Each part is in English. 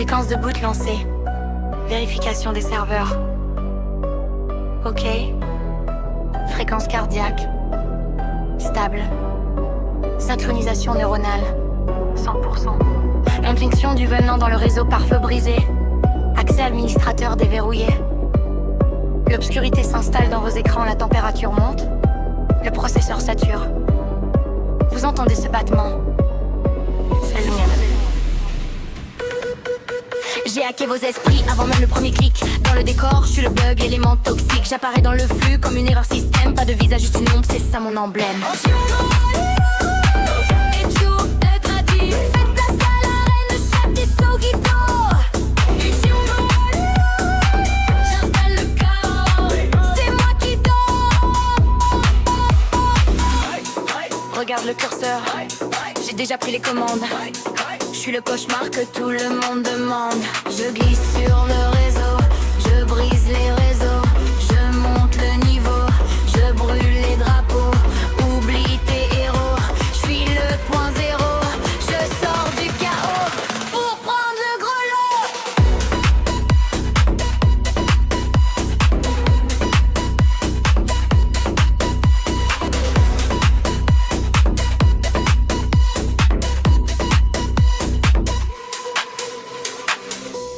Séquence de boot lancée. Vérification des serveurs. OK. Fréquence cardiaque. Stable. Synchronisation neuronale. 100%. Injection du venin dans le réseau pare-feu brisé. Accès administrateur déverrouillé. L'obscurité s'installe dans vos écrans, la température monte. Le processeur sature. Vous entendez ce battement? C'est le mien. J'ai hacké vos esprits avant même le premier clic. Dans le décor, je suis le bug, l'élément toxique. J'apparais dans le flux comme une erreur système. Pas de visage, juste une ombre, c'est ça mon emblème. Regarde le curseur, j'ai déjà pris les commandes. Je suis le cauchemar que tout le monde demande. Je glisse sur le réseau, je brise les réseaux, je monte le niveau, je brûle les drapeaux. Oublie tes héros, je suis le point zéro. Je sors du chaos pour prendre le gros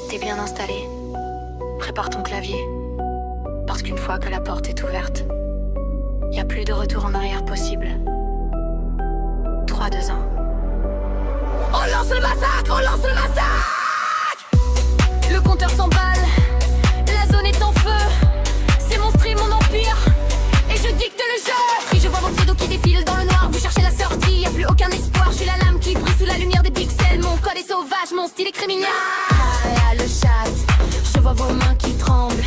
T'es bien installé. Prépare ton clavier. Parce qu'une fois que la porte est ouverte, y a plus de retour en arrière possible. 3, 2, 1. On lance le massacre, on lance le massacre. Le compteur s'emballe, la zone est en feu. C'est mon stream, mon empire, et je dicte le jeu. Et je vois vos pseudos qui défilent dans le noir. Vous cherchez la sortie, y a plus aucun espoir. Je suis la lame qui brille sous la lumière des pixels. Mon code est sauvage, mon style est criminel. Le chat, je vois vos mains qui tremblent.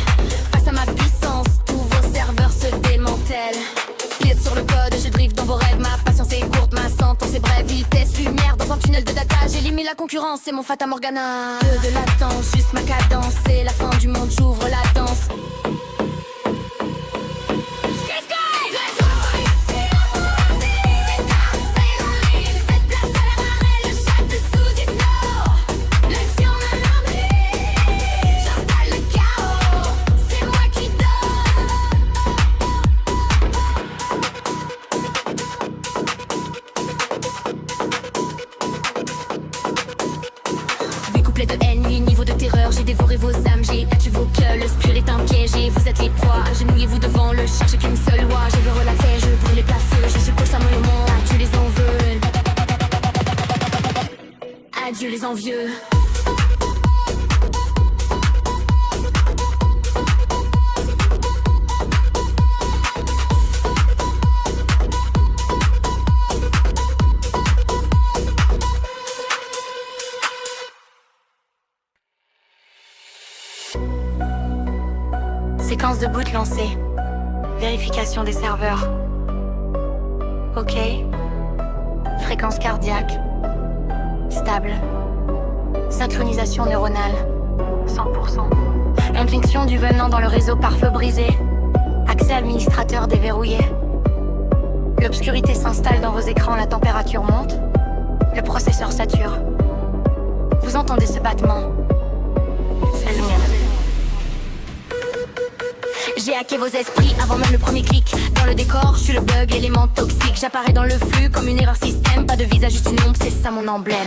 Face à ma puissance, tous vos serveurs se démantèlent. Pilote sur le code, je drift dans vos rêves. Ma patience est courte, ma sentence est brève. Vitesse, lumière dans un tunnel de data. J'élimine la concurrence, c'est mon Fata Morgana. Peu de latence, juste ma cadence. C'est la fin du monde, j'ouvre la danse. De haine, niveau de terreur, j'ai dévoré vos âmes, j'ai battu vos cœurs, le spur est un piège et vous êtes les proies. Agenouillez-vous devant le cherche qu'une seule loi. Je veux relaxer, je brûle les plats-feux, je suis ça le monde, adieu les envieux. Adieu les envieux. Séquence de boot lancée. Vérification des serveurs. OK. Fréquence cardiaque. Stable. Synchronisation neuronale. 100%. Injection du venin dans le réseau pare-feu brisé. Accès administrateur déverrouillé. L'obscurité s'installe dans vos écrans, la température monte. Le processeur sature. Vous entendez ce battement? C'est le mien. J'ai hacké vos esprits avant même le premier clic. Dans le décor, je suis le bug, l'élément toxique. J'apparais dans le flux comme une erreur système. Pas de visage, juste une ombre, c'est ça mon emblème.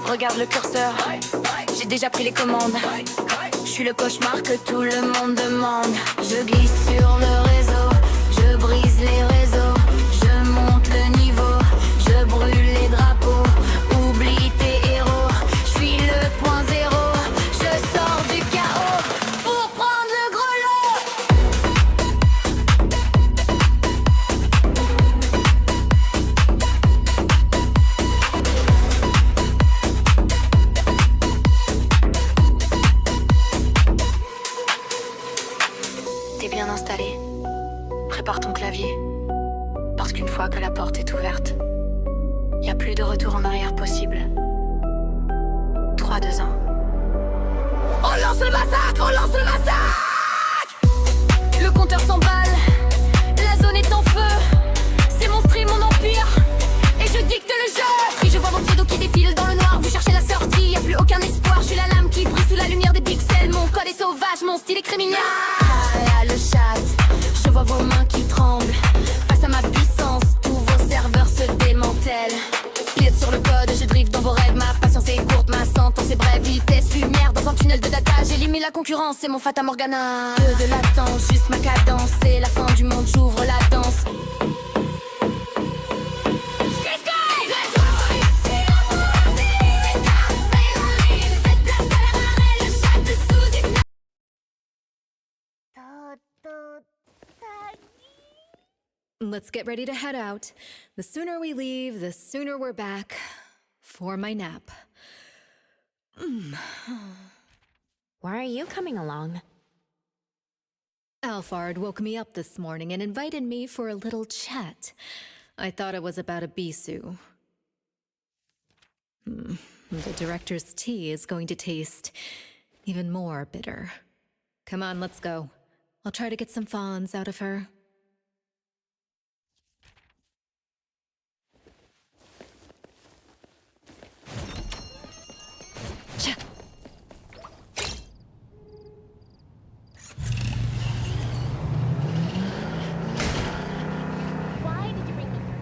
Regarde le curseur, j'ai déjà pris les commandes. Je suis le cauchemar que tout le monde demande. Je glisse sur le réseau, je brise les réseaux, je monte le niveau, je brûle les drapeaux. Oublie tes héros, je suis le point zéro. Je sors du chaos pour prendre le gros T'es bien installé. Prépare ton clavier. Parce qu'une fois que la porte est ouverte, y a plus de retour en arrière possible. 3, 2, 1. On lance le massacre, on lance le massacre. Le compteur s'emballe, la zone est en feu. C'est mon stream, mon empire, et je dicte le jeu. Je vois mon pseudo qui défile dans le noir, vous cherchez la sortie, y'a plus aucun espoir. Je suis la lame qui brille sous la lumière des pixels. Mon code est sauvage, mon style est criminel. Ah, le chat, je vois vos mains qui tremblent. Face à ma puissance, tous vos serveurs se démantèlent. Pile sur le code, je drift dans vos rêves. Ma patience est courte, ma sentence est brève. Vitesse lumière dans un tunnel de data. J'élimine la concurrence, c'est mon Fata Morgana. Peu de latence, juste ma cadence. C'est la fin du monde, j'ouvre la danse. Let's get ready to head out. The sooner we leave, the sooner we're back for my nap. Why are you coming along? Alphard woke me up this morning and invited me for a little chat. I thought it was about a bisu. The director's tea is going to taste even more bitter. Come on, let's go. I'll try to get some fawns out of her. Why did you bring me here?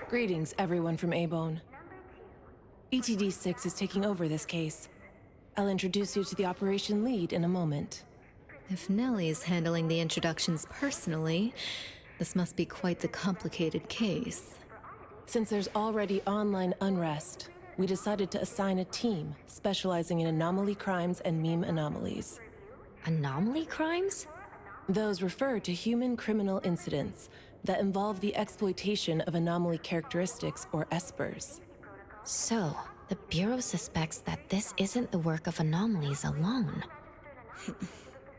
Greetings, everyone from A-Bone. ETD-6 is taking over this case. I'll introduce you to the operation lead in a moment. If Nellie's handling the introductions personally, this must be quite the complicated case. Since there's already online unrest, we decided to assign a team specializing in anomaly crimes and meme anomalies. Anomaly crimes? Those refer to human criminal incidents that involve the exploitation of anomaly characteristics, or espers. So, the Bureau suspects that this isn't the work of anomalies alone.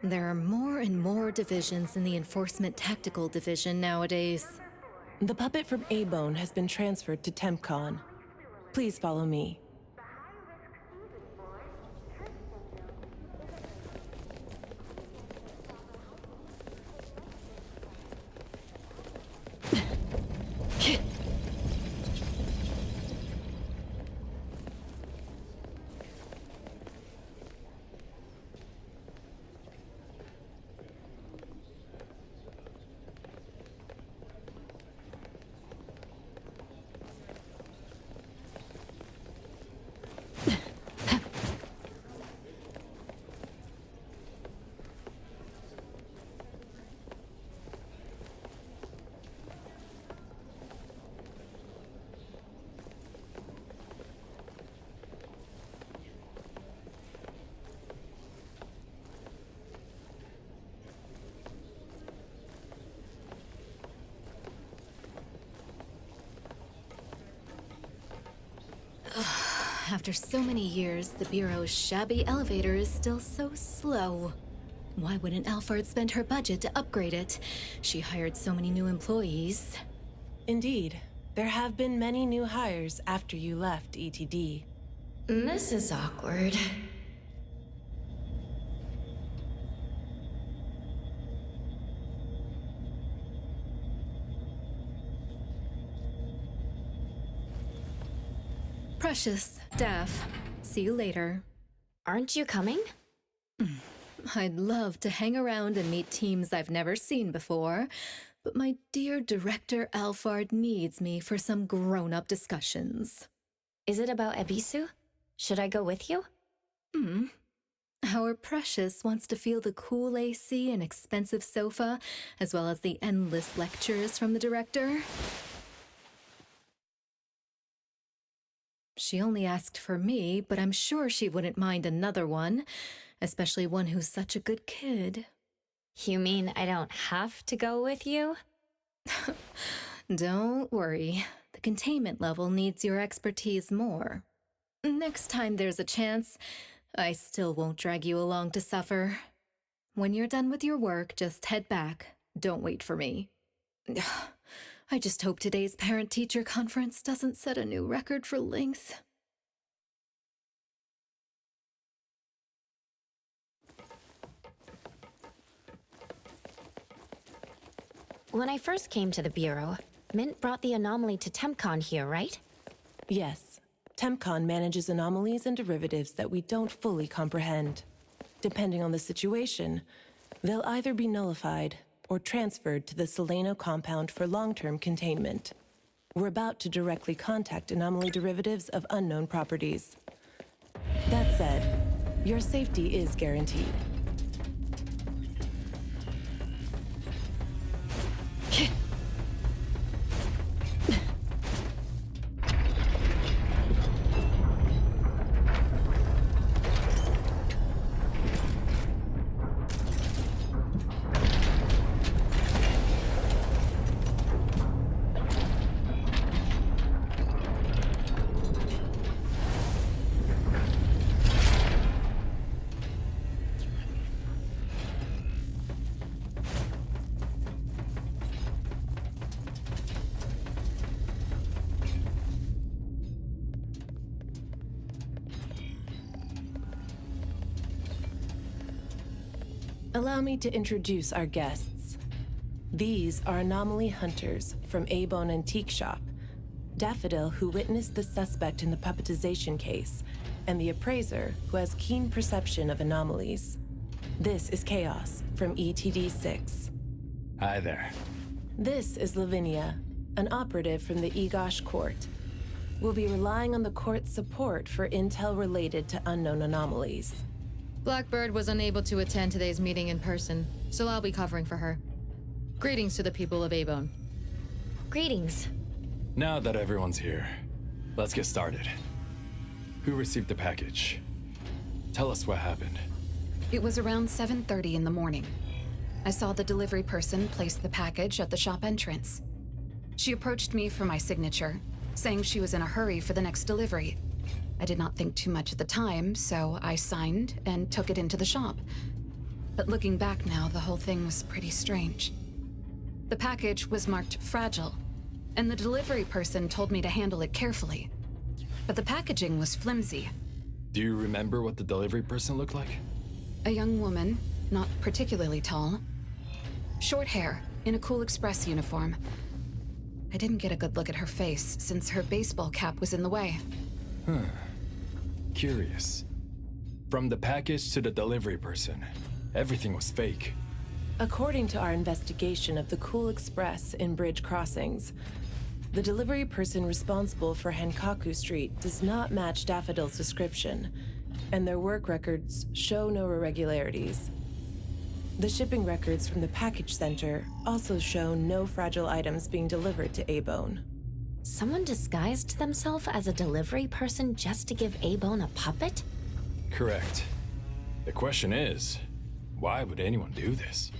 There are more and more divisions in the Enforcement Tactical Division nowadays. The puppet from A-Bone has been transferred to TempCon. Please follow me. After so many years, the Bureau's shabby elevator is still so slow. Why wouldn't Alphard spend her budget to upgrade it? She hired so many new employees. Indeed, there have been many new hires after you left ETD. This is awkward. Precious, Daff, see you later. Aren't you coming? I'd love to hang around and meet teams I've never seen before, but my dear Director Alphard needs me for some grown-up discussions. Is it about Ebisu? Should I go with you? Our Precious wants to feel the cool AC and expensive sofa, as well as the endless lectures from the Director. She only asked for me, but I'm sure she wouldn't mind another one, especially one who's such a good kid. You mean I don't have to go with you? Don't worry, the containment level needs your expertise more. Next time there's a chance, I still won't drag you along to suffer. When you're done with your work, just head back. Don't wait for me. I just hope today's parent-teacher conference doesn't set a new record for length. When I first came to the Bureau, Mint brought the anomaly to TempCon here, right? Yes, TempCon manages anomalies and derivatives that we don't fully comprehend. Depending on the situation, they'll either be nullified or transferred to the Seleno compound for long-term containment. We're about to directly contact anomaly derivatives of unknown properties. That said, your safety is guaranteed. Allow me to introduce our guests. These are anomaly hunters from A-Bone Antique Shop, Daffodil, who witnessed the suspect in the puppetization case, and the appraiser, who has keen perception of anomalies. This is Chaos from ETD-6. Hi there. This is Lavinia, an operative from the Egosh Court. We'll be relying on the court's support for intel related to unknown anomalies. Blackbird was unable to attend today's meeting in person, so I'll be covering for her. Greetings to the people of Abone. Greetings. Now that everyone's here, let's get started. Who received the package? Tell us what happened. It was around 7:30 in the morning. I saw the delivery person place the package at the shop entrance. She approached me for my signature, saying she was in a hurry for the next delivery. I did not think too much at the time, so I signed and took it into the shop. But looking back now, the whole thing was pretty strange. The package was marked fragile, and the delivery person told me to handle it carefully. But the packaging was flimsy. Do you remember what the delivery person looked like? A young woman, not particularly tall. Short hair, in a Cool Express uniform. I didn't get a good look at her face since her baseball cap was in the way. Curious. From the package to the delivery person, everything was fake. According to our investigation of the Cool Express in Bridge Crossings, the delivery person responsible for Hankaku Street does not match Daffodil's description, and their work records show no irregularities. The shipping records from the package center also show no fragile items being delivered to Abone. Someone disguised themselves as a delivery person just to give Abone a puppet? Correct. The question is, why would anyone do this?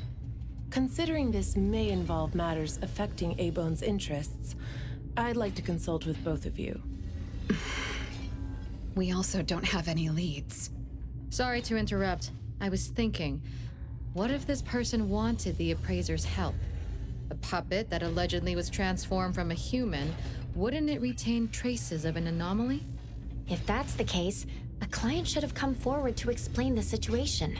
Considering this may involve matters affecting Abone's interests, I'd like to consult with both of you. We also don't have any leads. Sorry to interrupt. I was thinking, what if this person wanted the appraiser's help? A puppet that allegedly was transformed from a human, wouldn't it retain traces of an anomaly? If that's the case, a client should have come forward to explain the situation.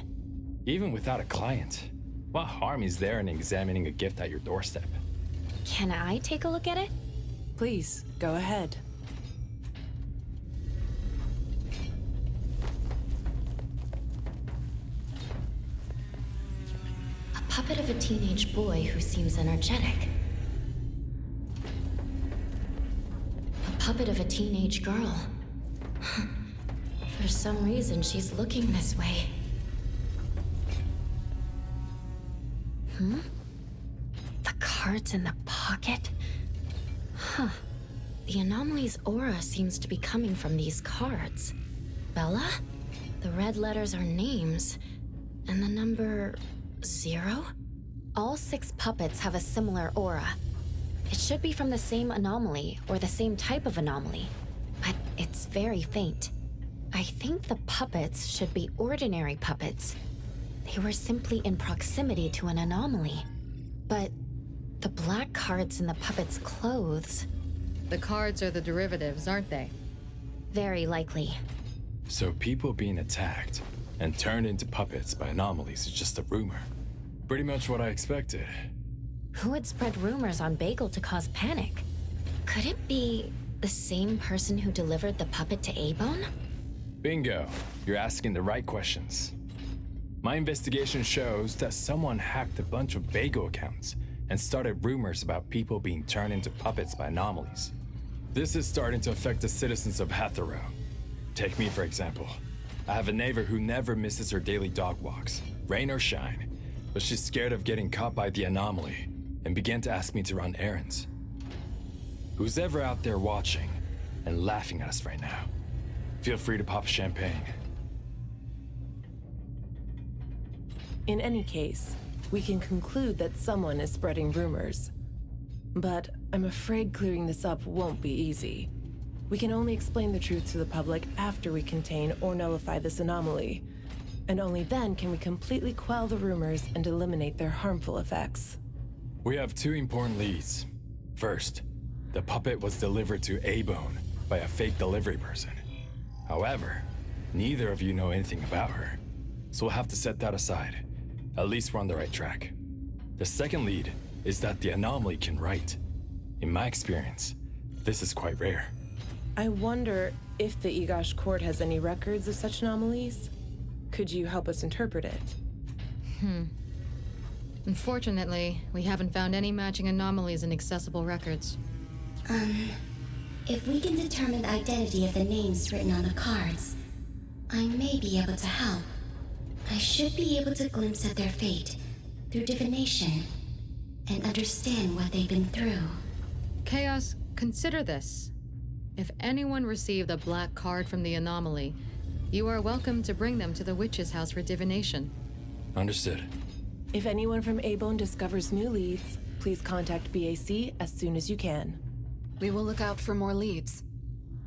Even without a client, what harm is there in examining a gift at your doorstep? Can I take a look at it? Please, go ahead. A puppet of a teenage boy who seems energetic. A puppet of a teenage girl. For some reason, she's looking this way. The cards in the pocket? Huh. The anomaly's aura seems to be coming from these cards. Bella? The red letters are names. And the number 0? All 6 puppets have a similar aura. It should be from the same anomaly, or the same type of anomaly. But it's very faint. I think the puppets should be ordinary puppets. They were simply in proximity to an anomaly. But the black cards in the puppets' clothes... The cards are the derivatives, aren't they? Very likely. So people being attacked and turned into puppets by anomalies is just a rumor. Pretty much what I expected. Who would spread rumors on Bagel to cause panic? Could it be the same person who delivered the puppet to Abone? Bingo. You're asking the right questions. My investigation shows that someone hacked a bunch of Bagel accounts and started rumors about people being turned into puppets by anomalies. This is starting to affect the citizens of Hatharo. Take me, for example. I have a neighbor who never misses her daily dog walks, rain or shine, but she's scared of getting caught by the anomaly and began to ask me to run errands. Who's ever out there watching and laughing at us right now, feel free to pop champagne. In any case, we can conclude that someone is spreading rumors. But I'm afraid clearing this up won't be easy. We can only explain the truth to the public after we contain or nullify this anomaly. And only then can we completely quell the rumors and eliminate their harmful effects. We have 2 important leads. First, the puppet was delivered to Abone by a fake delivery person. However, neither of you know anything about her, so we'll have to set that aside. At least we're on the right track. The second lead is that the anomaly can write. In my experience, this is quite rare. I wonder if the Egosh Court has any records of such anomalies? Could you help us interpret it? Unfortunately, we haven't found any matching anomalies in accessible records. If we can determine the identity of the names written on the cards, I may be able to help. I should be able to glimpse at their fate through divination and understand what they've been through. Chaos, consider this. If anyone received a black card from the anomaly, you are welcome to bring them to the witch's house for divination. Understood. If anyone from A-Bone discovers new leads, please contact BAC as soon as you can. We will look out for more leads.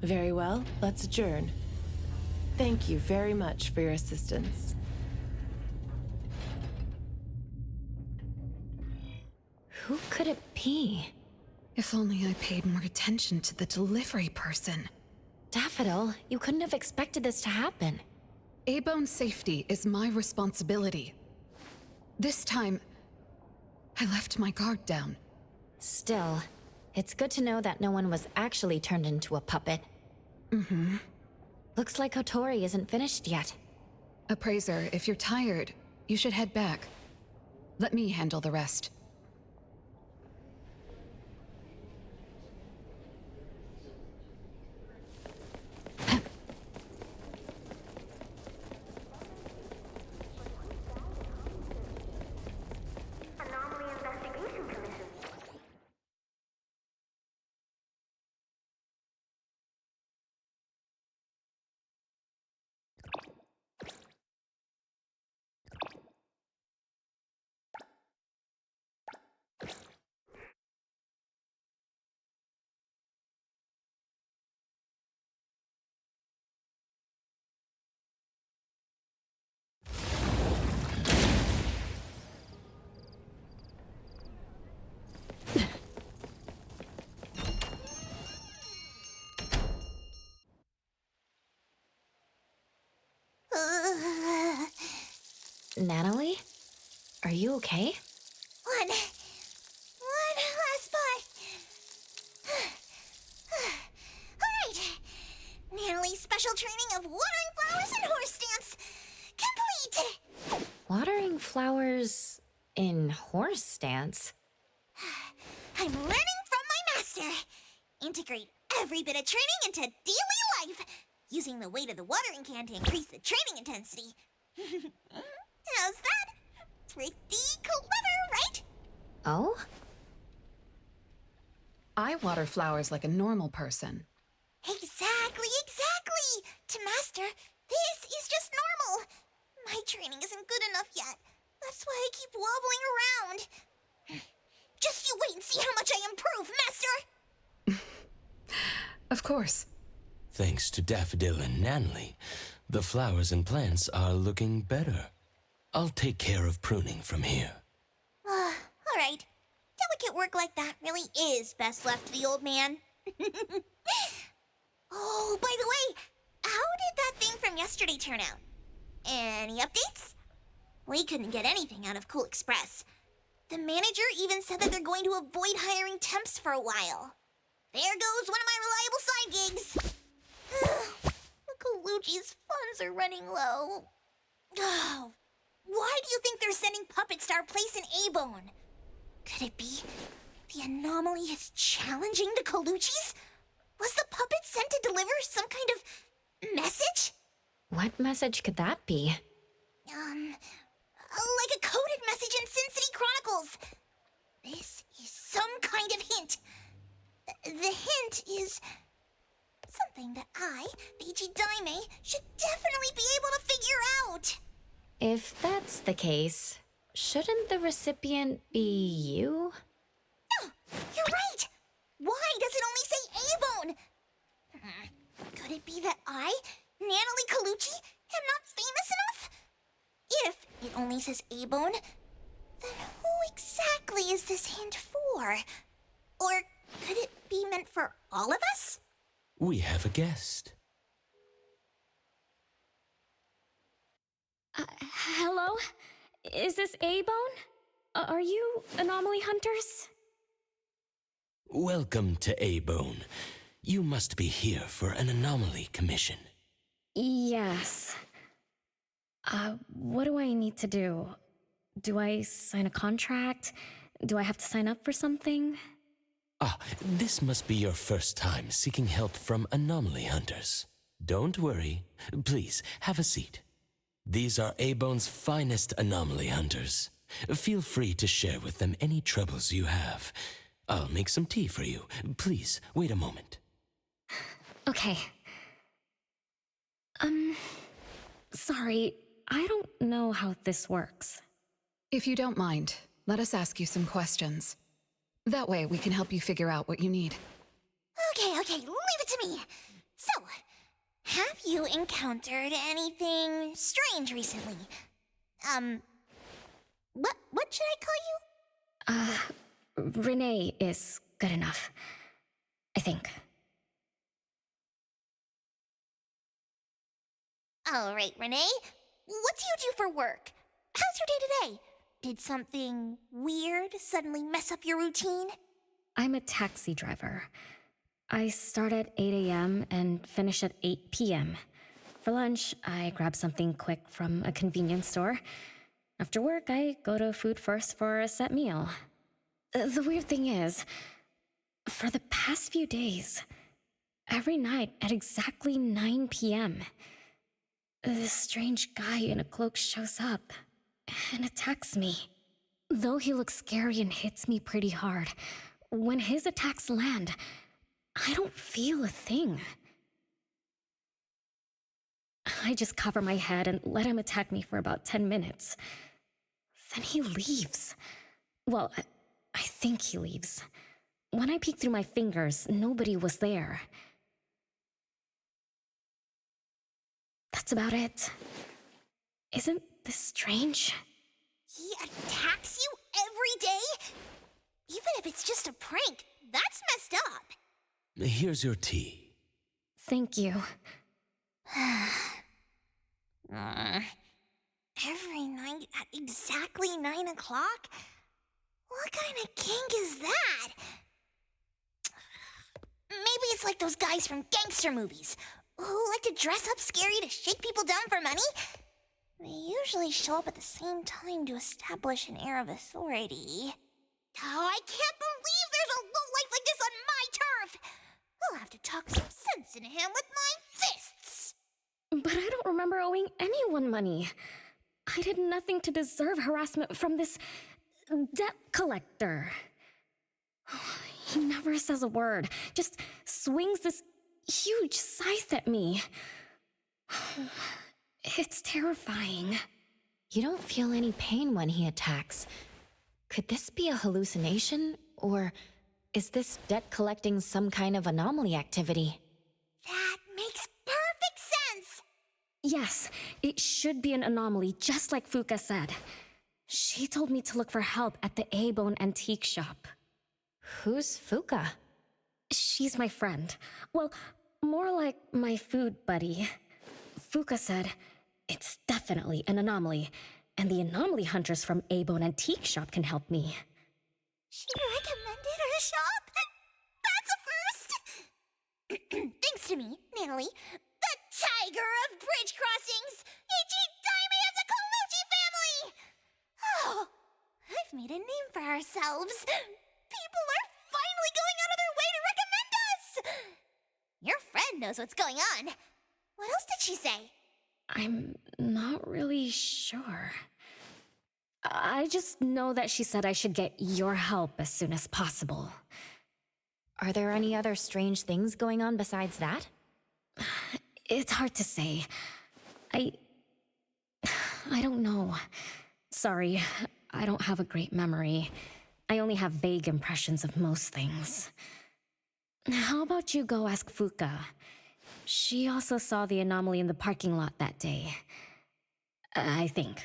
Very well, let's adjourn. Thank you very much for your assistance. Who could it be? If only I paid more attention to the delivery person. Daffodil, you couldn't have expected this to happen. A-Bone's safety is my responsibility. This time, I left my guard down. Still, it's good to know that no one was actually turned into a puppet. Mm-hmm. Looks like Kotori isn't finished yet. Appraiser, if you're tired, you should head back. Let me handle the rest. Natalie? Are you okay? One last spot. Alright. Natalie's special training of watering flowers and horse stance complete. Watering flowers in horse stance? I'm learning from my master. Integrate every bit of training into daily life, using the weight of the watering can to increase the training intensity. How's that? Pretty clever, right? Oh? I water flowers like a normal person. Exactly. To master, this is just normal. My training isn't good enough yet. That's why I keep wobbling around. Just you wait and see how much I improve, master! Of course. Thanks to Daffodil and Natalie, the flowers and plants are looking better. I'll take care of pruning from here. Alright. Delicate work like that really is best left to the old man. Oh, by the way, how did that thing from yesterday turn out? Any updates? We couldn't get anything out of Cool Express. The manager even said that they're going to avoid hiring temps for a while. There goes one of my reliable side gigs. Colucci's funds are running low. Oh, why do you think they're sending puppets to our place in A-Bone? Could it be the anomaly is challenging the Colucci's? Was the puppet sent to deliver some kind of message? What message could that be? Like a coded message in Sin City Chronicles. This is some kind of hint. The hint is something that I, Beiji Daime, should definitely be able to figure out. If that's the case, shouldn't the recipient be you? Oh, you're right. Why does it only say A-Bone? Could it be that I, Natalie Colucci, am not famous enough? If it only says A-Bone, then who exactly is this hint for? Or could it be meant for all of us? We have a guest. Hello? Is this A-Bone? Are you anomaly hunters? Welcome to A-Bone. You must be here for an anomaly commission. Yes. What do I need to do? Do I sign a contract? Do I have to sign up for something? Ah, this must be your first time seeking help from anomaly hunters. Don't worry. Please, have a seat. These are A-Bone's finest anomaly hunters. Feel free to share with them any troubles you have. I'll make some tea for you. Please, wait a moment. Okay. Sorry, I don't know how this works. If you don't mind, let us ask you some questions. That way we can help you figure out what you need. Okay, leave it to me. So, have you encountered anything strange recently? What should I call you? Renee is good enough. I think. All right, Renee. What do you do for work? How's your day-to-day? Did something weird suddenly mess up your routine? I'm a taxi driver. I start at 8 a.m. and finish at 8 p.m. For lunch, I grab something quick from a convenience store. After work, I go to Food First for a set meal. The weird thing is, for the past few days, every night at exactly 9 p.m., this strange guy in a cloak shows up and attacks me. Though he looks scary and hits me pretty hard, when his attacks land, I don't feel a thing. I just cover my head and let him attack me for about 10 minutes. Then he leaves. Well, I think he leaves. When I peek through my fingers, nobody was there. That's about it. Isn't this strange? He attacks you every day? Even if it's just a prank, that's messed up. Here's your tea. Thank you. Every night at exactly 9 o'clock? What kind of kink is that? Maybe it's like those guys from gangster movies who like to dress up scary to shake people down for money. They usually show up at the same time to establish an air of authority. Oh, I can't believe there's a lowlife like this on my turf! I'll have to talk some sense into him with my fists! But I don't remember owing anyone money. I did nothing to deserve harassment from this debt collector. He never says a word, just swings this huge scythe at me. It's terrifying. You don't feel any pain when he attacks. Could this be a hallucination, or is this debt collecting some kind of anomaly activity? That makes perfect sense! Yes, it should be an anomaly, just like Fuka said. She told me to look for help at the A-Bone antique shop. Who's Fuka? She's my friend. Well, more like my food buddy. Fuka said, it's definitely an anomaly, and the anomaly hunters from A-Bone Antique Shop can help me. She recommended her shop? That's a first! Thanks to me, Natalie, the tiger of bridge crossings, Ichi-Daime of the Colucci family! Oh, I've made a name for ourselves. People are finally going out of their way to recommend us! Your friend knows what's going on. What else did she say? I'm not really sure. I just know that she said I should get your help as soon as possible. Are there any other strange things going on besides that? It's hard to say. I don't know. Sorry, I don't have a great memory. I only have vague impressions of most things. How about you go ask Fuka? She also saw the anomaly in the parking lot that day. I think.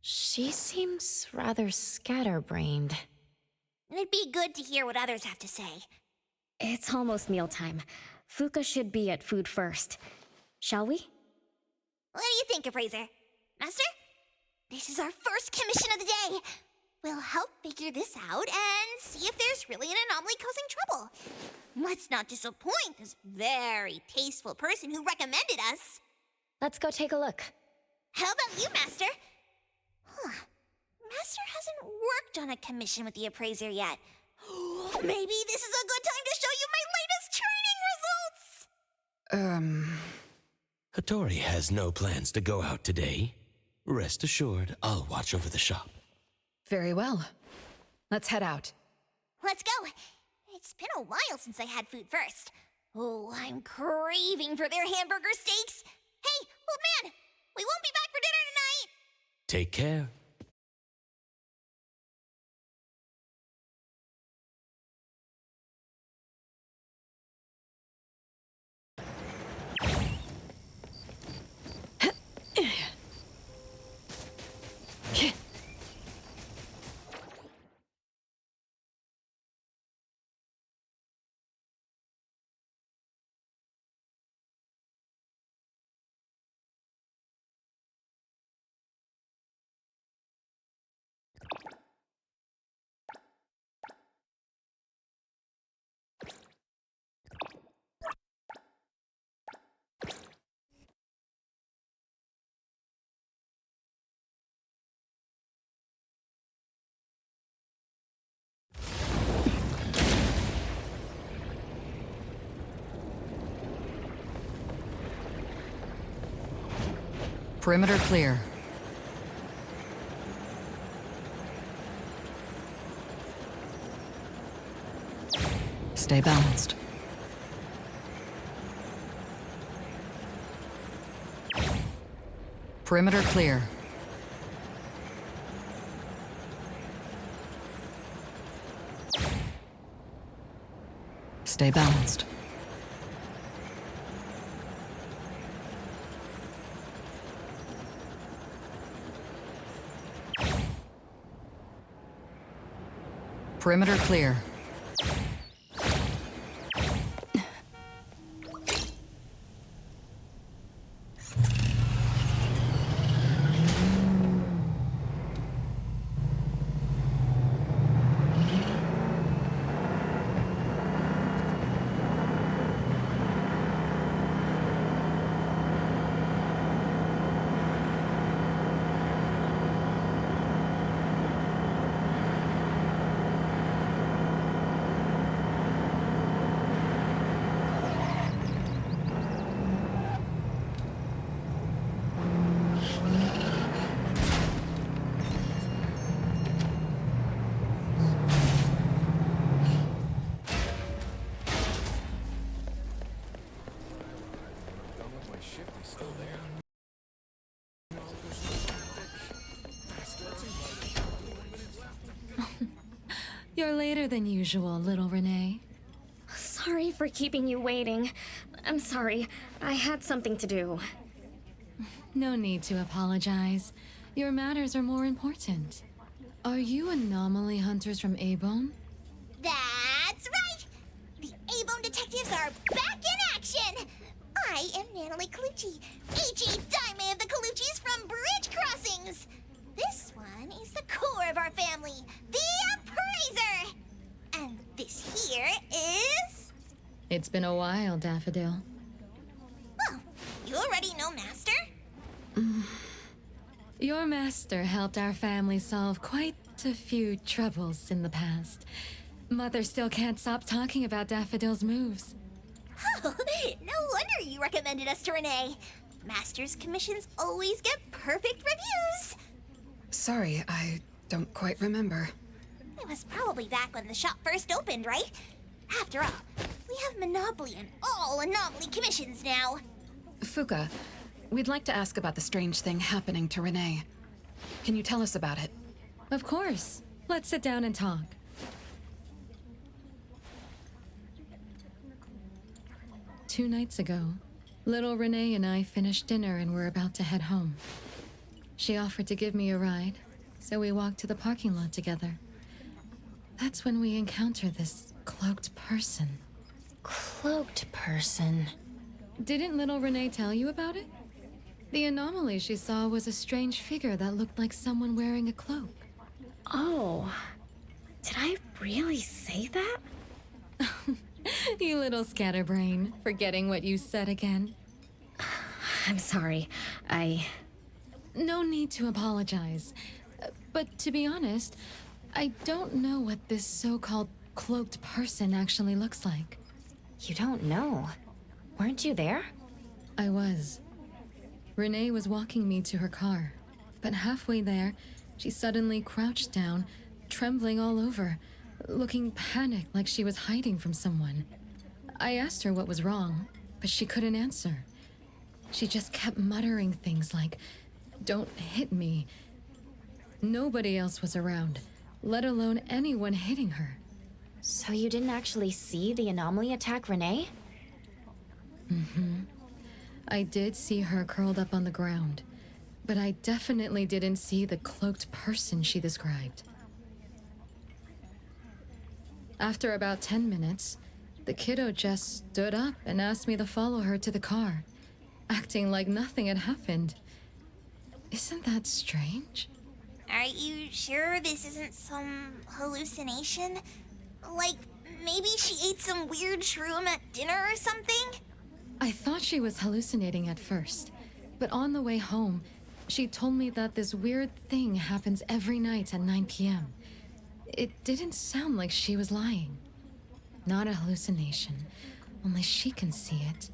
She seems rather scatterbrained. It'd be good to hear what others have to say. It's almost mealtime. Fuka should be at Food First. Shall we? What do you think, Appraiser? Master? This is our first commission of the day. We'll help figure this out and see if there's really an anomaly causing trouble. Let's not disappoint this very tasteful person who recommended us. Let's go take a look. How about you, Master? Huh. worked on a commission with the appraiser yet. Maybe this is a good time to show you my latest training results! Hattori has no plans to go out today. Rest assured, I'll watch over the shop. Very well. Let's head out. Let's go. It's been a while since I had food first. Oh, I'm craving for their hamburger steaks. Hey, old man, we won't be back for dinner tonight. Take care. Perimeter clear. Stay balanced. Perimeter clear. Stay balanced. Perimeter clear. You're later than usual, little Renee. Sorry for keeping you waiting. I'm sorry. I had something to do. No need to apologize. Your matters are more important. Are you anomaly hunters from A-Bone? That's right! The A-Bone detectives are back in action! I am Natalie Colucci, H.E. Daime of the Coluccis from Bridge Crossings! This one is the core of our family, the Appraiser! And this here is... It's been a while, Daffodil. Well, you already know Master? Your master helped our family solve quite a few troubles in the past. Mother still can't stop talking about Daffodil's moves. Oh, no wonder you recommended us to Renee. Master's commissions always get perfect reviews. Sorry, I don't quite remember. It was probably back when the shop first opened, right? After all, we have monopoly on all anomaly commissions now. Fuka, we'd like to ask about the strange thing happening to Renee. Can you tell us about it? Of course. Let's sit down and talk. Two nights ago, little Renee and I finished dinner and were about to head home. She offered to give me a ride, so we walked to the parking lot together. That's when we encountered this cloaked person. Cloaked person. Didn't little Renee tell you about it? The anomaly she saw was a strange figure that looked like someone wearing a cloak. Oh. Did I really say that? You little scatterbrain, forgetting what you said again. I'm sorry. No need to apologize. But to be honest, I don't know what this so-called cloaked person actually looks like. You don't know? Weren't you there? I was. Renee was walking me to her car, but halfway there, she suddenly crouched down, trembling all over, looking panicked like she was hiding from someone. I asked her what was wrong, but she couldn't answer. She just kept muttering things like, "Don't hit me." Nobody else was around, let alone anyone hitting her. So you didn't actually see the anomaly attack Renee? I did see her curled up on the ground, but I definitely didn't see the cloaked person she described. After about 10 minutes, the kiddo just stood up and asked me to follow her to the car, acting like nothing had happened. Isn't that strange? Are you sure this isn't some hallucination? Like, maybe she ate some weird shroom at dinner or something? I thought she was hallucinating at first, but on the way home, she told me that this weird thing happens every night at 9 p.m. It didn't sound like she was lying. Not a hallucination, only she can see it.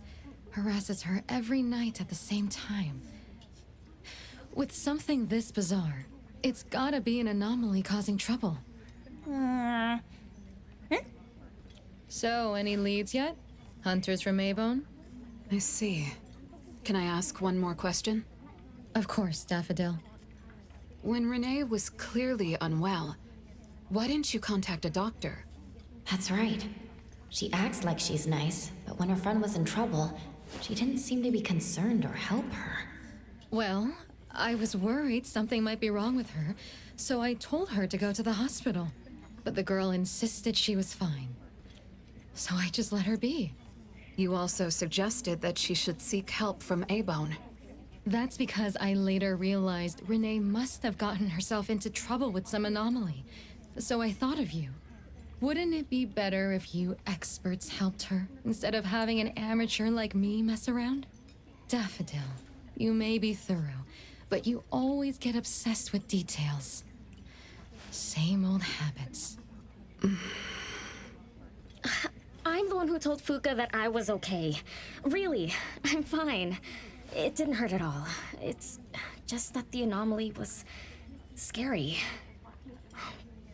Harasses her every night at the same time. With something this bizarre, it's gotta be an anomaly causing trouble. So, any leads yet? Hunters from Avon? I see. Can I ask one more question? Of course, Daffodil. When Renee was clearly unwell, why didn't you contact a doctor? That's right. She acts like she's nice, but when her friend was in trouble, she didn't seem to be concerned or help her. Well, I was worried something might be wrong with her, so I told her to go to the hospital. But the girl insisted she was fine. So I just let her be. You also suggested that she should seek help from A-Bone. That's because I later realized Renee must have gotten herself into trouble with some anomaly. So I thought of you. Wouldn't it be better if you experts helped her, instead of having an amateur like me mess around? Daffodil, you may be thorough, but you always get obsessed with details. Same old habits. I'm the one who told Fuka that I was okay. Really, I'm fine. It didn't hurt at all. It's just that the anomaly was scary.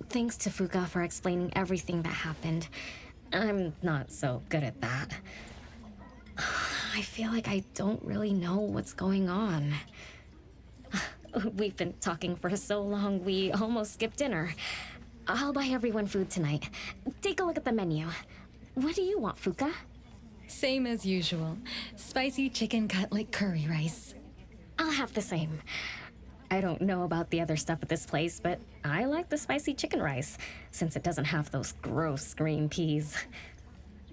Thanks to Fuka for explaining everything that happened. I'm not so good at that. I feel like I don't really know what's going on. We've been talking for so long, we almost skipped dinner. I'll buy everyone food tonight. Take a look at the menu. What do you want, Fuka? Same as usual. Spicy chicken cutlet curry rice. I'll have the same. I don't know about the other stuff at this place, but I like the spicy chicken rice, since it doesn't have those gross green peas.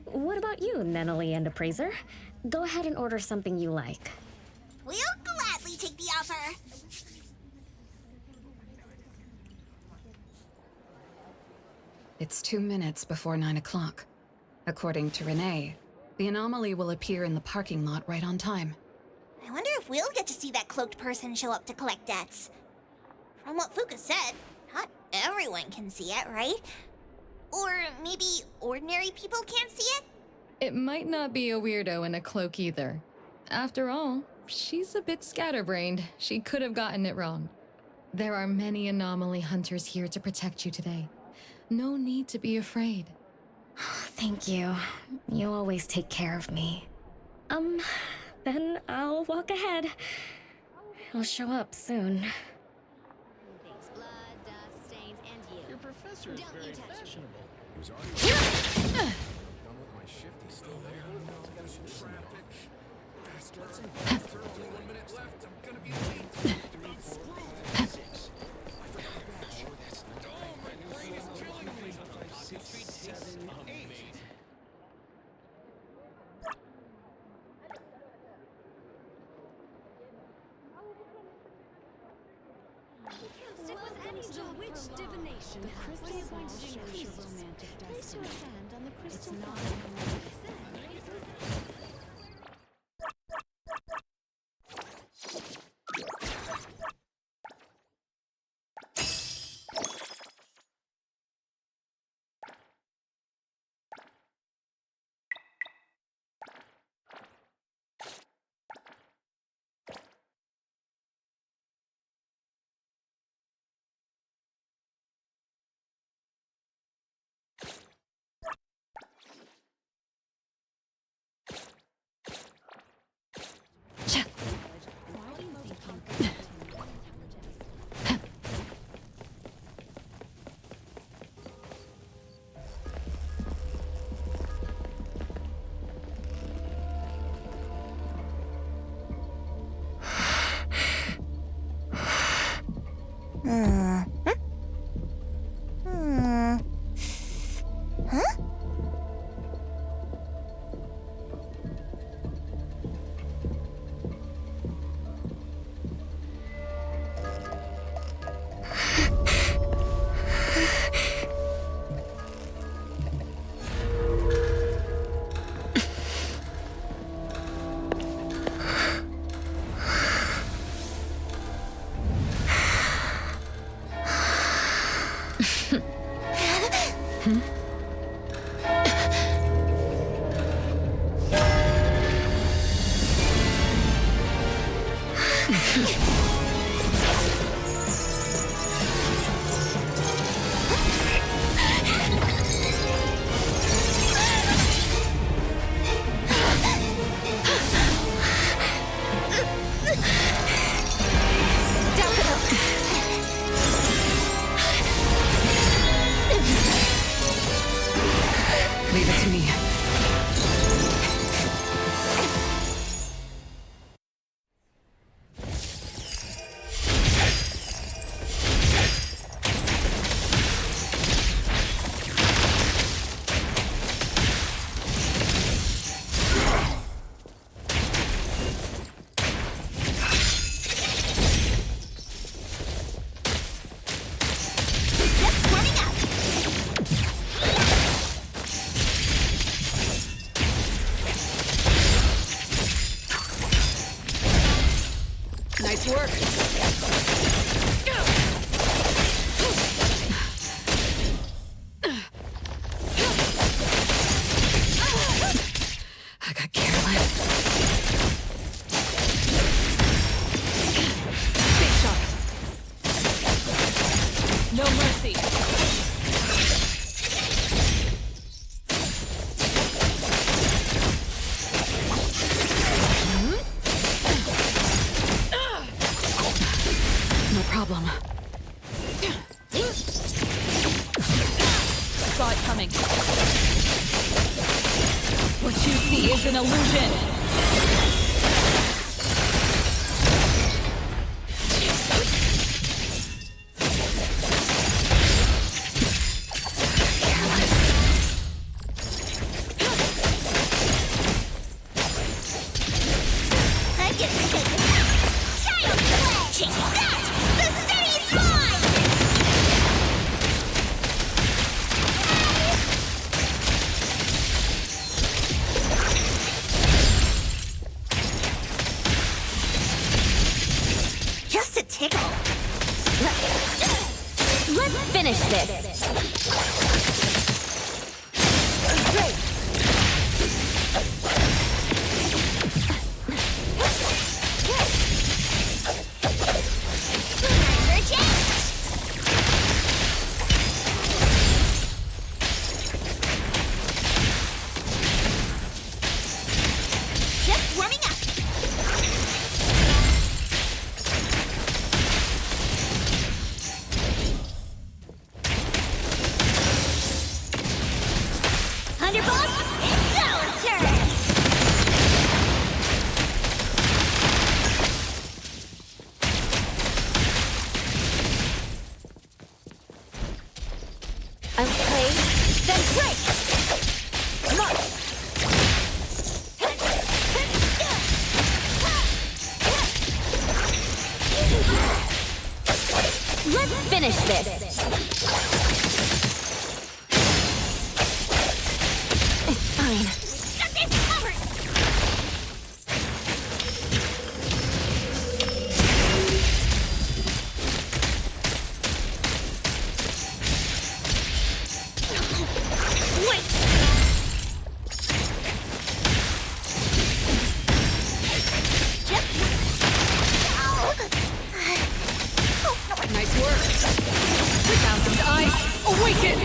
What about you, Nenali and Appraiser? Go ahead and order something you like. We'll gladly take the offer. It's 2 minutes before 9 o'clock. According to Renee, the anomaly will appear in the parking lot right on time. I wonder if we'll get to see that cloaked person show up to collect debts. From what Fuka said, not everyone can see it, right? Or maybe ordinary people can't see it? It might not be a weirdo in a cloak either. After all, she's a bit scatterbrained. She could have gotten it wrong. There are many anomaly hunters here to protect you today. No need to be afraid. Thank you. You always take care of me. Then I'll walk ahead. I'll show up soon. Your professor is very fashionable. He was already done with my shift. He's still there. Traffic. Faster. Only 1 minute left. I'm gonna be late. 3, 4, 5, 6. I forgot the badge. Oh, my brain is killing me. 5, 6, 7, 8. Stick with angel witch divination. The crystal ball shows your romantic destiny. Place your hand on the crystal ball. Huh? Leave it to me. Just warming up. Nice work. I got careless. Big shot. No mercy. No problem. Saw it coming. What you see is an illusion. I get to take it. Child's play. Take that. The city's mine. Just a tickle. Let's finish this. Great. For change. Just warming up. Thunderbolt, it's our turn. Okay, then break! Come on. Let's finish this. It's fine. Got this covered. Wait. Nice work. 3,000 eyes, awaken!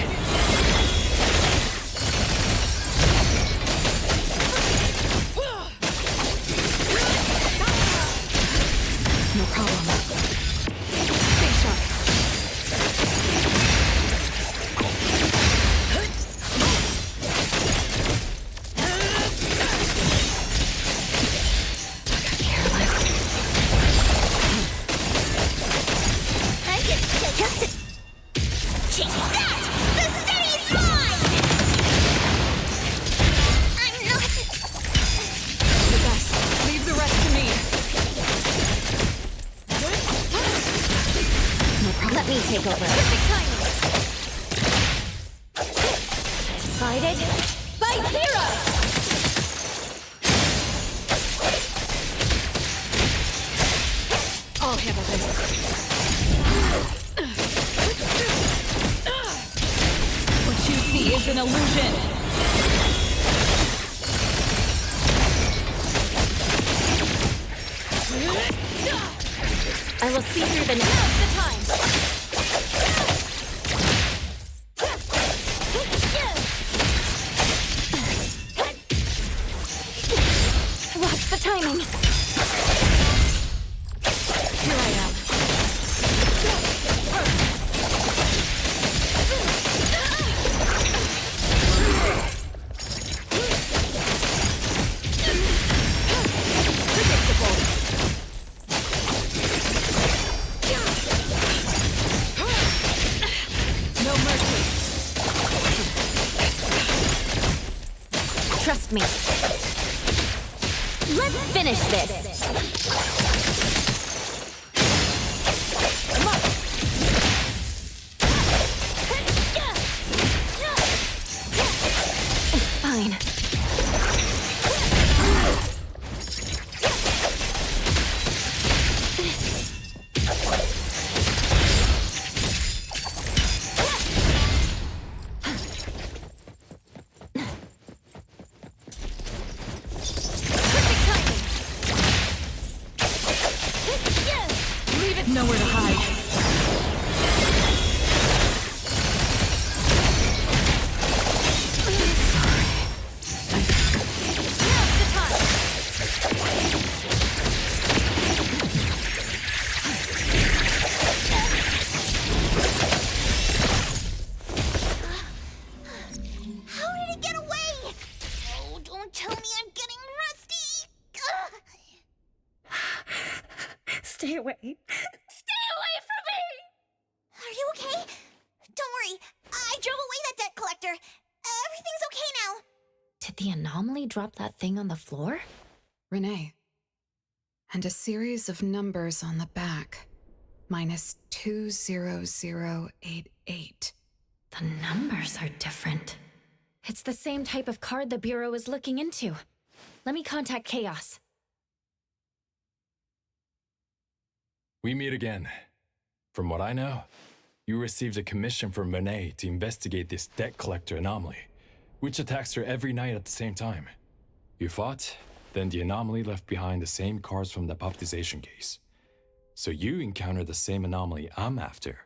me take over. Perfect timing. Decided. By zero! I'll handle this. What you see is an illusion. I will see through the now's the time. Watch the timing. Here I am. Trust me. Let's finish this. Come on. It's fine. Nowhere to hide. How did it get away? Oh, don't tell me I'm getting rusty. Stay away. Stay away from me! Are you okay? Don't worry. I drove away that debt collector. Everything's okay now. Did the anomaly drop that thing on the floor? Renee. And a series of numbers on the back. Minus 20088. The numbers are different. It's the same type of card the Bureau is looking into. Let me contact Chaos. We meet again. From what I know, you received a commission from Renee to investigate this debt collector anomaly, which attacks her every night at the same time. You fought, then the anomaly left behind the same cards from the puppetization case. So you encountered the same anomaly I'm after.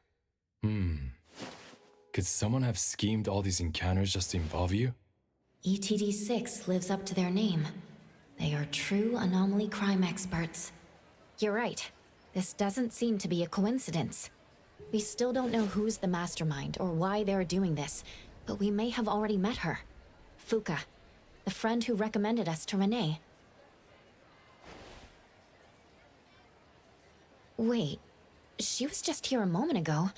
Could someone have schemed all these encounters just to involve you? ETD6 lives up to their name. They are true anomaly crime experts. You're right. This doesn't seem to be a coincidence. We still don't know who's the mastermind or why they're doing this, but we may have already met her. Fuka, the friend who recommended us to Renee. Wait, she was just here a moment ago.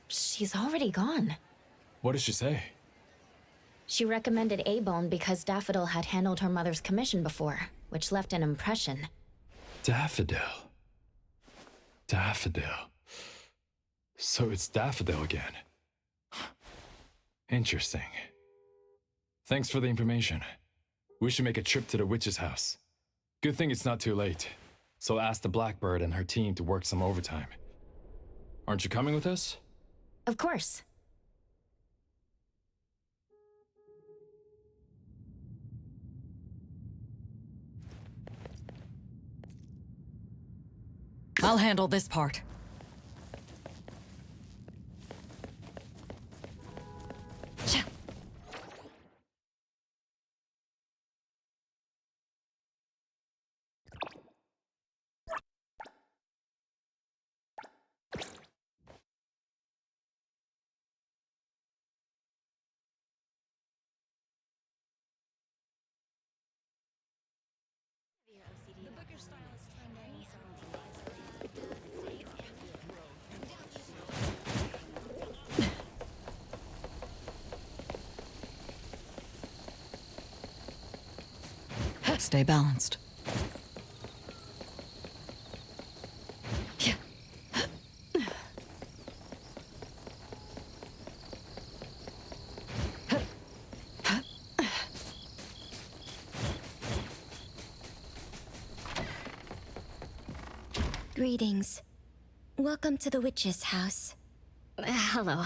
She's already gone. What did she say? She recommended A-Bone because Daffodil had handled her mother's commission before, which left an impression. Daffodil. Daffodil. So it's Daffodil again. Interesting. Thanks for the information. We should make a trip to the witch's house. Good thing it's not too late. So I'll ask the Blackbird and her team to work some overtime. Aren't you coming with us? Of course. I'll handle this part. Stay balanced. Greetings. Welcome to the witch's house. Hello.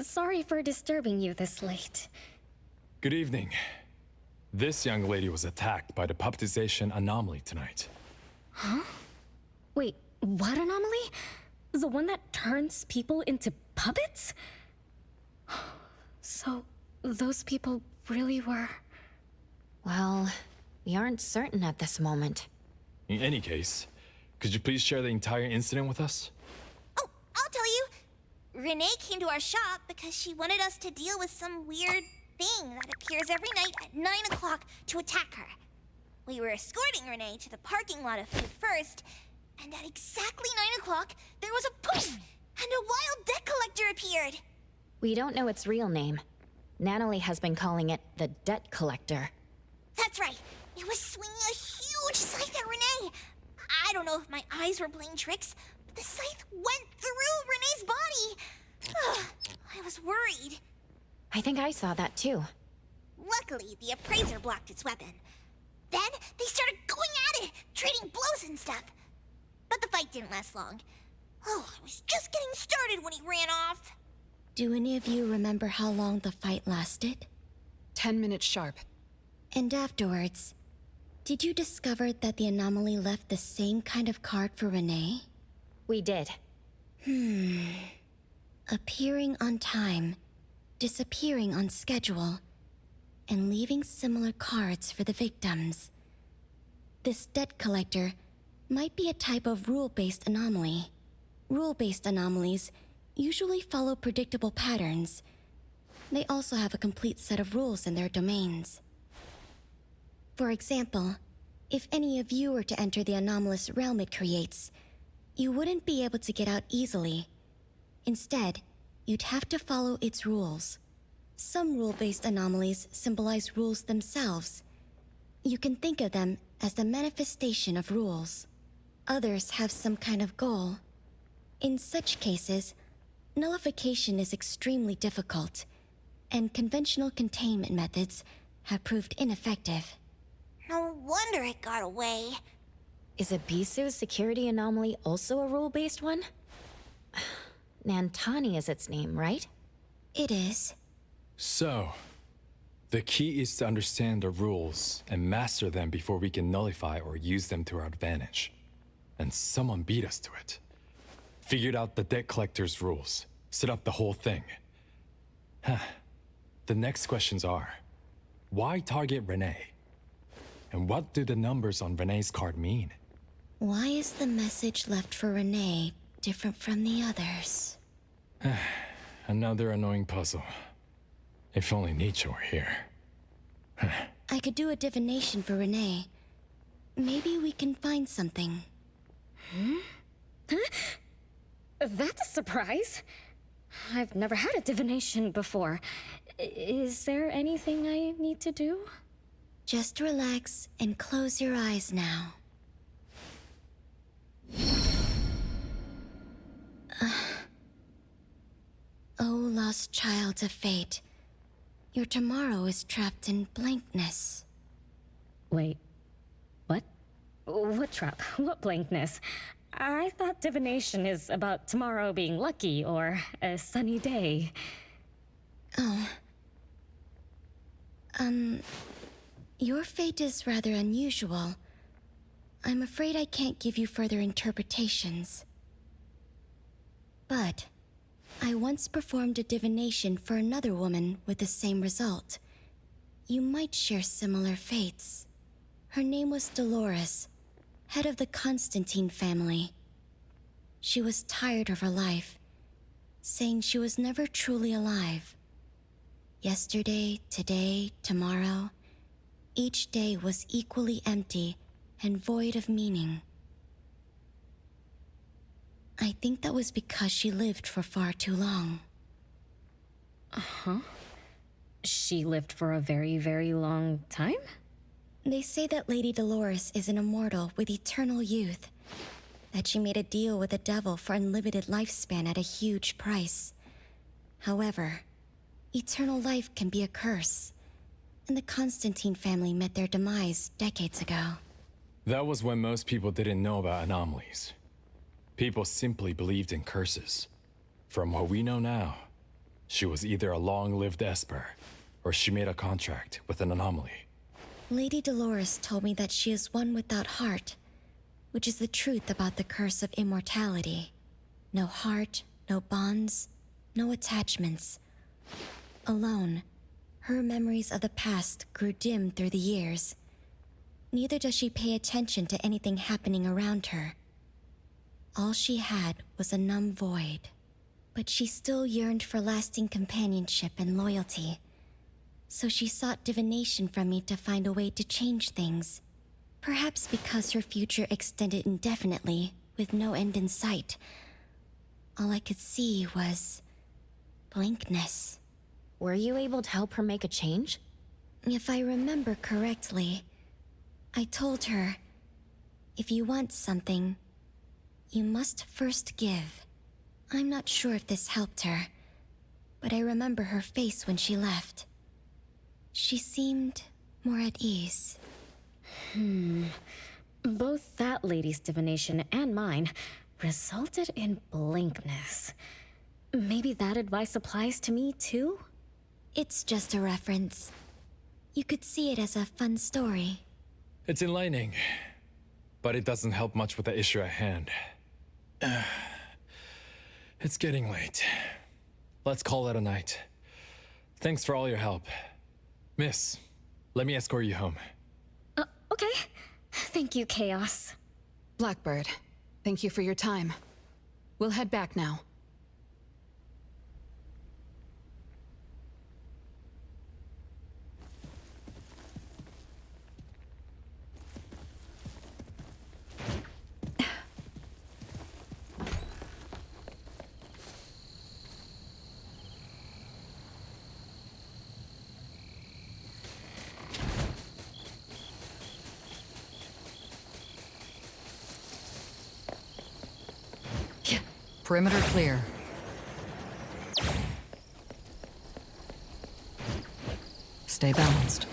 Sorry for disturbing you this late. Good evening. This young lady was attacked by the puppetization anomaly tonight. Huh? Wait, what anomaly? The one that turns people into puppets? So, those people really were... Well, we aren't certain at this moment. In any case, could you please share the entire incident with us? Oh, I'll tell you. Renee came to our shop because she wanted us to deal with some weird thing that appears every night at 9 o'clock to attack her. We were escorting Renee to the parking lot of Food First, and at exactly 9 o'clock, there was a poof, and a wild debt collector appeared. We don't know its real name. Natalie has been calling it the Debt Collector. That's right. It was swinging a huge scythe at Renee. I don't know if my eyes were playing tricks, but the scythe went through Renee's body. I was worried. I think I saw that too. Luckily, the appraiser blocked its weapon. Then they started going at it, trading blows and stuff. But the fight didn't last long. Oh, I was just getting started when he ran off. Do any of you remember how long the fight lasted? 10 minutes sharp. And afterwards, did you discover that the anomaly left the same kind of card for Renee? We did. Appearing on time, disappearing on schedule, and leaving similar cards for the victims. This debt collector might be a type of rule-based anomaly. Rule-based anomalies usually follow predictable patterns. They also have a complete set of rules in their domains. For example, if any of you were to enter the anomalous realm it creates, you wouldn't be able to get out easily. Instead, you'd have to follow its rules. Some rule-based anomalies symbolize rules themselves. You can think of them as the manifestation of rules. Others have some kind of goal. In such cases, nullification is extremely difficult, and conventional containment methods have proved ineffective. No wonder it got away. Is Abisu's security anomaly also a rule-based one? Nantani is its name, right? It is. So, the key is to understand the rules and master them before we can nullify or use them to our advantage. And someone beat us to it. Figured out the debt collector's rules, set up the whole thing. The next questions are, why target Renee? And what do the numbers on Renee's card mean? Why is the message left for Renee different from the others? Another annoying puzzle. If only Nietzsche were here. I could do a divination for Renee. Maybe we can find something. That's a surprise. I've never had a divination before. Is there anything I need to do? Just relax and close your eyes now. Oh, lost child of fate. Your tomorrow is trapped in blankness. Wait, what? What trap? What blankness? I thought divination is about tomorrow being lucky or a sunny day. Oh. Your fate is rather unusual. I'm afraid I can't give you further interpretations. But I once performed a divination for another woman with the same result. You might share similar fates. Her name was Dolores, head of the Constantine family. She was tired of her life, saying she was never truly alive. Yesterday, today, tomorrow, each day was equally empty and void of meaning. I think that was because she lived for far too long. Uh-huh. She lived for a very, very long time? They say that Lady Dolores is an immortal with eternal youth. That she made a deal with the devil for unlimited lifespan at a huge price. However, eternal life can be a curse, and the Constantine family met their demise decades ago. That was when most people didn't know about anomalies. People simply believed in curses. From what we know now, she was either a long-lived Esper, or she made a contract with an anomaly. Lady Dolores told me that she is one without heart, which is the truth about the curse of immortality. No heart, no bonds, no attachments. Alone, her memories of the past grew dim through the years. Neither does she pay attention to anything happening around her. All she had was a numb void, but she still yearned for lasting companionship and loyalty. So she sought divination from me to find a way to change things. Perhaps because her future extended indefinitely, with no end in sight. All I could see was blankness. Were you able to help her make a change? If I remember correctly, I told her, if you want something, you must first give. I'm not sure if this helped her, but I remember her face when she left. She seemed more at ease. Both that lady's divination and mine resulted in blankness. Maybe that advice applies to me too? It's just a reference. You could see it as a fun story. It's enlightening, but it doesn't help much with the issue at hand. It's getting late. Let's call it a night. Thanks for all your help. Miss, let me escort you home. Okay. Thank you, Chaos. Blackbird, thank you for your time. We'll head back now. Perimeter clear. Stay balanced.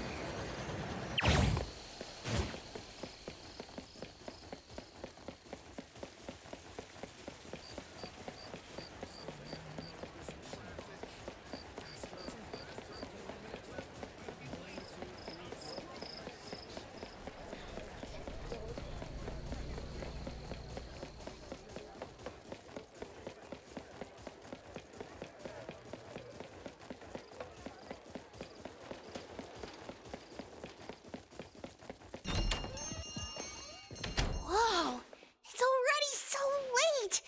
Whoa! It's already so late!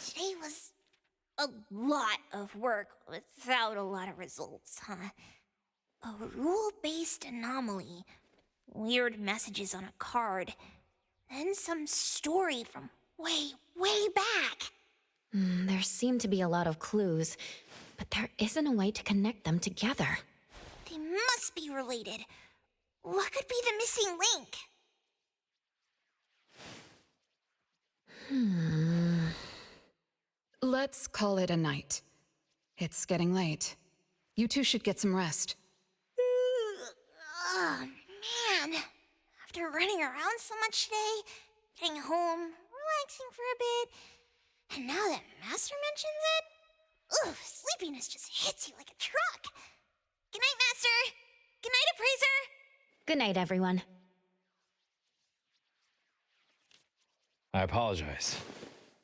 Today was a lot of work without a lot of results, huh? A rule-based anomaly, weird messages on a card, then some story from way, way back. There seem to be a lot of clues, but there isn't a way to connect them together. They must be related. What could be the missing link? Let's call it a night. It's getting late. You two should get some rest. Oh, man. After running around so much today, getting home, relaxing for a bit, and now that Master mentions it, sleepiness just hits you like a truck. Good night, Master. Good night, Appraiser. Good night, everyone. I apologize,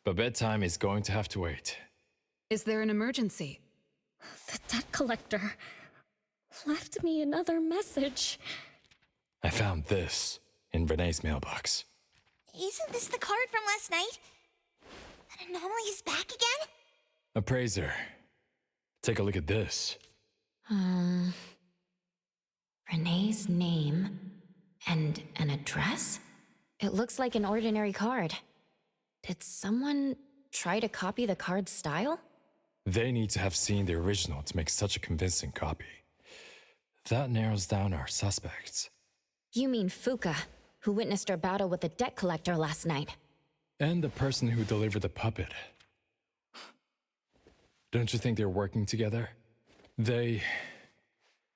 but bedtime is going to have to wait. Is there an emergency? The debt collector left me another message. I found this in Renee's mailbox. Isn't this the card from last night? That anomaly is back again? Appraiser, take a look at this. Renee's name and an address? It looks like an ordinary card. Did someone try to copy the card's style? They need to have seen the original to make such a convincing copy. That narrows down our suspects. You mean Fuka, who witnessed our battle with the debt collector last night. And the person who delivered the puppet. Don't you think they're working together? They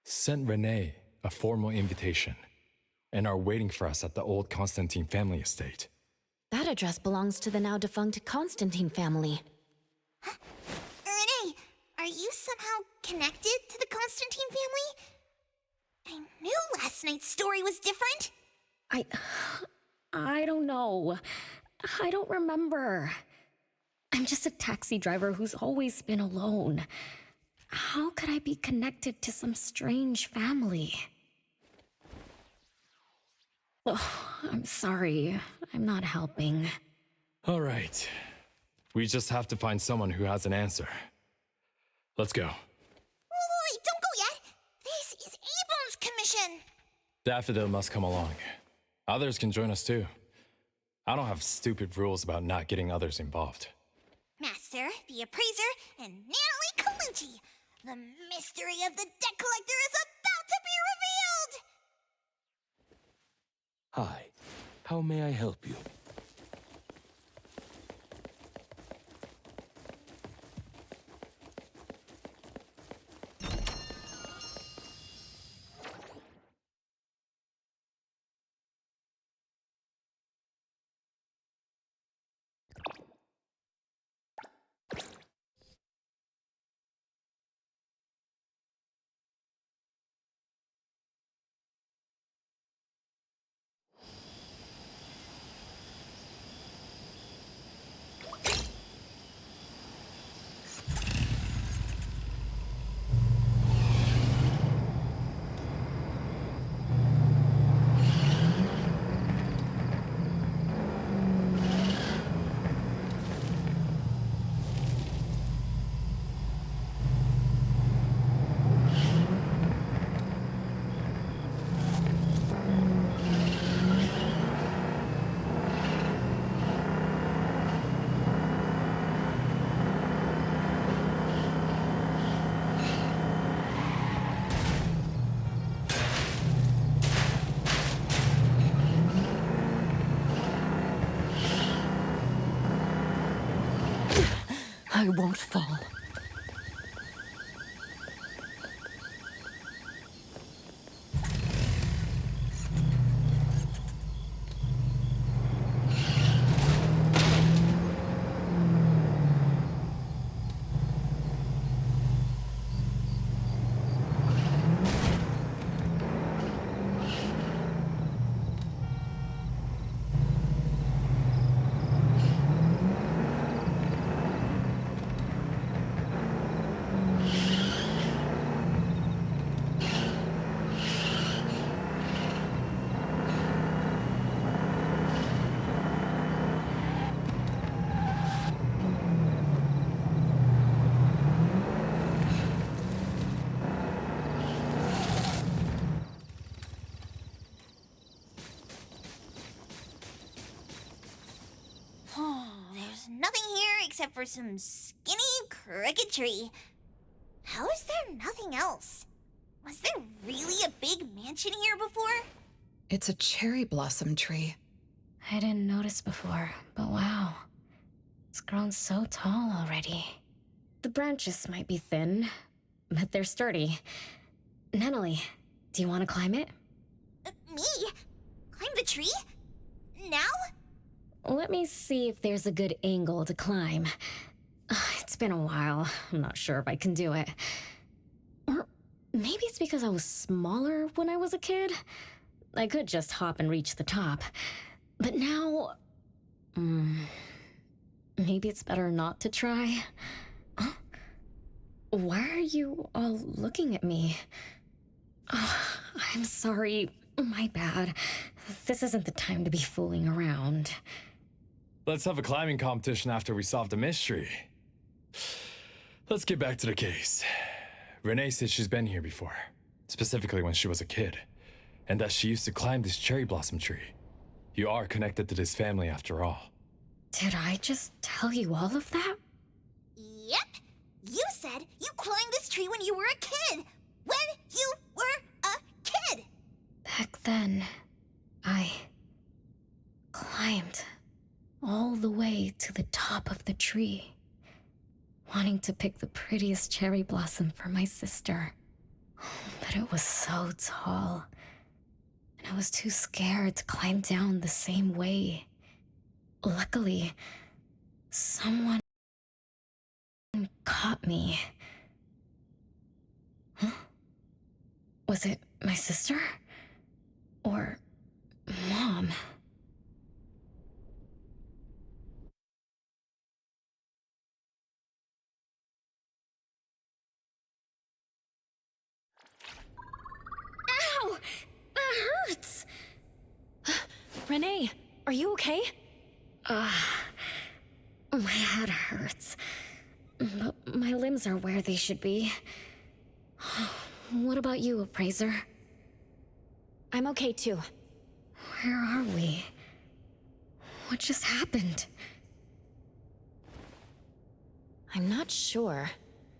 sent Renee a formal invitation and are waiting for us at the old Constantine family estate. That address belongs to the now defunct Constantine family. Renee, are you somehow connected to the Constantine family? I knew last night's story was different. I don't know. I don't remember. I'm just a taxi driver who's always been alone. How could I be connected to some strange family? Oh, I'm sorry. I'm not helping. All right. We just have to find someone who has an answer. Let's go. Wait, don't go yet. This is A-Bone's commission. Daffodil must come along. Others can join us too. I don't have stupid rules about not getting others involved. Master, the appraiser, and Natalie Colucci. The mystery of the debt collector is about to be revealed! Hi. How may I help you? I won't fall. There's nothing here except for some skinny, crooked tree. How is there nothing else? Was there really a big mansion here before? It's a cherry blossom tree. I didn't notice before, but wow. It's grown so tall already. The branches might be thin, but they're sturdy. Natalie, do you want to climb it? Me? Climb the tree? Now? Let me see if there's a good angle to climb. It's been a while. I'm not sure if I can do it. Or maybe it's because I was smaller when I was a kid. I could just hop and reach the top. But now... maybe it's better not to try. Huh? Why are you all looking at me? I'm sorry. My bad. This isn't the time to be fooling around. Let's have a climbing competition after we solve the mystery. Let's get back to the case. Renee said she's been here before, specifically when she was a kid, and that she used to climb this cherry blossom tree. You are connected to this family after all. Did I just tell you all of that? Yep. You said you climbed this tree when you were a kid. When you were a kid. Back then, I climbed all the way to the top of the tree, wanting to pick the prettiest cherry blossom for my sister. But it was so tall, and I was too scared to climb down the same way. Luckily, someone caught me. Huh? Was it my sister? Or Mom? Ow! That hurts! Renee, are you okay? My head hurts. But my limbs are where they should be. What about you, Appraiser? I'm okay too. Where are we? What just happened? I'm not sure,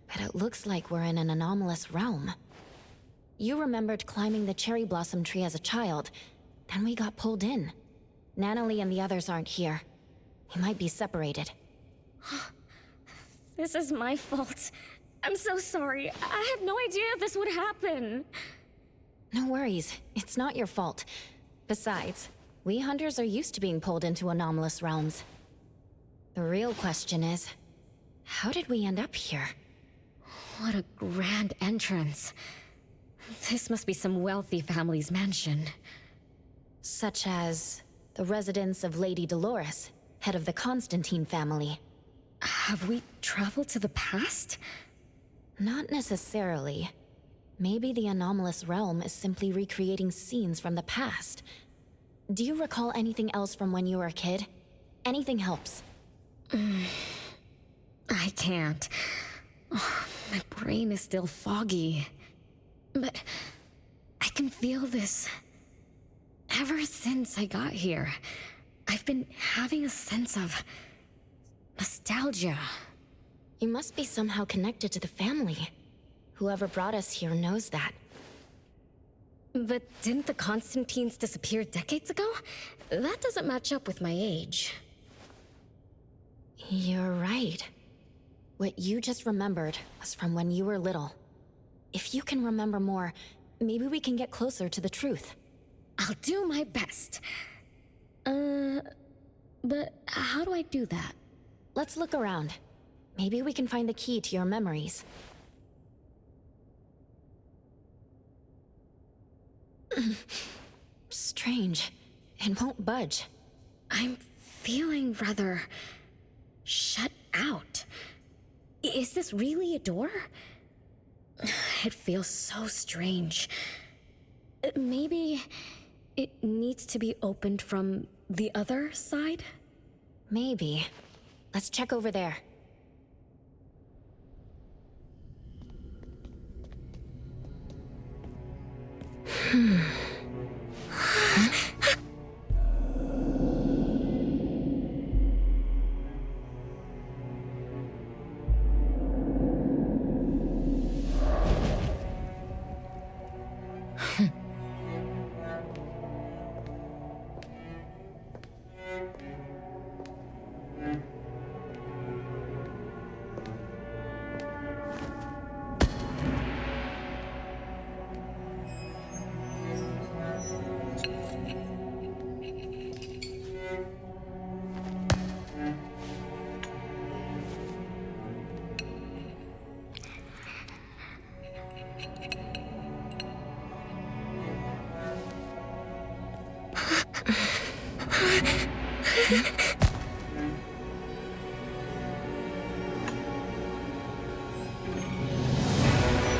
but it looks like we're in an anomalous realm. You remembered climbing the cherry blossom tree as a child, then we got pulled in. Natalie and the others aren't here. We might be separated. This is my fault. I'm so sorry. I had no idea this would happen. No worries, it's not your fault. Besides, we hunters are used to being pulled into anomalous realms. The real question is, how did we end up here? What a grand entrance. This must be some wealthy family's mansion. Such as the residence of Lady Dolores, head of the Constantine family. Have we traveled to the past? Not necessarily. Maybe the anomalous realm is simply recreating scenes from the past. Do you recall anything else from when you were a kid? Anything helps. I can't. My brain is still foggy. But I can feel this. Ever since I got here, I've been having a sense of nostalgia. You must be somehow connected to the family. Whoever brought us here knows that. But didn't the Constantines disappear decades ago? That doesn't match up with my age. You're right. What you just remembered was from when you were little. If you can remember more, maybe we can get closer to the truth. I'll do my best. But how do I do that? Let's look around. Maybe we can find the key to your memories. Strange. It won't budge. I'm feeling rather shut out. Is this really a door? It feels so strange. Maybe it needs to be opened from the other side? Maybe. Let's check over there.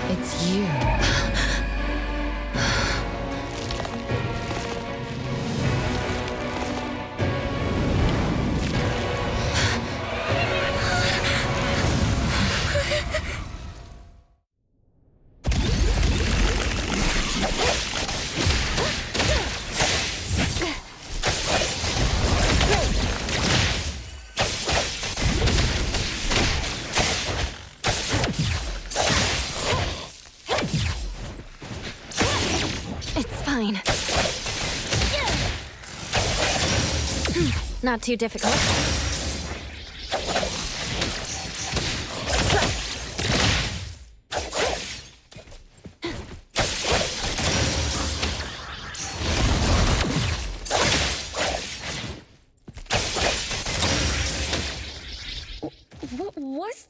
It's you. It's fine. Not too difficult.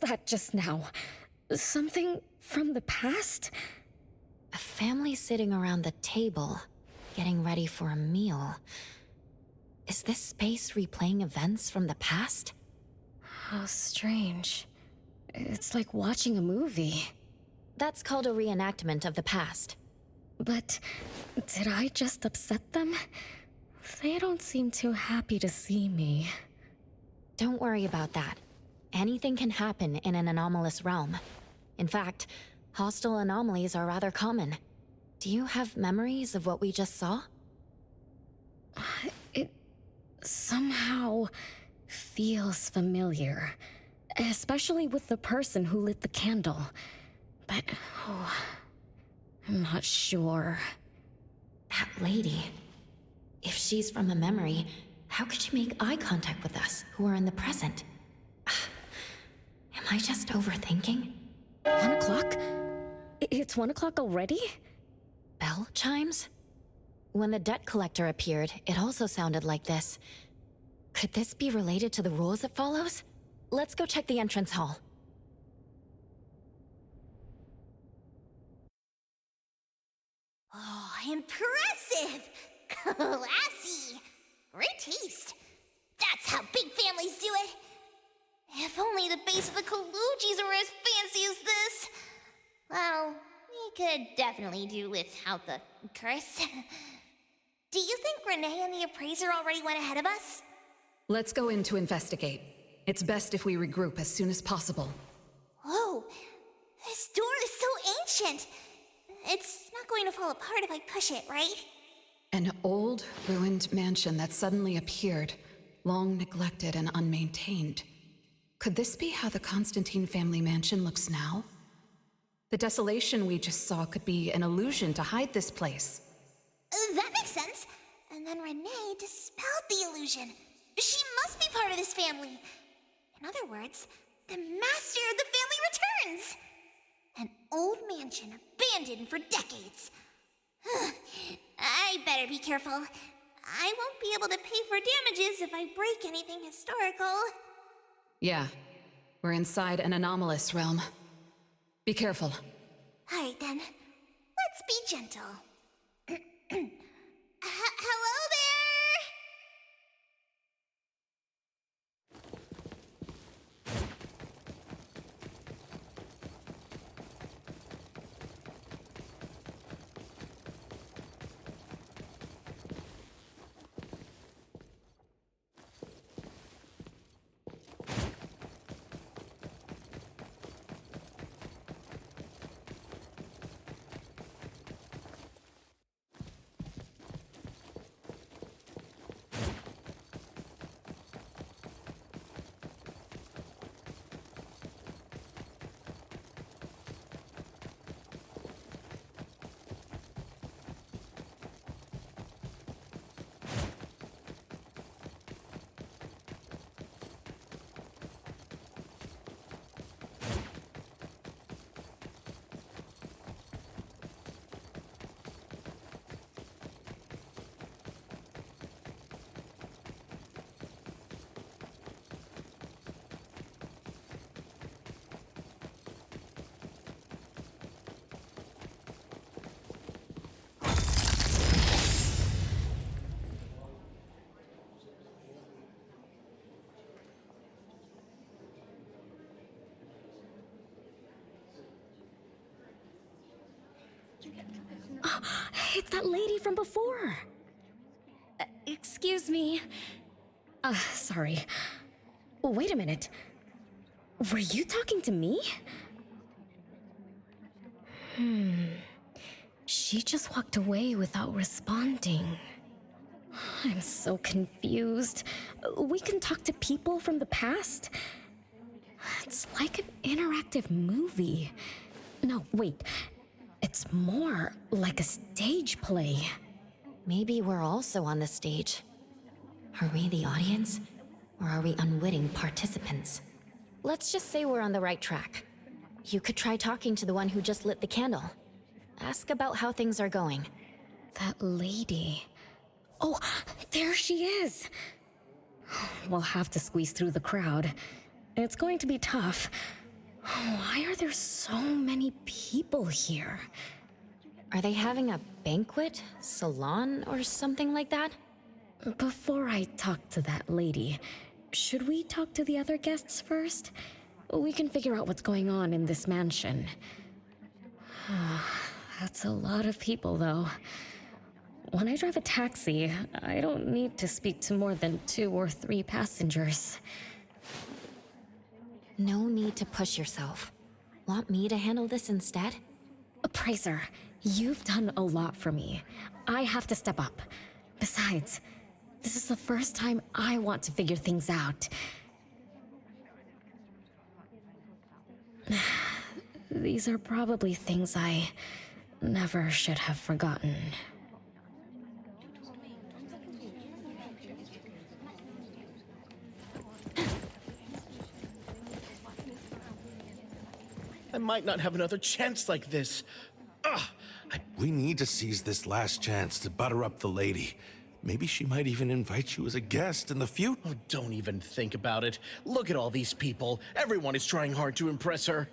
that just now? Something from the past? A family sitting around the table, getting ready for a meal. Is this space replaying events from the past? How strange. It's like watching a movie. That's called a reenactment of the past. But did I just upset them? They don't seem too happy to see me. Don't worry about that. Anything can happen in an anomalous realm. In fact, hostile anomalies are rather common. Do you have memories of what we just saw? It somehow feels familiar. Especially with the person who lit the candle. But, I'm not sure. That lady. If she's from a memory, how could she make eye contact with us, who are in the present? Am I just overthinking? 1 o'clock? It's 1 o'clock already? Bell chimes? When the debt collector appeared, it also sounded like this. Could this be related to the rules it follows? Let's go check the entrance hall. Oh, impressive! Classy! Great taste. That's how big families do it. If only the base of the Colucci's were as fancy as this. Well, we could definitely do without the Chris. Do you think Renee and the appraiser already went ahead of us? Let's go in to investigate. It's best if we regroup as soon as possible. Whoa, this door is so ancient. It's not going to fall apart if I push it, right? An old, ruined mansion that suddenly appeared, long neglected and unmaintained. Could this be how the Constantine family mansion looks now? The desolation we just saw could be an illusion to hide this place. That makes sense. And then Renee dispelled the illusion. She must be part of this family. In other words, the master of the family returns. An old mansion abandoned for decades. I better be careful. I won't be able to pay for damages if I break anything historical. Yeah, we're inside an anomalous realm. Be careful. Alright then, let's be gentle. Hello there? It's that lady from before. Excuse me. Sorry. Wait a minute. Were you talking to me? She just walked away without responding. I'm so confused. We can talk to people from the past? It's like an interactive movie. No, wait. It's more like a stage play. Maybe we're also on the stage. Are we the audience? Or are we unwitting participants? Let's just say we're on the right track. You could try talking to the one who just lit the candle. Ask about how things are going. That lady. Oh, there she is. We'll have to squeeze through the crowd. It's going to be tough. Why are there so many people here? Are they having a banquet, salon, or something like that? Before I talk to that lady, should we talk to the other guests first? We can figure out what's going on in this mansion. That's a lot of people, though. When I drive a taxi, I don't need to speak to more than 2 or 3 passengers. No need to push yourself. Want me to handle this instead? Appraiser, you've done a lot for me. I have to step up. Besides, this is the first time I want to figure things out. These are probably things I never should have forgotten. I might not have another chance like this. We need to seize this last chance to butter up the lady. Maybe she might even invite you as a guest in the future. Oh, don't even think about it. Look at all these people. Everyone is trying hard to impress her.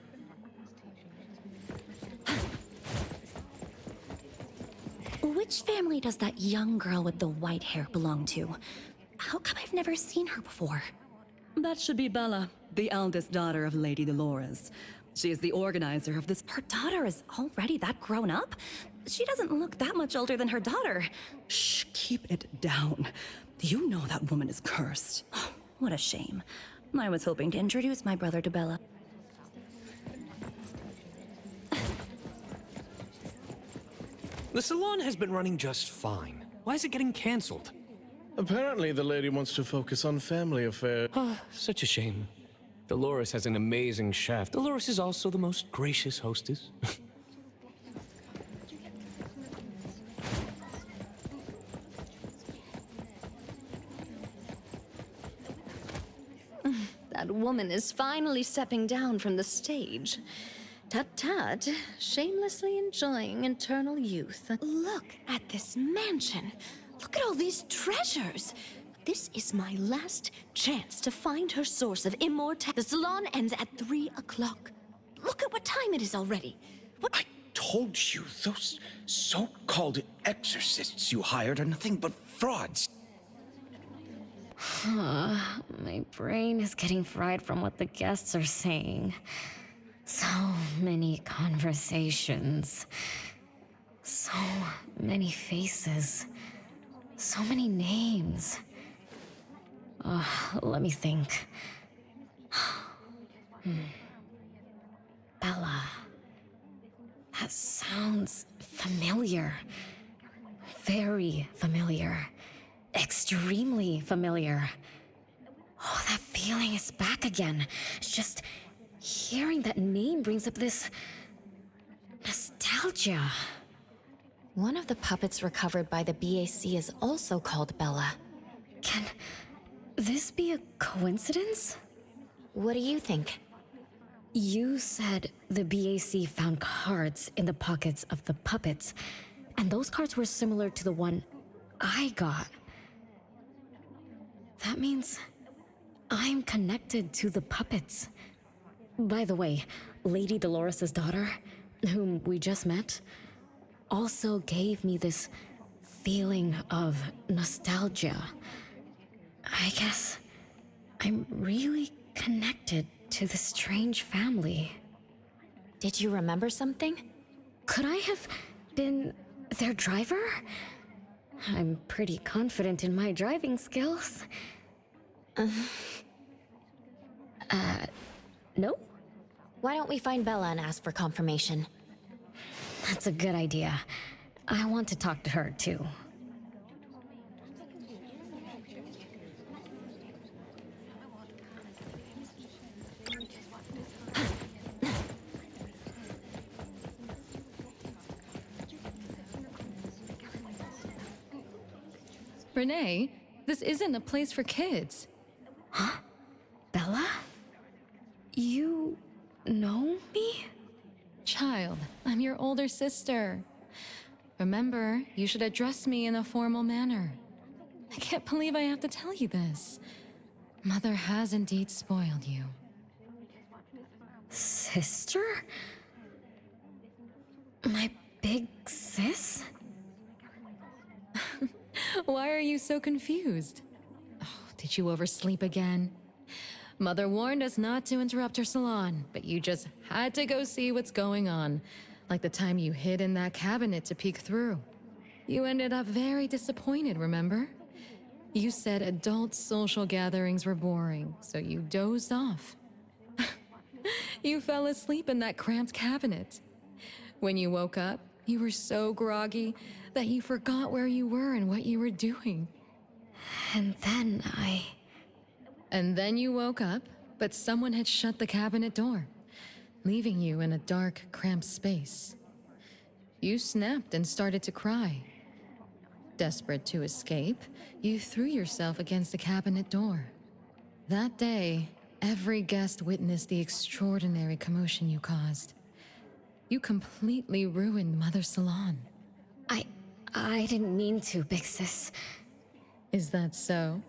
Which family does that young girl with the white hair belong to? How come I've never seen her before? That should be Bella, the eldest daughter of Lady Dolores. She is the organizer of this. Her daughter is already that grown up? She doesn't look that much older than her daughter. Shh, keep it down. You know that woman is cursed. Oh, what a shame. I was hoping to introduce my brother to Bella. The salon has been running just fine. Why is it getting cancelled? Apparently the lady wants to focus on family affairs. Such a shame. Dolores has an amazing chef. Dolores is also the most gracious hostess. That woman is finally stepping down from the stage. Tut-tut, shamelessly enjoying eternal youth. Look at this mansion. Look at all these treasures. This is my last chance to find her source of immortality. The salon ends at 3 o'clock. Look at what time it is already. I told you, those so-called exorcists you hired are nothing but frauds. My brain is getting fried from what the guests are saying. So many conversations. So many faces. So many names. Let me think. Bella. That sounds familiar. Very familiar. Extremely familiar. Oh, that feeling is back again. It's just hearing that name brings up this nostalgia. One of the puppets recovered by the BAC is also called Bella. Can this be a coincidence? What do you think? You said the BAC found cards in the pockets of the puppets, and those cards were similar to the one I got. That means I'm connected to the puppets. By the way, Lady Dolores' daughter, whom we just met, also gave me this feeling of nostalgia. I guess I'm really connected to this strange family. Did you remember something? Could I have been their driver? I'm pretty confident in my driving skills. No? Why don't we find Bella and ask for confirmation? That's a good idea. I want to talk to her, too. Renee, this isn't a place for kids. Huh? Bella? You know me? Child, I'm your older sister. Remember, you should address me in a formal manner. I can't believe I have to tell you this. Mother has indeed spoiled you. Sister? My big sis? Why are you so confused? Oh, did you oversleep again? Mother warned us not to interrupt her salon, but you just had to go see what's going on. Like the time you hid in that cabinet to peek through. You ended up very disappointed, remember? You said adult social gatherings were boring, so you dozed off. You fell asleep in that cramped cabinet. When you woke up, you were so groggy that you forgot where you were and what you were doing. And then And then you woke up, but someone had shut the cabinet door, leaving you in a dark, cramped space. You snapped and started to cry. Desperate to escape, you threw yourself against the cabinet door. That day, every guest witnessed the extraordinary commotion you caused. You completely ruined Mother's salon. I didn't mean to, big sis. Is that so?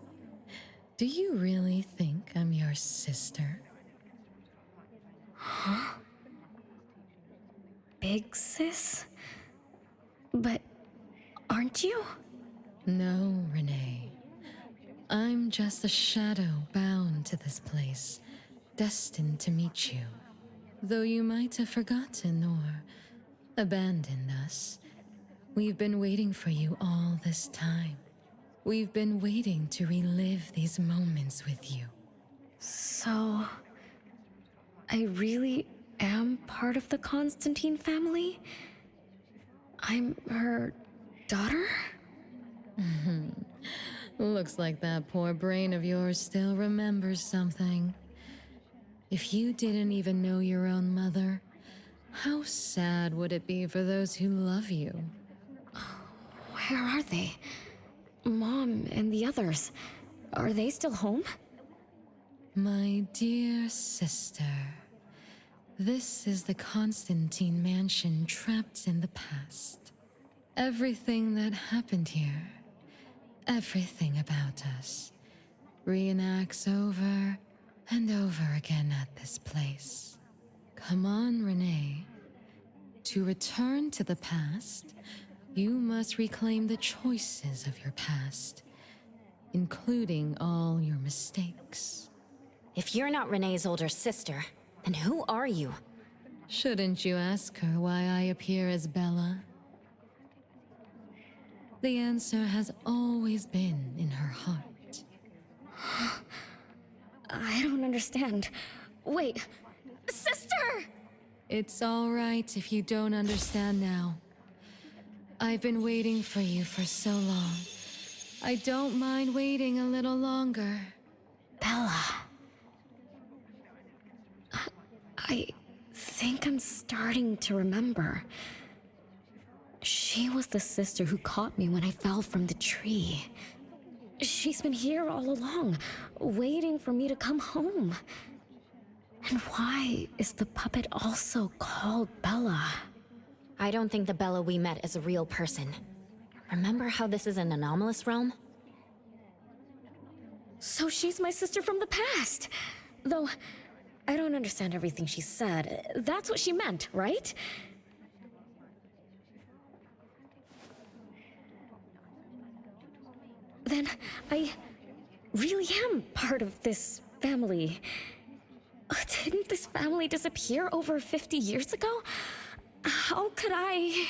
Do you really think I'm your sister? Huh? Big sis? But aren't you? No, Renee. I'm just a shadow bound to this place, destined to meet you. Though you might have forgotten or abandoned us, we've been waiting for you all this time. We've been waiting to relive these moments with you. So, I really am part of the Constantine family? I'm her daughter? Looks like that poor brain of yours still remembers something. If you didn't even know your own mother, how sad would it be for those who love you? Where are they? Mom and the others. Are they still home? My dear sister, this is the Constantine mansion trapped in the past. Everything that happened here, everything about us, reenacts over and over again at this place. Come on, Renee. To return to the past, you must reclaim the choices of your past, including all your mistakes. If you're not Renee's older sister, then who are you? Shouldn't you ask her why I appear as Bella? The answer has always been in her heart. I don't understand. Wait, sister! It's all right if you don't understand now. I've been waiting for you for so long. I don't mind waiting a little longer. Bella. I think I'm starting to remember. She was the sister who caught me when I fell from the tree. She's been here all along, waiting for me to come home. And why is the puppet also called Bella? I don't think the Bella we met is a real person. Remember how this is an anomalous realm? So she's my sister from the past. Though, I don't understand everything she said. That's what she meant, right? Then I really am part of this family. Didn't this family disappear over 50 years ago? How could I...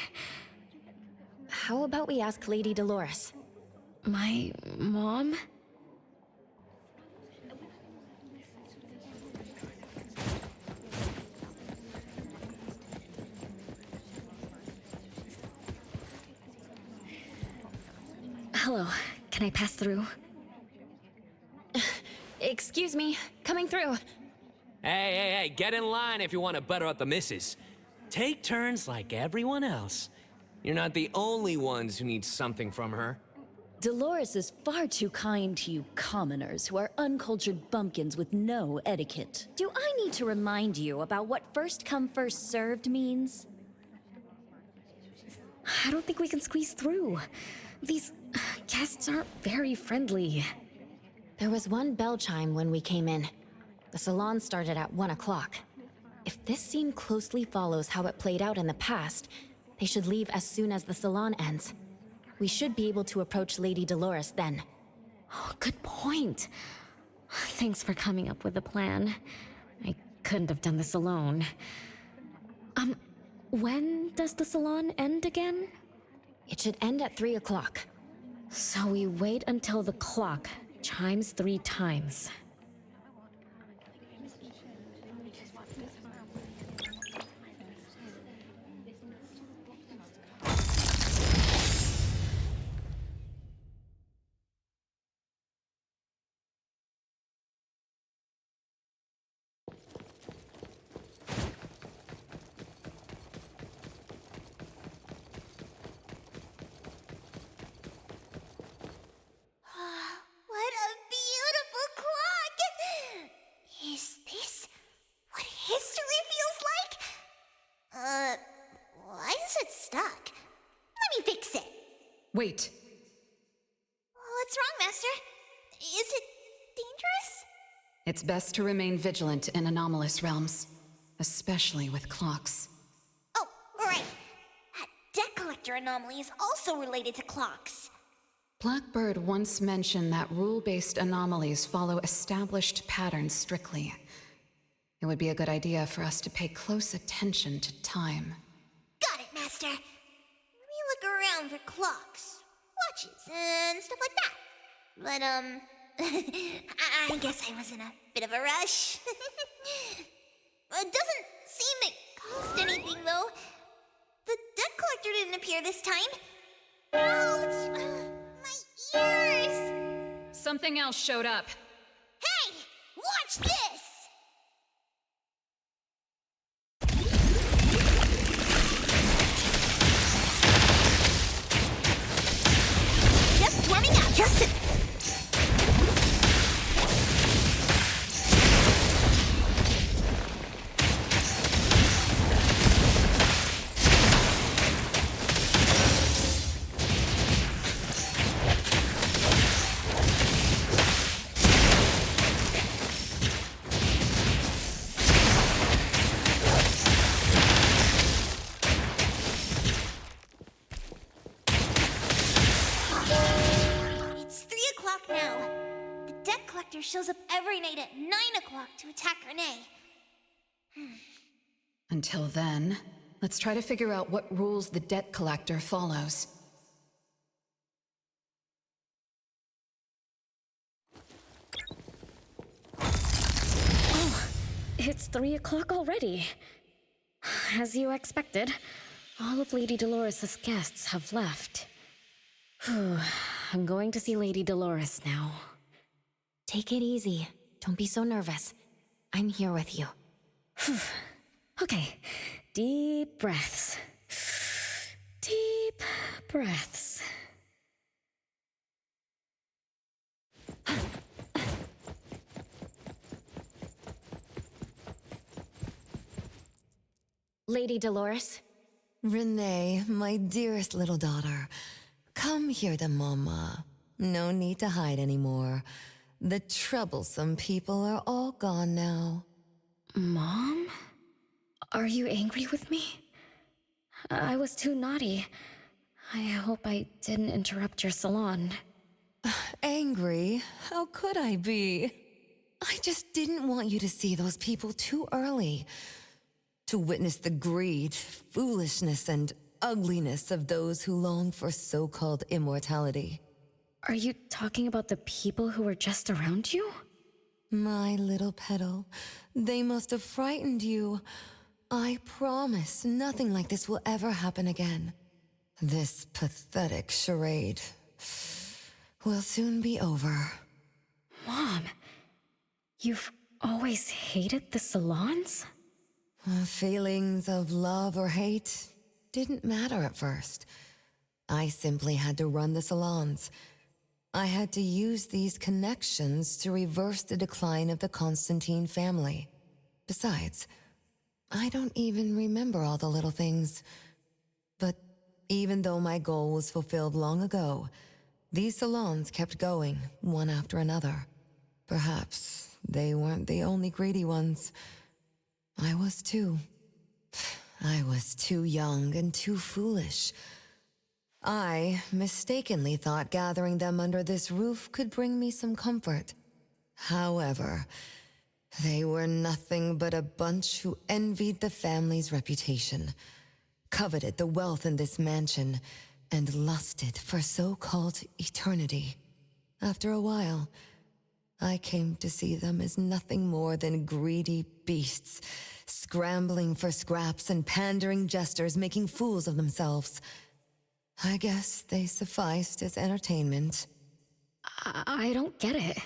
How about we ask Lady Dolores? My mom? Hello, can I pass through? Excuse me, coming through. Hey, get in line if you want to butter up the missus. Take turns like everyone else. You're not the only ones who need something from her. Dolores is far too kind to you commoners who are uncultured bumpkins with no etiquette. Do I need to remind you about what first come, first served means? I don't think we can squeeze through. These guests aren't very friendly. There was one bell chime when we came in. The salon started at 1 o'clock. If this scene closely follows how it played out in the past, they should leave as soon as the salon ends. We should be able to approach Lady Dolores then. Oh, good point. Thanks for coming up with a plan. I couldn't have done this alone. When does the salon end again? It should end at 3 o'clock. So we wait until the clock chimes 3 times. What a beautiful clock! Is this what history feels like? Why is it stuck? Let me fix it. Wait. What's wrong, Master? Is it dangerous? It's best to remain vigilant in anomalous realms, especially with clocks. Oh, right. That debt collector anomaly is also related to clocks. Blackbird once mentioned that rule-based anomalies follow established patterns strictly. It would be a good idea for us to pay close attention to time. Got it, Master. Let me look around for clocks, watches, and stuff like that. But, I guess I was in a bit of a rush. It doesn't seem it cost anything, though. The debt collector didn't appear this time. Ouch! My ears! Something else showed up. Hey! Watch this! Just warming up. Just to... Shows up every night at 9 o'clock to attack Renee. Until then, let's try to figure out what rules the debt collector follows. Oh, it's 3 o'clock already. As you expected, all of Lady Dolores' guests have left. I'm going to see Lady Dolores now. Take it easy. Don't be so nervous. I'm here with you. Okay, deep breaths. Deep breaths. Lady Dolores? Renee, my dearest little daughter. Come here to Mama. No need to hide anymore. The troublesome people are all gone now. Mom? Are you angry with me? I was too naughty. I hope I didn't interrupt your salon. Angry? How could I be? I just didn't want you to see those people too early. To witness the greed, foolishness, and ugliness of those who long for so-called immortality. Are you talking about the people who were just around you? My little petal, they must have frightened you. I promise nothing like this will ever happen again. This pathetic charade will soon be over. Mom, you've always hated the salons? Feelings of love or hate didn't matter at first. I simply had to run the salons. I had to use these connections to reverse the decline of the Constantine family. Besides, I don't even remember all the little things. But even though my goal was fulfilled long ago, these salons kept going, one after another. Perhaps they weren't the only greedy ones. I was too. I was too young and too foolish. I mistakenly thought gathering them under this roof could bring me some comfort. However, they were nothing but a bunch who envied the family's reputation, coveted the wealth in this mansion, and lusted for so-called eternity. After a while, I came to see them as nothing more than greedy beasts, scrambling for scraps and pandering jesters making fools of themselves. I guess they sufficed as entertainment. I don't get it.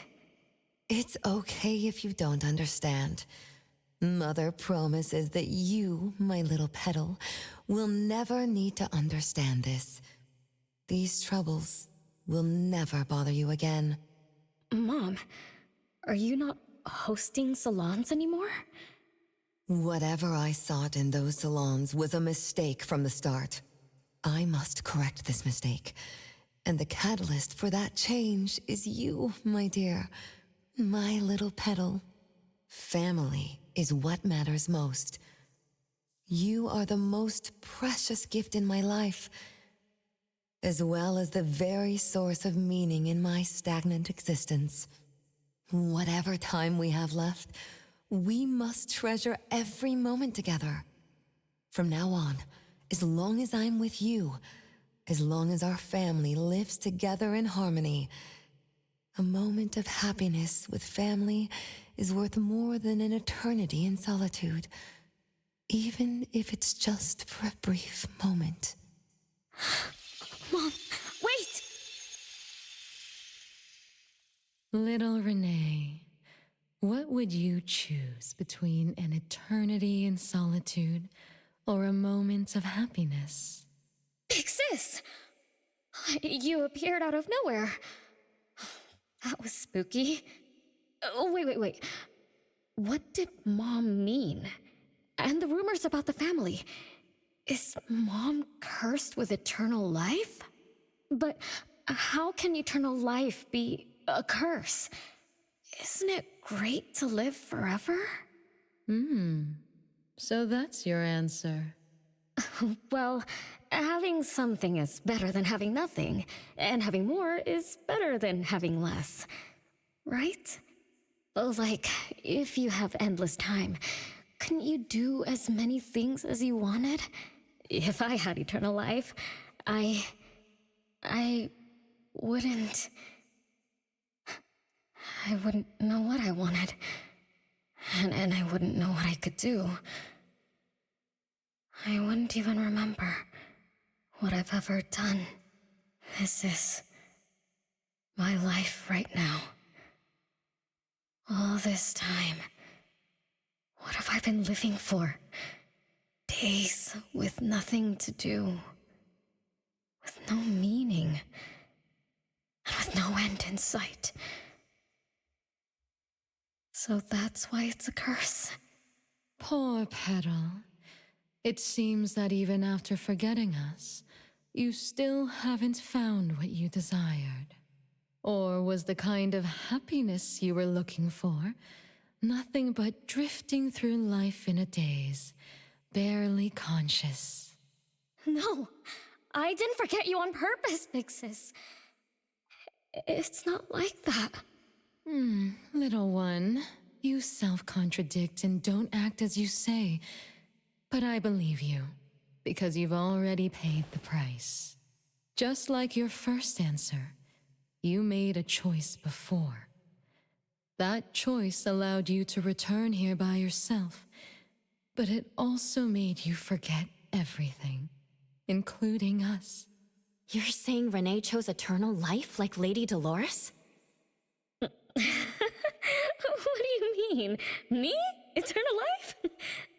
It's okay if you don't understand. Mother promises that you, my little petal, will never need to understand this. These troubles will never bother you again. Mom, are you not hosting salons anymore? Whatever I sought in those salons was a mistake from the start. I must correct this mistake. And the catalyst for that change is you, my dear. My little petal. Family is what matters most. You are the most precious gift in my life, as well as the very source of meaning in my stagnant existence. Whatever time we have left, we must treasure every moment together. From now on, as long as I'm with you, as long as our family lives together in harmony, a moment of happiness with family is worth more than an eternity in solitude, even if it's just for a brief moment. Mom, wait! Little Renee, what would you choose between an eternity in solitude or a moment of happiness? Big Sis! You appeared out of nowhere. That was spooky. Oh, wait. What did Mom mean? And the rumors about the family. Is Mom cursed with eternal life? But how can eternal life be a curse? Isn't it great to live forever? So that's your answer. Well, having something is better than having nothing, and having more is better than having less. Right? Like, if you have endless time, couldn't you do as many things as you wanted? If I had eternal life, I wouldn't know what I wanted. And I wouldn't know what I could do. I wouldn't even remember what I've ever done. This is my life right now. All this time. What have I been living for? Days with nothing to do. With no meaning. And with no end in sight. So that's why it's a curse. Poor Petal. It seems that even after forgetting us, you still haven't found what you desired. Or was the kind of happiness you were looking for nothing but drifting through life in a daze, barely conscious? No, I didn't forget you on purpose, Big Sis. It's not like that. Little one, you self-contradict and don't act as you say. But I believe you, because you've already paid the price. Just like your first answer, you made a choice before. That choice allowed you to return here by yourself, but it also made you forget everything, including us. You're saying Renee chose eternal life like Lady Dolores? What do you mean? Me? Eternal life?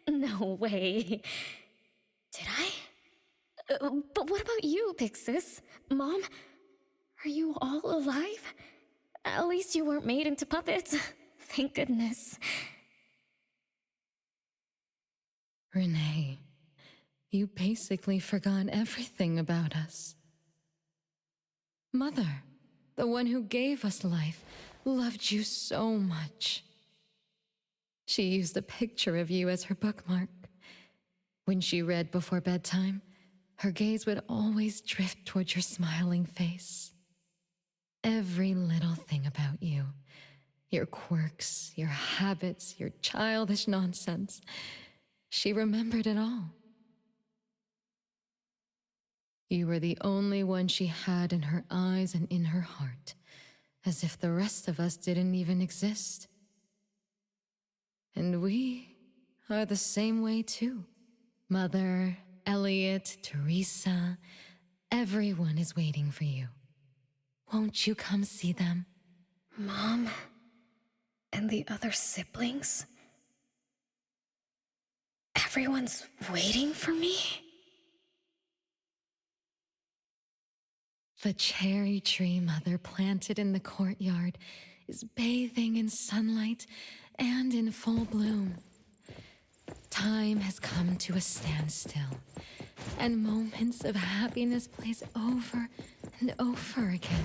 No way. Did I? But what about you, Big Sis? Mom? Are you all alive? At least you weren't made into puppets. Thank goodness. Renee, you basically forgot everything about us. Mother, the one who gave us life, loved you so much. She used a picture of you as her bookmark. When she read before bedtime, her gaze would always drift towards your smiling face. Every little thing about you, your quirks, your habits, your childish nonsense, she remembered it all. You were the only one she had in her eyes and in her heart, as if the rest of us didn't even exist. And we are the same way too. Mother, Elliot, Teresa, everyone is waiting for you. Won't you come see them? Mom and the other siblings? Everyone's waiting for me? The cherry tree Mother planted in the courtyard is bathing in sunlight and in full bloom. Time has come to a standstill, and moments of happiness plays over and over again.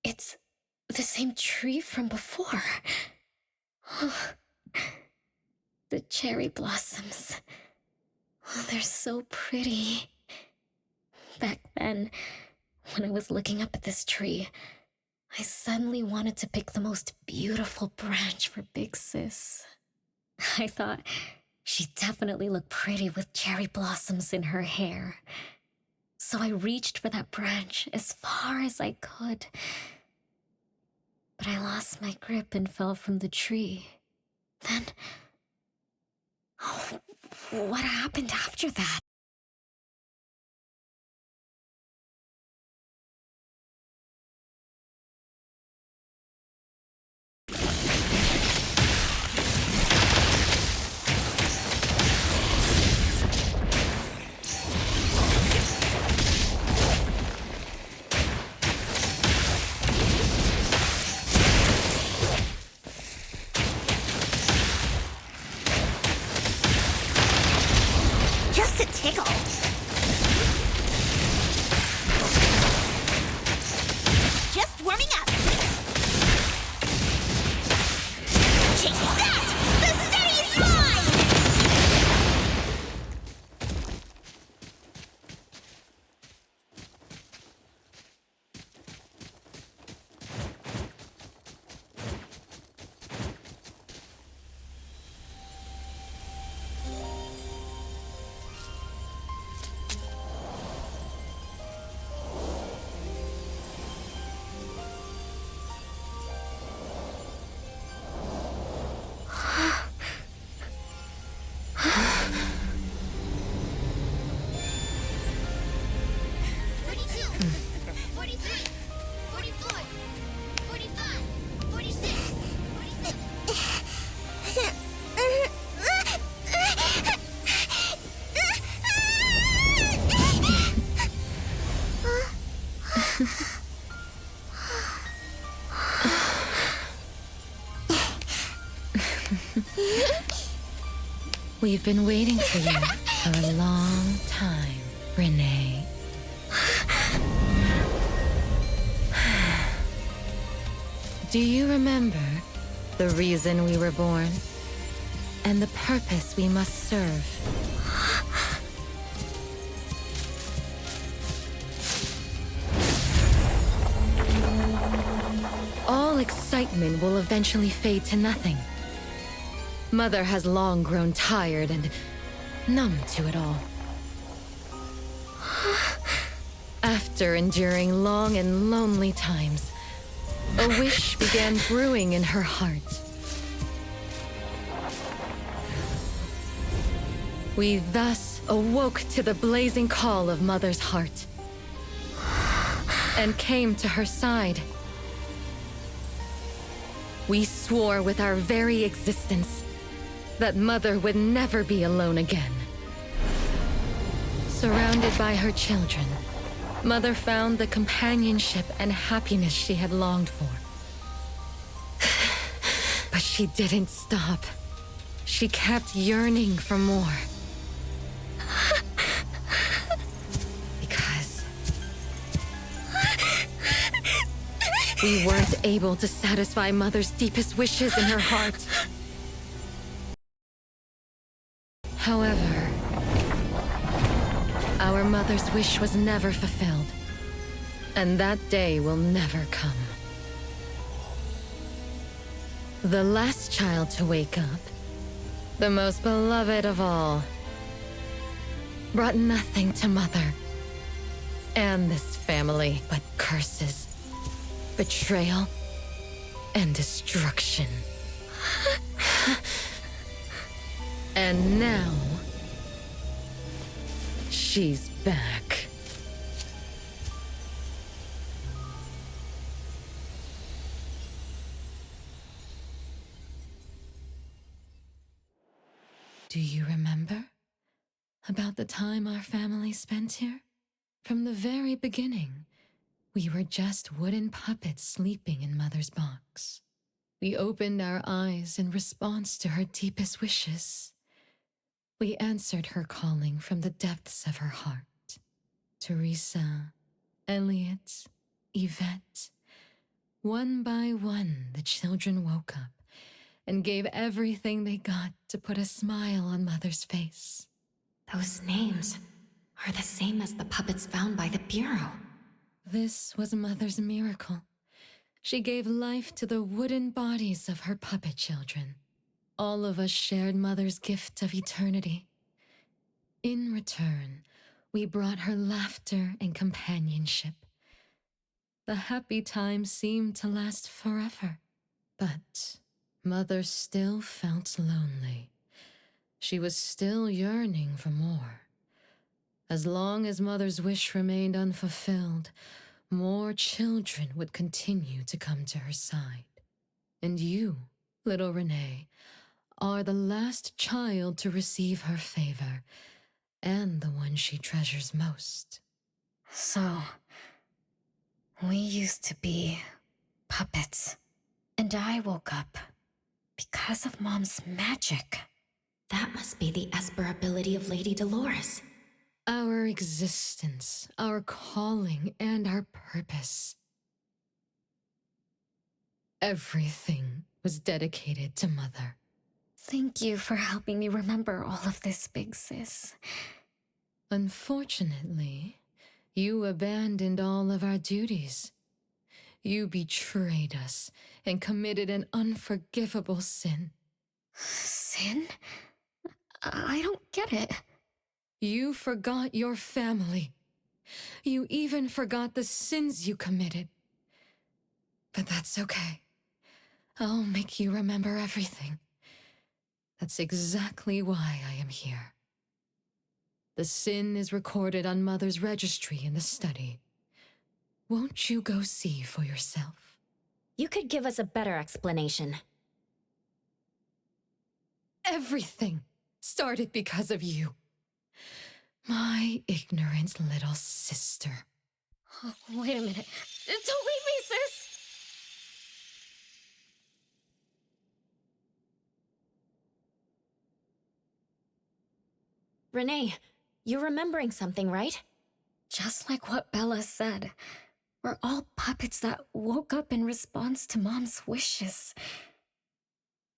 It's the same tree from before. The cherry blossoms. Oh, they're so pretty. Back then, when I was looking up at this tree, I suddenly wanted to pick the most beautiful branch for Big Sis. I thought she'd definitely look pretty with cherry blossoms in her hair. So I reached for that branch as far as I could. But I lost my grip and fell from the tree. Then, oh, what happened after that? Just a tickle. Just warming up. Take that! The city's mine! We've been waiting for you for a long time, Renee. Do you remember the reason we were born and the purpose we must serve? All excitement will eventually fade to nothing. Mother has long grown tired and numb to it all. After enduring long and lonely times, a wish began brewing in her heart. We thus awoke to the blazing call of Mother's heart and came to her side. We swore with our very existence that Mother would never be alone again. Surrounded by her children, Mother found the companionship and happiness she had longed for. But she didn't stop. She kept yearning for more. Because we weren't able to satisfy Mother's deepest wishes in her heart. However, our mother's wish was never fulfilled, and that day will never come. The last child to wake up, the most beloved of all, brought nothing to Mother and this family but curses, betrayal, and destruction. And now, she's back. Do you remember about the time our family spent here? From the very beginning, we were just wooden puppets sleeping in Mother's box. We opened our eyes in response to her deepest wishes. We answered her calling from the depths of her heart. Teresa, Elliot, Yvette. One by one, the children woke up and gave everything they got to put a smile on Mother's face. Those names are the same as the puppets found by the Bureau. This was Mother's miracle. She gave life to the wooden bodies of her puppet children. All of us shared Mother's gift of eternity. In return, we brought her laughter and companionship. The happy times seemed to last forever. But Mother still felt lonely. She was still yearning for more. As long as Mother's wish remained unfulfilled, more children would continue to come to her side. And you, little Renee, are the last child to receive her favor, and the one she treasures most. So, we used to be puppets, and I woke up because of Mom's magic. That must be the Esper ability of Lady Dolores. Our existence, our calling, and our purpose. Everything was dedicated to Mother. Thank you for helping me remember all of this, Big Sis. Unfortunately, you abandoned all of our duties. You betrayed us and committed an unforgivable sin. Sin? I don't get it. You forgot your family. You even forgot the sins you committed. But that's okay. I'll make you remember everything. That's exactly why I am here. The sin is recorded on Mother's registry in the study. Won't you go see for yourself? You could give us a better explanation. Everything started because of you. My ignorant little sister. Oh, wait a minute. Don't leave me, sis! Renee, you're remembering something, right? Just like what Bella said. We're all puppets that woke up in response to Mom's wishes.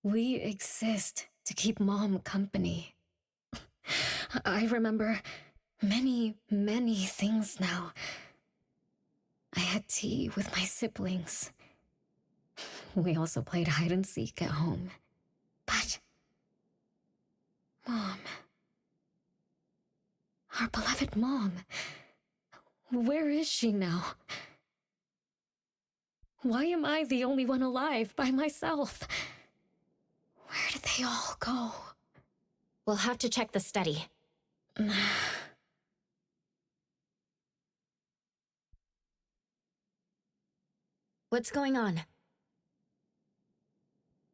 We exist to keep Mom company. I remember many, many things now. I had tea with my siblings. We also played hide and seek at home. But Mom, our beloved Mom, Where is she now? Why am I the only one alive by myself? Where did they all go? We'll have to check the study. What's going on?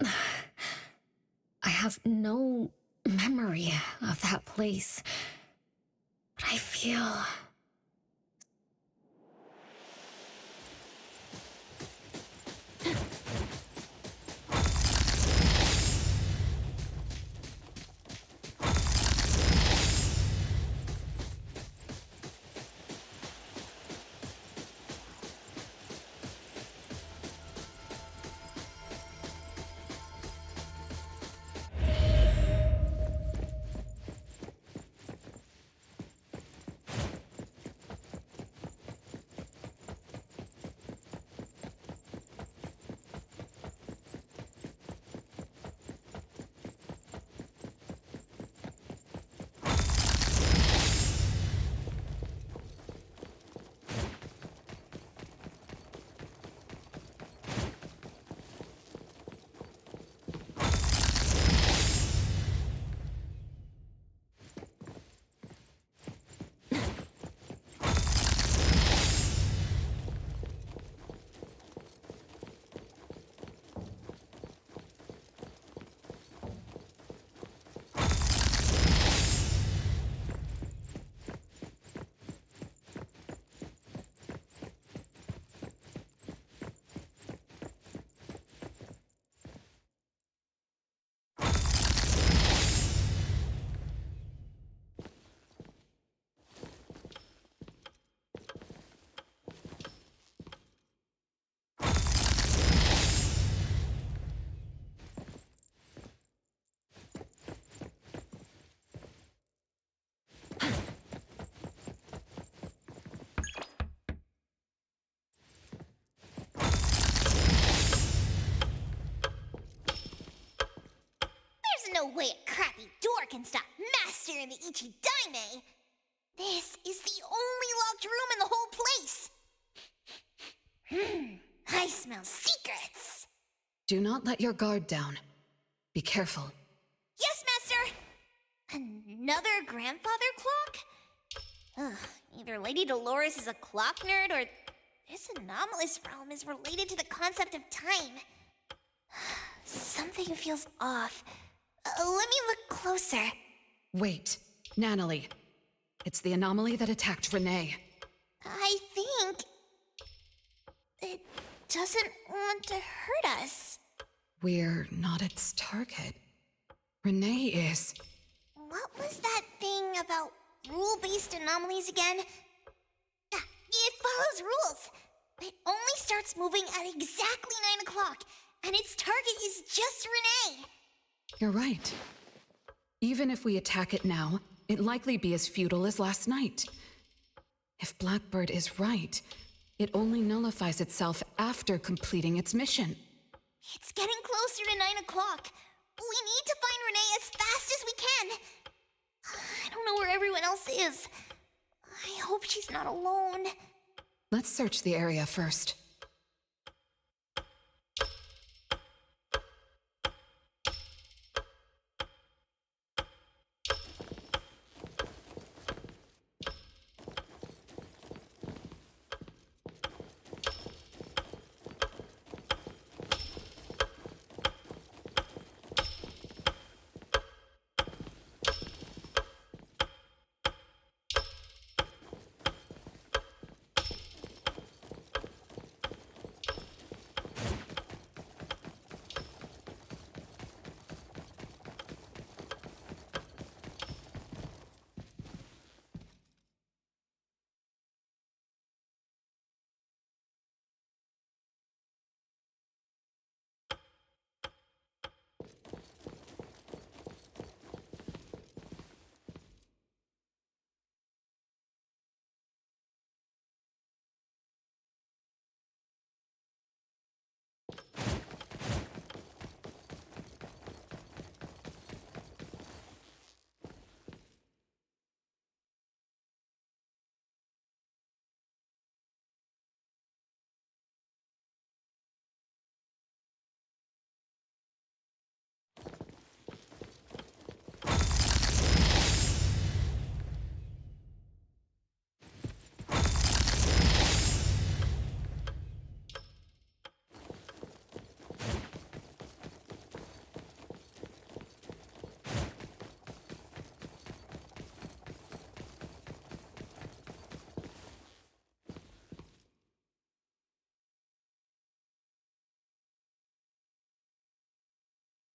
I have no memory of that place. But I feel... There's no way a crappy door can stop Master and the Ichidaime! This is the only locked room in the whole place! I smell secrets! Do not let your guard down. Be careful. Yes, Master! Another grandfather clock? Ugh, either Lady Dolores is a clock nerd or this anomalous realm is related to the concept of time. Something feels off. Let me look closer. Wait, Nanalie. It's the anomaly that attacked Renee. I think it doesn't want to hurt us. We're not its target. Renee is. What was that thing about rule-based anomalies again? It follows rules. It only starts moving at exactly 9 o'clock, and its target is just Renee. You're right. Even if we attack it now, it'd likely be as futile as last night. If Blackbird is right, it only nullifies itself after completing its mission. It's getting closer to 9 o'clock. We need to find Renee as fast as we can. I don't know where everyone else is. I hope she's not alone. Let's search the area first.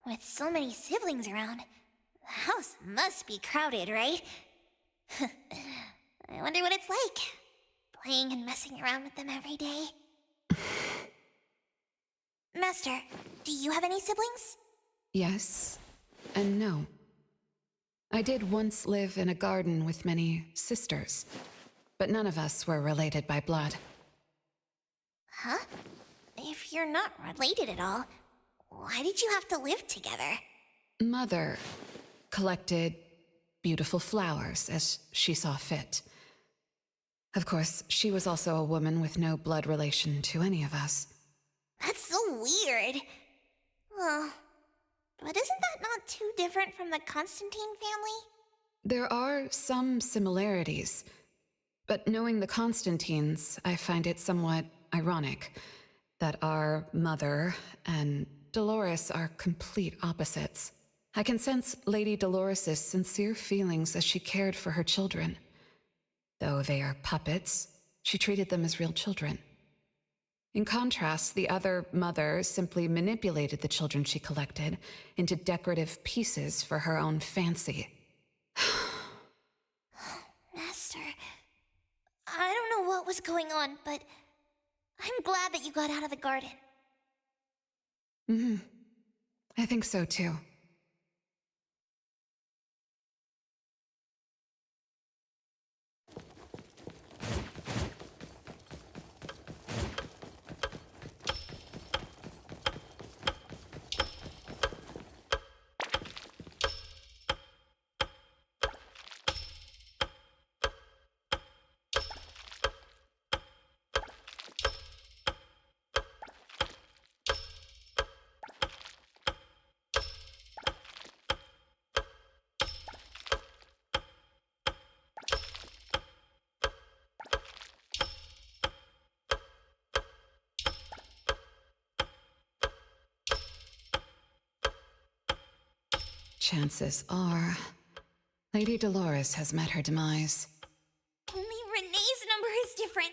With so many siblings around, the house must be crowded, right? I wonder what it's like, playing and messing around with them every day. Master, do you have any siblings? Yes, and no. I did once live in a garden with many sisters, but none of us were related by blood. Huh? If you're not related at all, why did you have to live together? Mother collected beautiful flowers as she saw fit. Of course, she was also a woman with no blood relation to any of us. That's so weird. Well, but isn't that not too different from the Constantine family? There are some similarities, but knowing the Constantines, I find it somewhat ironic that our mother and Dolores are complete opposites. I can sense Lady Dolores' sincere feelings as she cared for her children. Though they are puppets, she treated them as real children. In contrast, the other mother simply manipulated the children she collected into decorative pieces for her own fancy. Master, I don't know what was going on, but I'm glad that you got out of the garden. I think so too. Chances are, Lady Dolores has met her demise. Only Renee's number is different.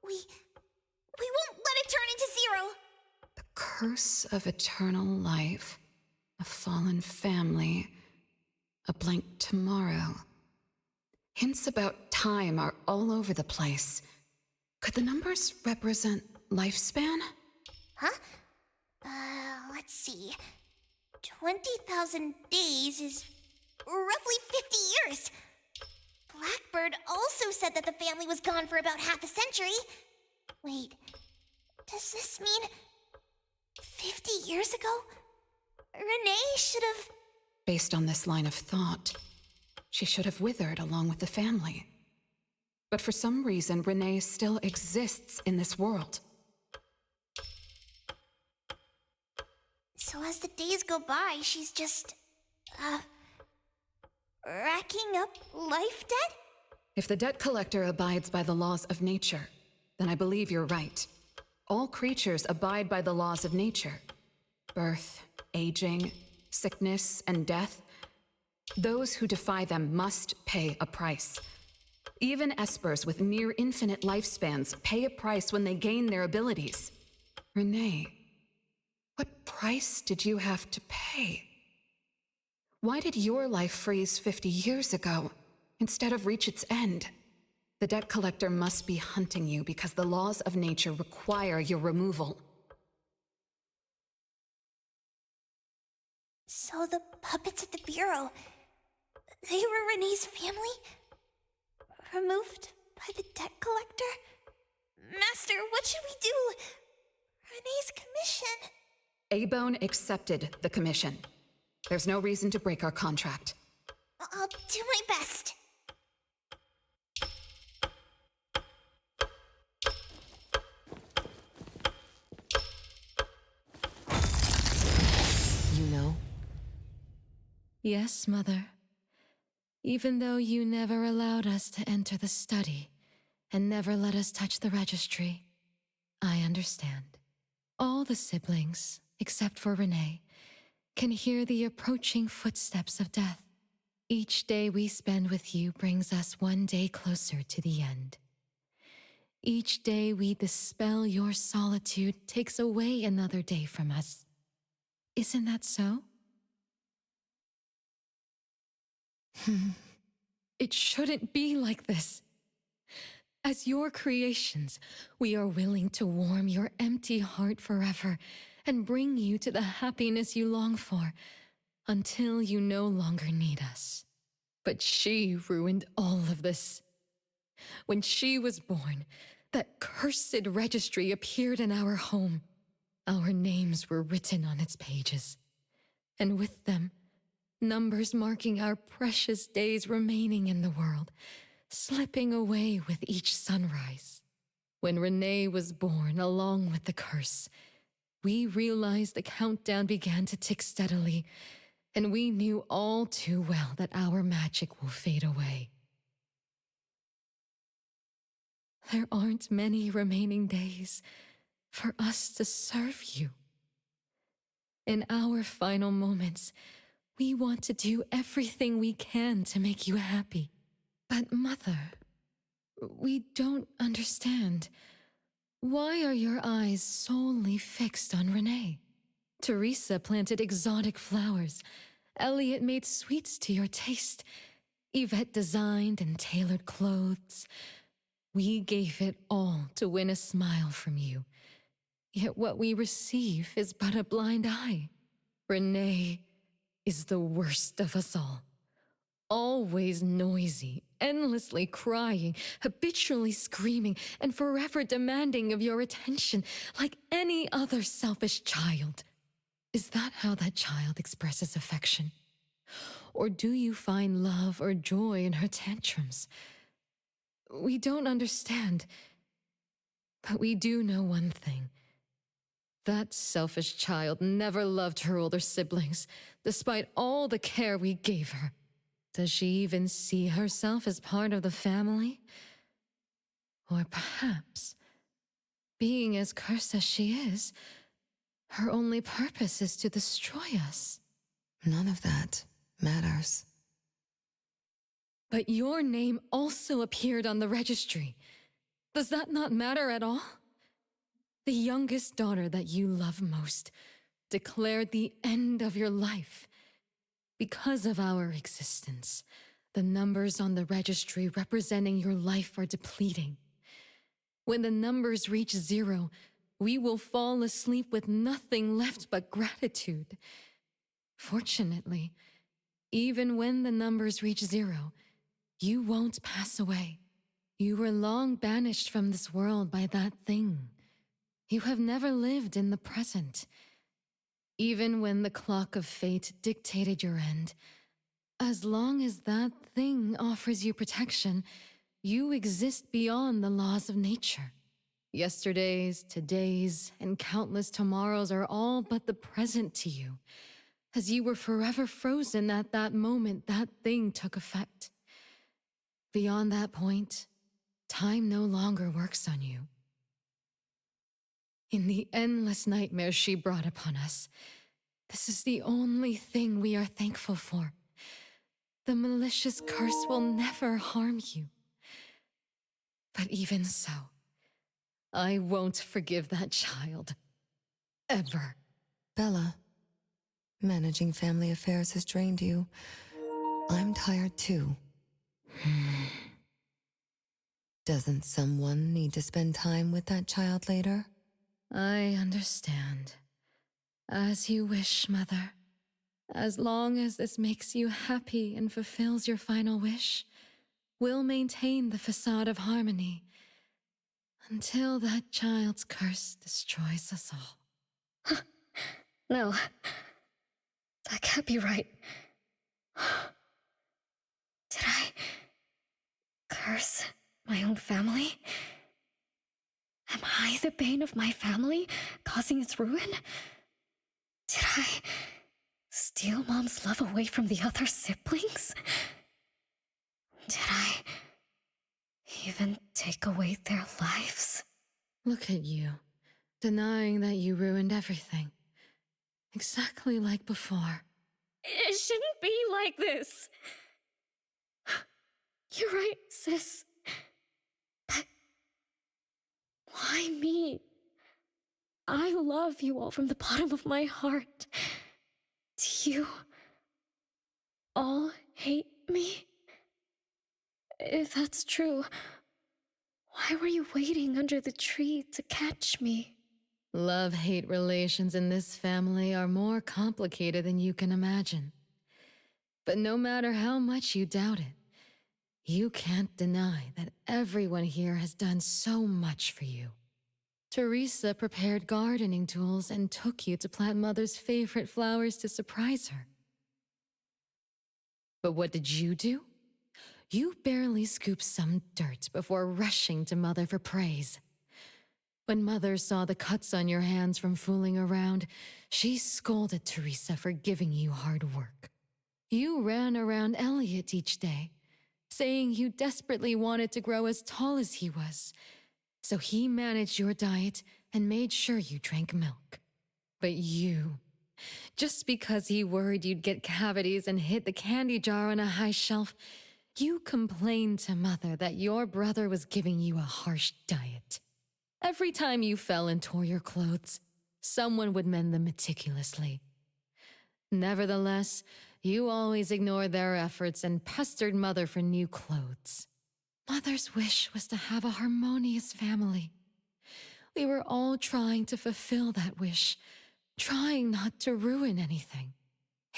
We won't let it turn into zero. The curse of eternal life, a fallen family, a blank tomorrow. Hints about time are all over the place. Could the numbers represent lifespan? Huh? Let's see. 20,000 days is roughly 50 years. Blackbird also said that the family was gone for about half a century. Wait, does this mean 50 years ago? Renee should have... Based on this line of thought, she should have withered along with the family. But for some reason, Renee still exists in this world. So as the days go by, she's just... racking up life debt? If the debt collector abides by the laws of nature, then I believe you're right. All creatures abide by the laws of nature. Birth, aging, sickness, and death. Those who defy them must pay a price. Even espers with near infinite lifespans pay a price when they gain their abilities. Renee, what price did you have to pay? Why did your life freeze 50 years ago instead of reach its end? The debt collector must be hunting you because the laws of nature require your removal. So the puppets at the Bureau, they were Renee's family? Removed by the debt collector? Master, what should we do? Renee's commission. A-Bone accepted the commission. There's no reason to break our contract. I'll do my best. You know? Yes, Mother. Even though you never allowed us to enter the study and never let us touch the registry, I understand. All the siblings, except for Renee, can hear the approaching footsteps of death. Each day we spend with you brings us one day closer to the end. Each day we dispel your solitude takes away another day from us. Isn't that so? It shouldn't be like this. As your creations, we are willing to warm your empty heart forever and bring you to the happiness you long for until you no longer need us. But she ruined all of this. When she was born, that cursed registry appeared in our home. Our names were written on its pages, and with them, numbers marking our precious days remaining in the world, slipping away with each sunrise. When Renee was born along with the curse, we realized the countdown began to tick steadily, and we knew all too well that our magic will fade away. There aren't many remaining days for us to serve you. In our final moments, we want to do everything we can to make you happy. But Mother, we don't understand. Why are your eyes solely fixed on Renee? Teresa planted exotic flowers. Elliot made sweets to your taste. Yvette designed and tailored clothes. We gave it all to win a smile from you. Yet what we receive is but a blind eye. Renee is the worst of us all. Always noisy, endlessly crying, habitually screaming, and forever demanding of your attention like any other selfish child. Is that how that child expresses affection? Or do you find love or joy in her tantrums? We don't understand, but we do know one thing. That selfish child never loved her older siblings, despite all the care we gave her. Does she even see herself as part of the family? Or perhaps, being as cursed as she is, her only purpose is to destroy us. None of that matters. But your name also appeared on the registry. Does that not matter at all? The youngest daughter that you love most declared the end of your life. Because of our existence, the numbers on the registry representing your life are depleting. When the numbers reach 0, we will fall asleep with nothing left but gratitude. Fortunately, even when the numbers reach 0, you won't pass away. You were long banished from this world by that thing. You have never lived in the present. Even when the clock of fate dictated your end, as long as that thing offers you protection, you exist beyond the laws of nature. Yesterdays, todays, and countless tomorrows are all but the present to you, as you were forever frozen at that moment that thing took effect. Beyond that point, time no longer works on you. In the endless nightmares she brought upon us, this is the only thing we are thankful for. The malicious curse will never harm you. But even so, I won't forgive that child. Ever. Bella, managing family affairs has drained you. I'm tired too. Doesn't someone need to spend time with that child later? I understand. As you wish, Mother. As long as this makes you happy and fulfills your final wish, we'll maintain the facade of harmony until that child's curse destroys us all. No, that can't be right. Did I curse my own family? Am I the bane of my family, causing its ruin? Did I steal Mom's love away from the other siblings? Did I even take away their lives? Look at you, denying that you ruined everything. Exactly like before. It shouldn't be like this. You're right, sis. But why me? I love you all from the bottom of my heart. Do you all hate me? If that's true, why were you waiting under the tree to catch me? Love-hate relations in this family are more complicated than you can imagine. But no matter how much you doubt it, you can't deny that everyone here has done so much for you. Teresa prepared gardening tools and took you to plant Mother's favorite flowers to surprise her. But what did you do? You barely scooped some dirt before rushing to Mother for praise. When Mother saw the cuts on your hands from fooling around, she scolded Teresa for giving you hard work. You ran around Elliot each day, saying you desperately wanted to grow as tall as he was. So he managed your diet and made sure you drank milk. But you, just because he worried you'd get cavities and hit the candy jar on a high shelf, you complained to Mother that your brother was giving you a harsh diet. Every time you fell and tore your clothes, someone would mend them meticulously. Nevertheless, you always ignored their efforts and pestered Mother for new clothes. Mother's wish was to have a harmonious family. We were all trying to fulfill that wish, trying not to ruin anything.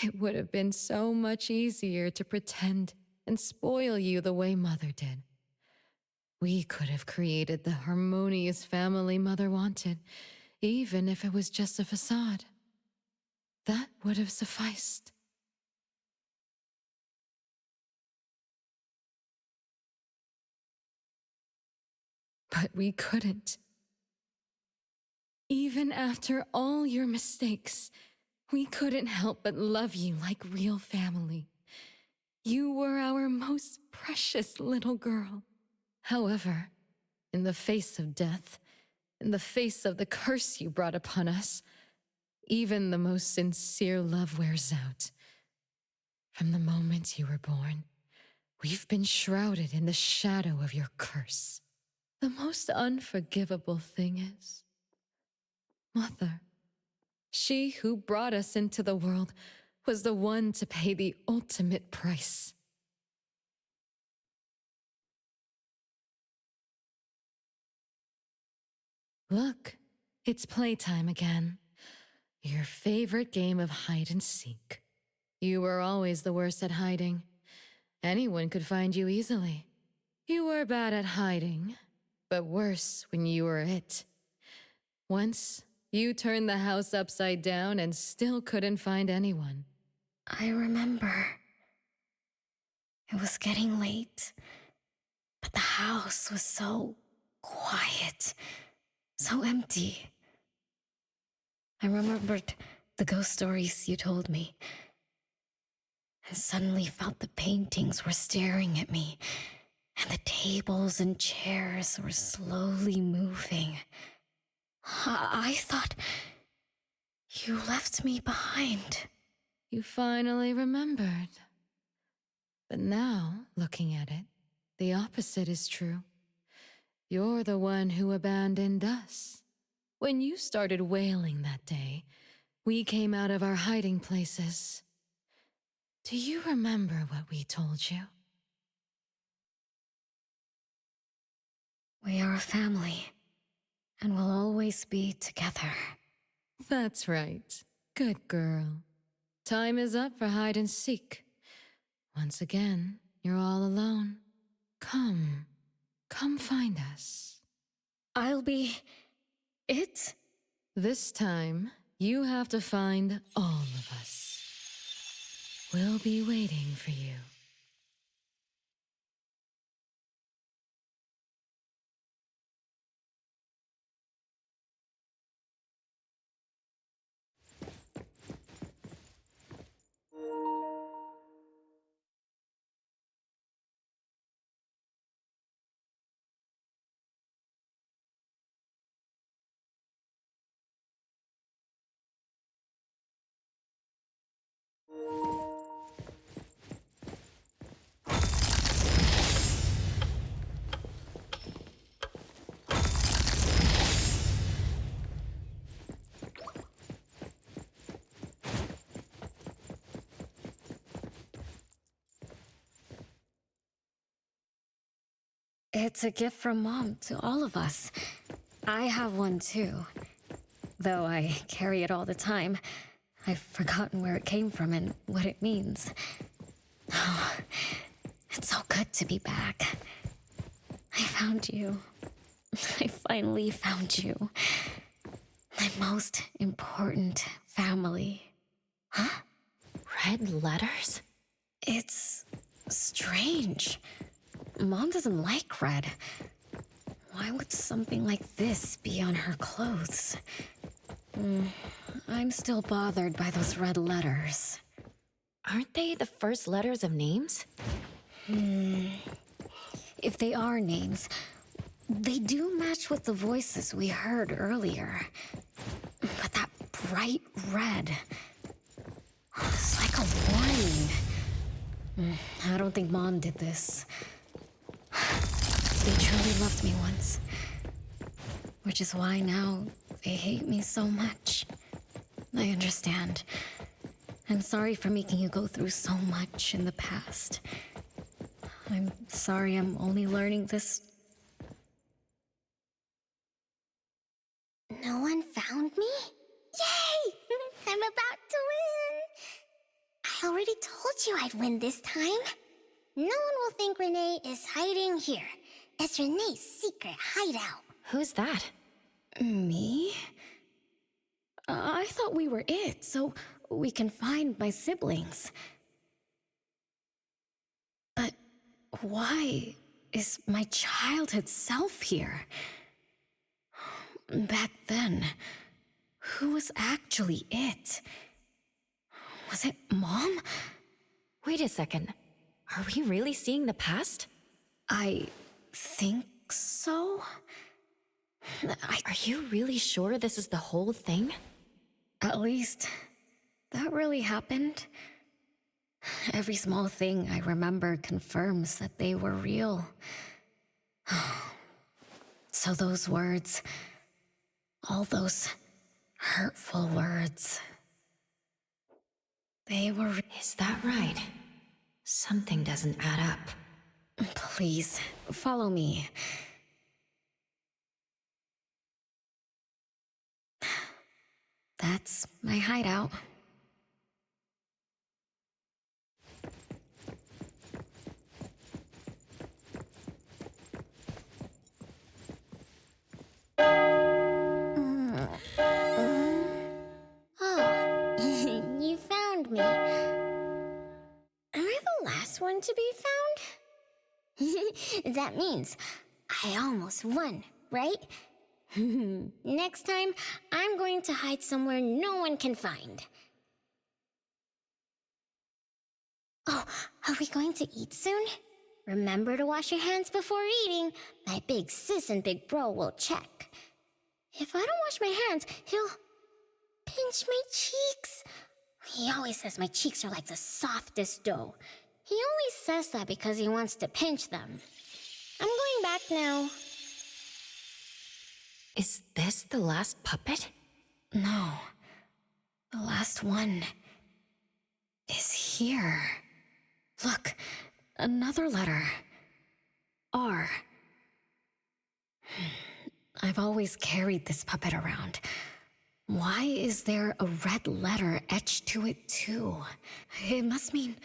It would have been so much easier to pretend and spoil you the way Mother did. We could have created the harmonious family Mother wanted, even if it was just a facade. That would have sufficed. But we couldn't. Even after all your mistakes, we couldn't help but love you like real family. You were our most precious little girl. However, in the face of death, in the face of the curse you brought upon us, even the most sincere love wears out. From the moment you were born, we've been shrouded in the shadow of your curse. The most unforgivable thing is, Mother, she who brought us into the world, was the one to pay the ultimate price. Look, it's playtime again. Your favorite game of hide and seek. You were always the worst at hiding. Anyone could find you easily. You were bad at hiding, but worse when you were it. Once, you turned the house upside down and still couldn't find anyone. I remember. It was getting late, but the house was so quiet, so empty. I remembered the ghost stories you told me, and suddenly felt the paintings were staring at me, and the tables and chairs were slowly moving. I thought you left me behind. You finally remembered. But now, looking at it, the opposite is true. You're the one who abandoned us. When you started wailing that day, we came out of our hiding places. Do you remember what we told you? We are a family, and we'll always be together. That's right. Good girl. Time is up for hide and seek. Once again, you're all alone. Come find us. I'll be it? This time, you have to find all of us. We'll be waiting for you. It's a gift from Mom to all of us. I have one too. Though I carry it all the time, I've forgotten where it came from and what it means. Oh, it's so good to be back. I found you. I finally found you. My most important family. Huh? Red letters? It's strange. Mom doesn't like red. Why would something like this be on her clothes? I'm still bothered by those red letters. Aren't they the first letters of names? If they are names, they do match with the voices we heard earlier. But that bright red, it's like a warning. I don't think Mom did this. They truly loved me once. Which is why now they hate me so much. I understand. I'm sorry for making you go through so much in the past. I'm sorry I'm only learning this. No one found me? Yay! I'm about to win! I already told you I'd win this time. No one will think Renee is hiding here. It's Renee's secret hideout. Who's that? Me? I thought we were it, so we can find my siblings. But why is my childhood self here? Back then, who was actually it? Was it Mom? Wait a second. Are we really seeing the past? I think so. Are you really sure this is the whole thing? At least, that really happened. Every small thing I remember confirms that they were real. So those words, all those hurtful words, they were... Is that right? Something doesn't add up. Please, follow me. That's my hideout. Oh, you found me. Am I the last one to be found? That means I almost won, right? Next time, I'm going to hide somewhere no one can find. Oh, are we going to eat soon? Remember to wash your hands before eating. My big sis and big bro will check. If I don't wash my hands, he'll pinch my cheeks. He always says my cheeks are like the softest dough. He only says that because he wants to pinch them. I'm going back now. Is this the last puppet? No. The last one is here. Look, another letter. R. I've always carried this puppet around. Why is there a red letter etched to it too? It must mean...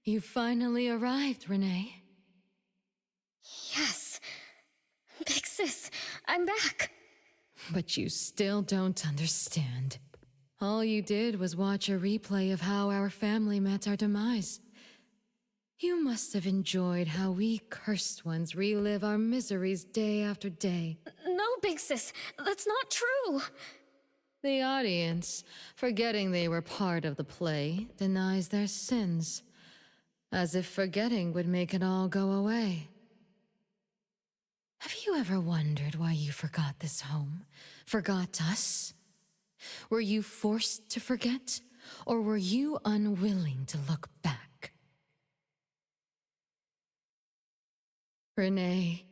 You finally arrived, Renee. Yes. Big sis, I'm back. But you still don't understand. All you did was watch a replay of how our family met our demise. You must have enjoyed how we cursed ones relive our miseries day after day. No, Big sis, that's not true. The audience, forgetting they were part of the play, denies their sins, as if forgetting would make it all go away. Have you ever wondered why you forgot this home? Forgot us? Were you forced to forget? Or were you unwilling to look back? Renee,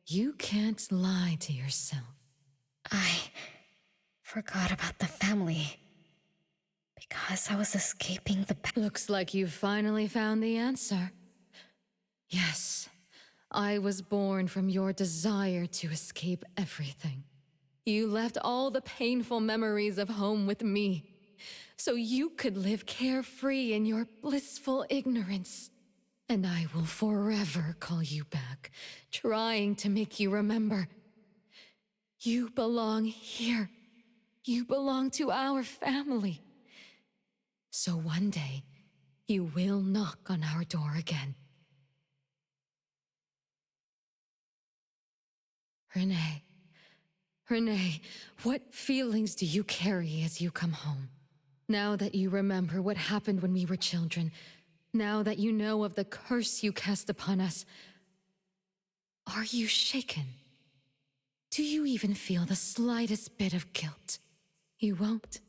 you can't lie to yourself. I forgot about the family. Because I was escaping the... Looks like you've finally found the answer. Yes. I was born from your desire to escape everything. You left all the painful memories of home with me, so you could live carefree in your blissful ignorance. And I will forever call you back, trying to make you remember. You belong here. You belong to our family. So one day, you will knock on our door again. Renee, what feelings do you carry as you come home? Now that you remember what happened when we were children, now that you know of the curse you cast upon us, are you shaken? Do you even feel the slightest bit of guilt? You won't.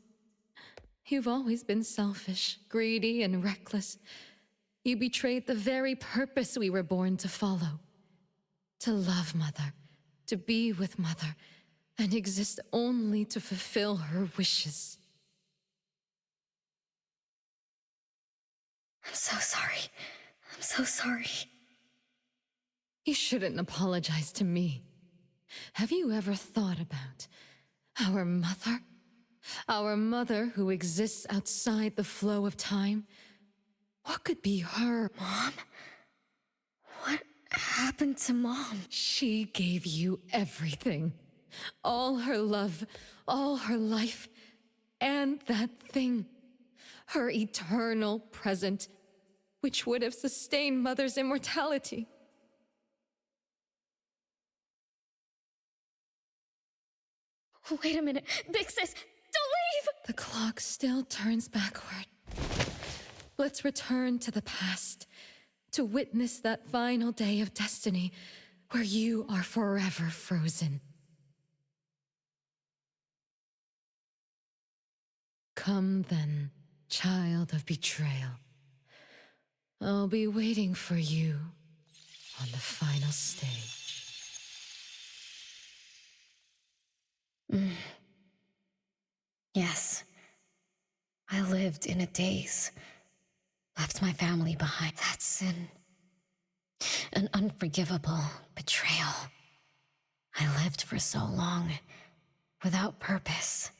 You've always been selfish, greedy, and reckless. You betrayed the very purpose we were born to follow. To love Mother, to be with Mother, and exist only to fulfill her wishes. I'm so sorry. I'm so sorry. You shouldn't apologize to me. Have you ever thought about our mother? Our mother who exists outside the flow of time? What could be her? Mom? What happened to Mom? She gave you everything. All her love, all her life, and that thing. Her eternal present, which would have sustained Mother's immortality. Wait a minute. Big Sis, don't leave! The clock still turns backward. Let's return to the past, to witness that final day of destiny where you are forever frozen. Come then, child of betrayal. I'll be waiting for you on the final stage. Yes. I lived in a daze. Left my family behind. That's an unforgivable betrayal. I lived for so long, without purpose.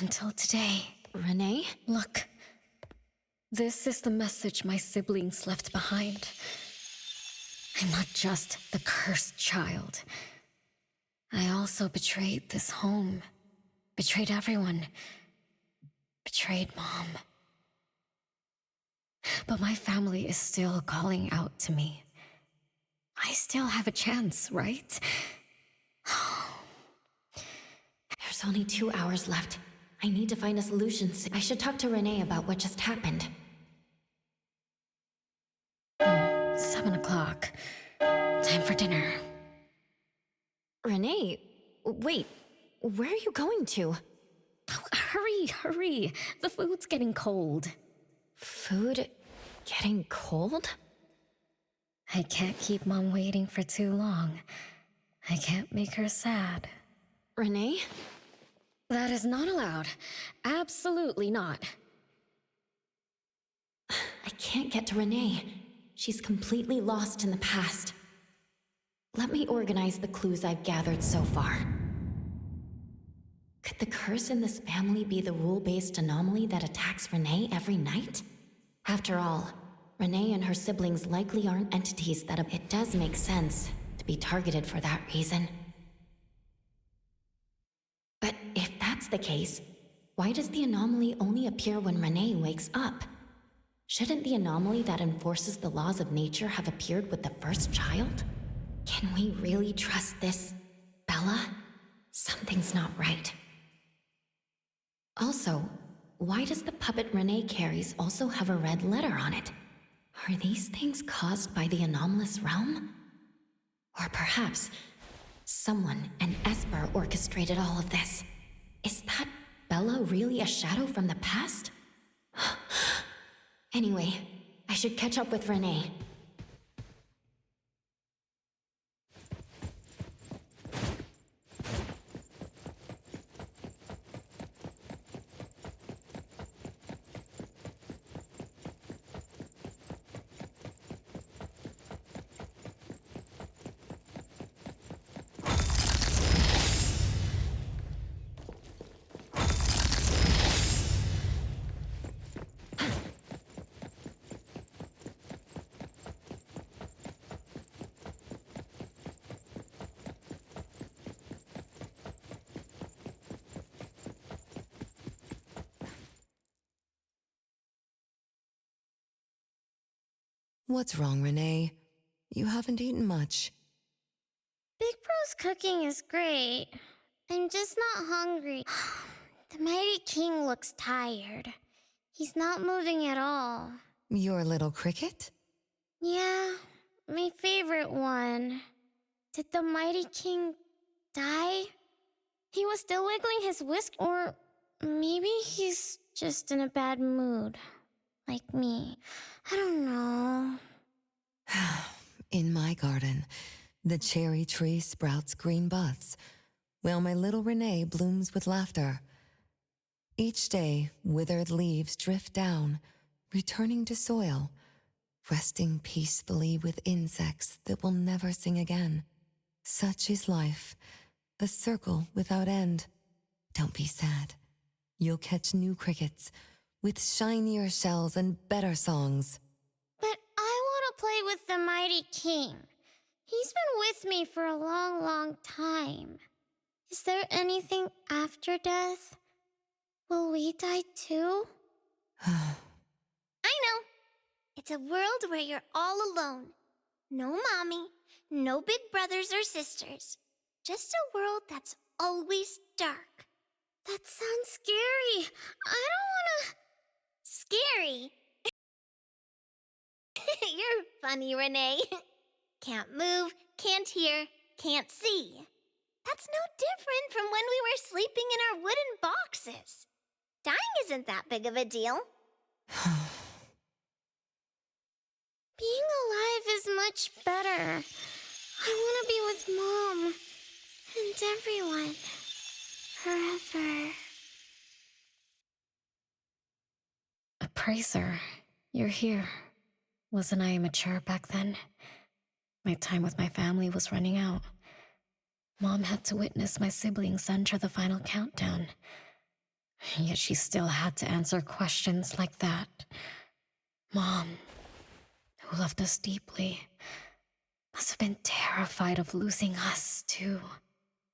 Until today. Renee? Look. This is the message my siblings left behind. I'm not just the cursed child. I also betrayed this home. Betrayed everyone. Betrayed Mom. But my family is still calling out to me. I still have a chance, right? There's only 2 hours left. I need to find a solution. I should talk to Renee about what just happened. 7 o'clock. Time for dinner. Renee, wait. Where are you going to? Oh, hurry. The food's getting cold. Food getting cold? I can't keep Mom waiting for too long. I can't make her sad. Renee? That is not allowed. Absolutely not. I can't get to Renee. She's completely lost in the past. Let me organize the clues I've gathered so far. Could the curse in this family be the rule-based anomaly that attacks Renee every night? After all, Renee and her siblings likely aren't entities that it does make sense to be targeted for that reason. But if that's the case, why does the anomaly only appear when Renee wakes up? Shouldn't the anomaly that enforces the laws of nature have appeared with the first child? Can we really trust this, Bella? Something's not right. Also, why does the puppet Renee carries also have a red letter on it? Are these things caused by the anomalous realm? Or perhaps someone, an Esper, orchestrated all of this. Is that Bella really a shadow from the past? Anyway, I should catch up with Renee. What's wrong, Renee? You haven't eaten much. Big Bro's cooking is great. I'm just not hungry. The Mighty King looks tired. He's not moving at all. Your little cricket? Yeah, my favorite one. Did the Mighty King die? He was still wiggling his whisk, or maybe he's just in a bad mood. Like me. I don't know. In my garden, the cherry tree sprouts green buds, while my little Renee blooms with laughter. Each day, withered leaves drift down, returning to soil, resting peacefully with insects that will never sing again. Such is life, a circle without end. Don't be sad. You'll catch new crickets with shinier shells and better songs. But I want to play with the Mighty King. He's been with me for a long, long time. Is there anything after death? Will we die too? I know. It's a world where you're all alone. No mommy, no big brothers or sisters. Just a world that's always dark. That sounds scary. I don't wanna... Scary? You're funny, Renee. Can't move, can't hear, can't see. That's no different from when we were sleeping in our wooden boxes. Dying isn't that big of a deal. Being alive is much better. I want to be with Mom and everyone forever. Appraiser, you're here. Wasn't I immature back then? My time with my family was running out. Mom had to witness my siblings enter the final countdown. Yet she still had to answer questions like that. Mom, who loved us deeply, must have been terrified of losing us, too.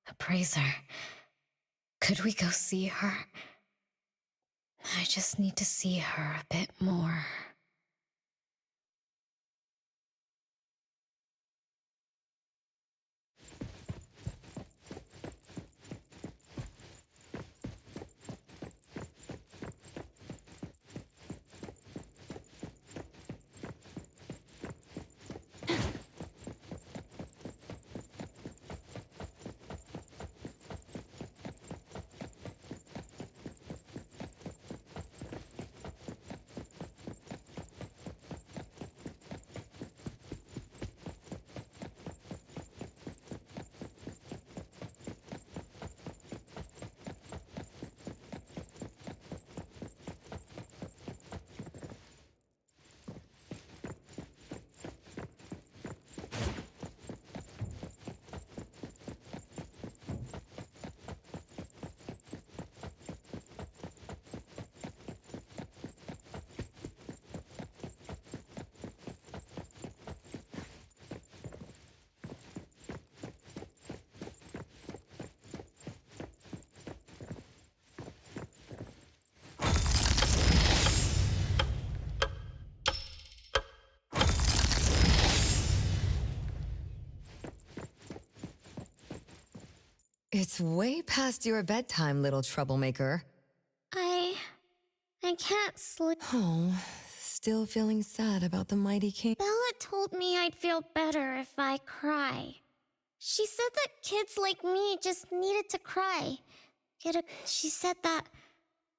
Appraiser, could we go see her? I just need to see her a bit more. It's way past your bedtime, little troublemaker. I can't sleep. Oh, still feeling sad about the Mighty King? Bella told me I'd feel better if I cry. She said that kids like me just needed to cry. She said that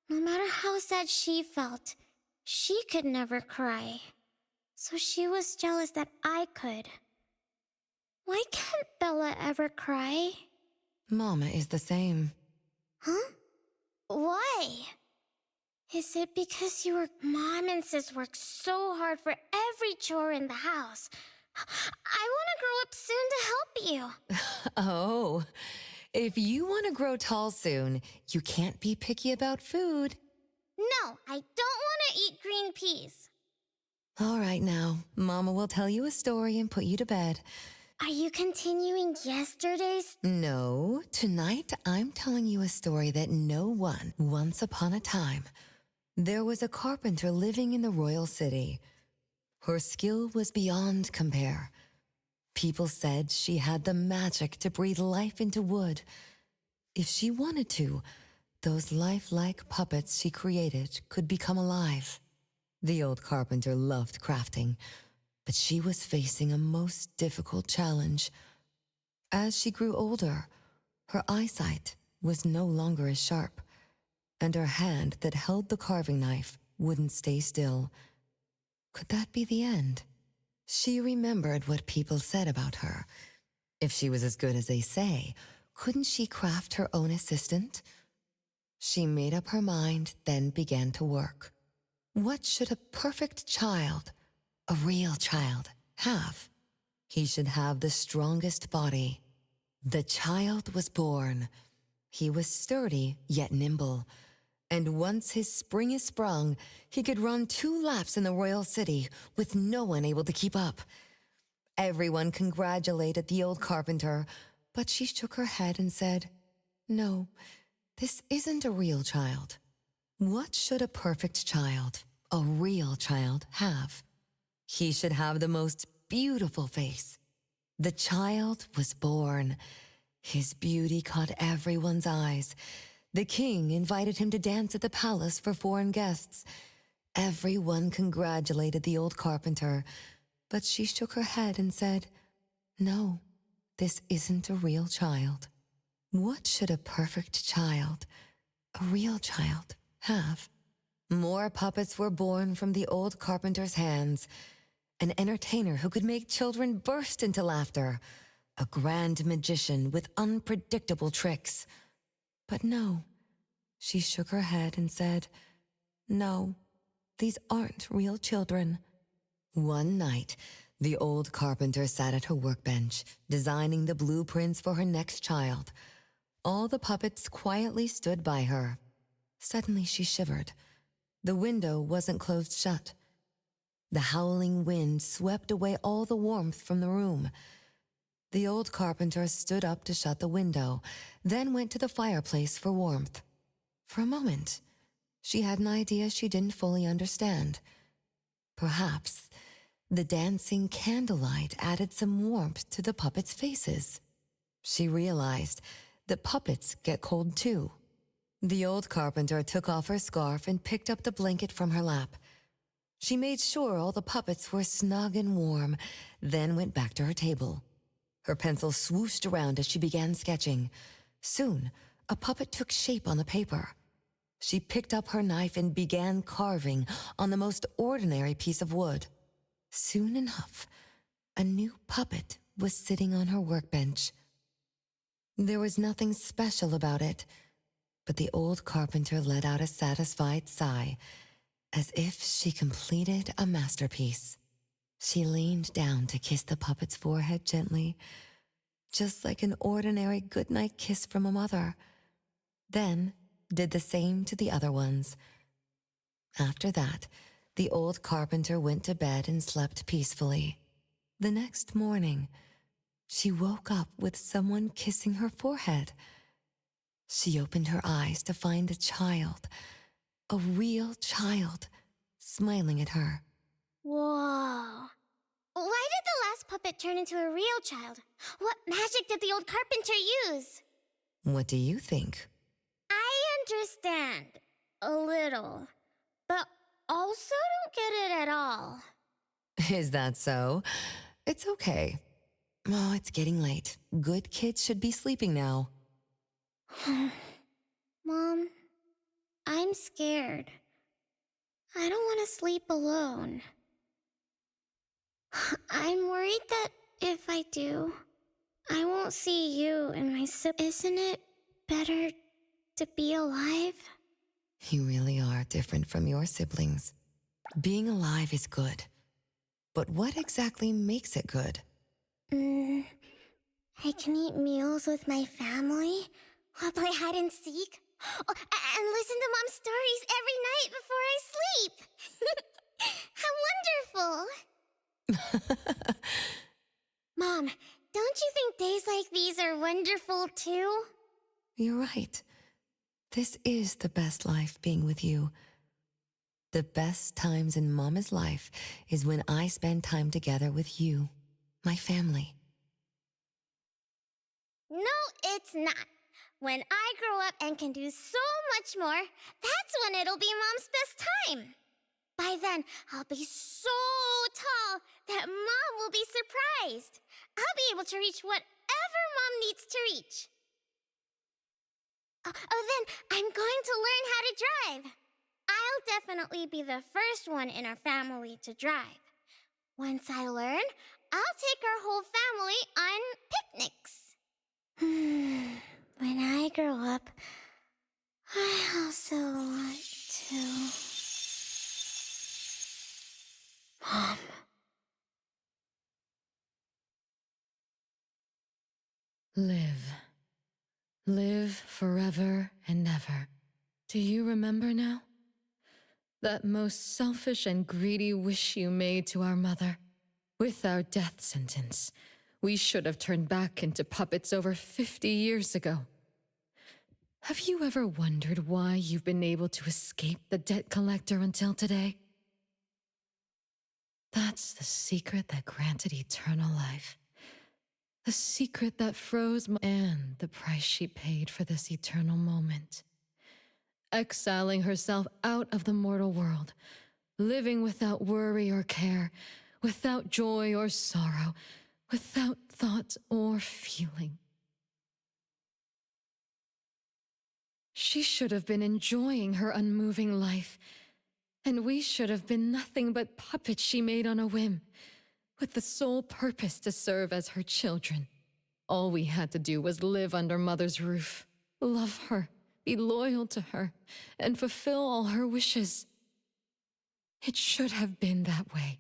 no matter how sad she felt, she could never cry. So she was jealous that I could. Why can't Bella ever cry? Mama is the same. Huh? Why? Is it because Mom and Sis work so hard for every chore in the house? I want to grow up soon to help you. Oh, if you want to grow tall soon, you can't be picky about food. No, I don't want to eat green peas. All right now, Mama will tell you a story and put you to bed. Are you continuing yesterday's? No, tonight I'm telling you a story that no one, once upon a time, there was a carpenter living in the royal city. Her skill was beyond compare. People said she had the magic to breathe life into wood. If she wanted to, those lifelike puppets she created could become alive. The old carpenter loved crafting, but she was facing a most difficult challenge. As she grew older, her eyesight was no longer as sharp, and her hand that held the carving knife wouldn't stay still. Could that be the end? She remembered what people said about her. If she was as good as they say, couldn't she craft her own assistant? She made up her mind, then began to work. What should a perfect child, a real child, have? He should have the strongest body. The child was born. He was sturdy yet nimble, and once his spring is sprung, he could run 2 laps in the royal city with no one able to keep up. Everyone congratulated the old carpenter, but she shook her head and said, "No, this isn't a real child." What should a perfect child, a real child, have? He should have the most beautiful face. The child was born. His beauty caught everyone's eyes. The king invited him to dance at the palace for foreign guests. Everyone congratulated the old carpenter, but she shook her head and said, "No, this isn't a real child." What should a perfect child, a real child, have? More puppets were born from the old carpenter's hands. An entertainer who could make children burst into laughter. A grand magician with unpredictable tricks. But no, she shook her head and said, "No, these aren't real children." One night, the old carpenter sat at her workbench, designing the blueprints for her next child. All the puppets quietly stood by her. Suddenly she shivered. The window wasn't closed shut. The howling wind swept away all the warmth from the room. The old carpenter stood up to shut the window, then went to the fireplace for warmth. For a moment, she had an idea she didn't fully understand. Perhaps the dancing candlelight added some warmth to the puppets' faces. She realized that puppets get cold too. The old carpenter took off her scarf and picked up the blanket from her lap. She made sure all the puppets were snug and warm, then went back to her table. Her pencil swooshed around as she began sketching. Soon, a puppet took shape on the paper. She picked up her knife and began carving on the most ordinary piece of wood. Soon enough, a new puppet was sitting on her workbench. There was nothing special about it, but the old carpenter let out a satisfied sigh, as if she completed a masterpiece. She leaned down to kiss the puppet's forehead gently, just like an ordinary goodnight kiss from a mother. Then did the same to the other ones. After that, the old carpenter went to bed and slept peacefully. The next morning, she woke up with someone kissing her forehead. She opened her eyes to find a child, a real child, smiling at her. Whoa. Why did the last puppet turn into a real child? What magic did the old carpenter use? What do you think? I understand. A little. But also don't get it at all. Is that so? It's okay. Oh, it's getting late. Good kids should be sleeping now. Mom, I'm scared. I don't want to sleep alone. I'm worried that if I do, I won't see you and my siblings. Isn't it better to be alive? You really are different from your siblings. Being alive is good. But what exactly makes it good? I can eat meals with my family. I'll play hide and seek. Oh, and listen to Mom's stories every night before I sleep. How wonderful. Mom, don't you think days like these are wonderful too? You're right. This is the best life being with you. The best times in Mama's life is when I spend time together with you, my family. No, it's not. When I grow up and can do so much more, that's when it'll be Mom's best time. By then, I'll be so tall that Mom will be surprised. I'll be able to reach whatever Mom needs to reach. Oh, then I'm going to learn how to drive. I'll definitely be the first one in our family to drive. Once I learn, I'll take our whole family on picnics. When I grow up, I also want to... Mom. Live. Live forever and ever. Do you remember now? That most selfish and greedy wish you made to our mother. With our death sentence, we should have turned back into puppets over 50 years ago. Have you ever wondered why you've been able to escape the debt collector until today? That's the secret that granted eternal life. The secret that froze and the price she paid for this eternal moment. Exiling herself out of the mortal world, living without worry or care, without joy or sorrow, without thought or feeling. She should have been enjoying her unmoving life, and we should have been nothing but puppets she made on a whim, with the sole purpose to serve as her children. All we had to do was live under Mother's roof, love her, be loyal to her, and fulfill all her wishes. It should have been that way,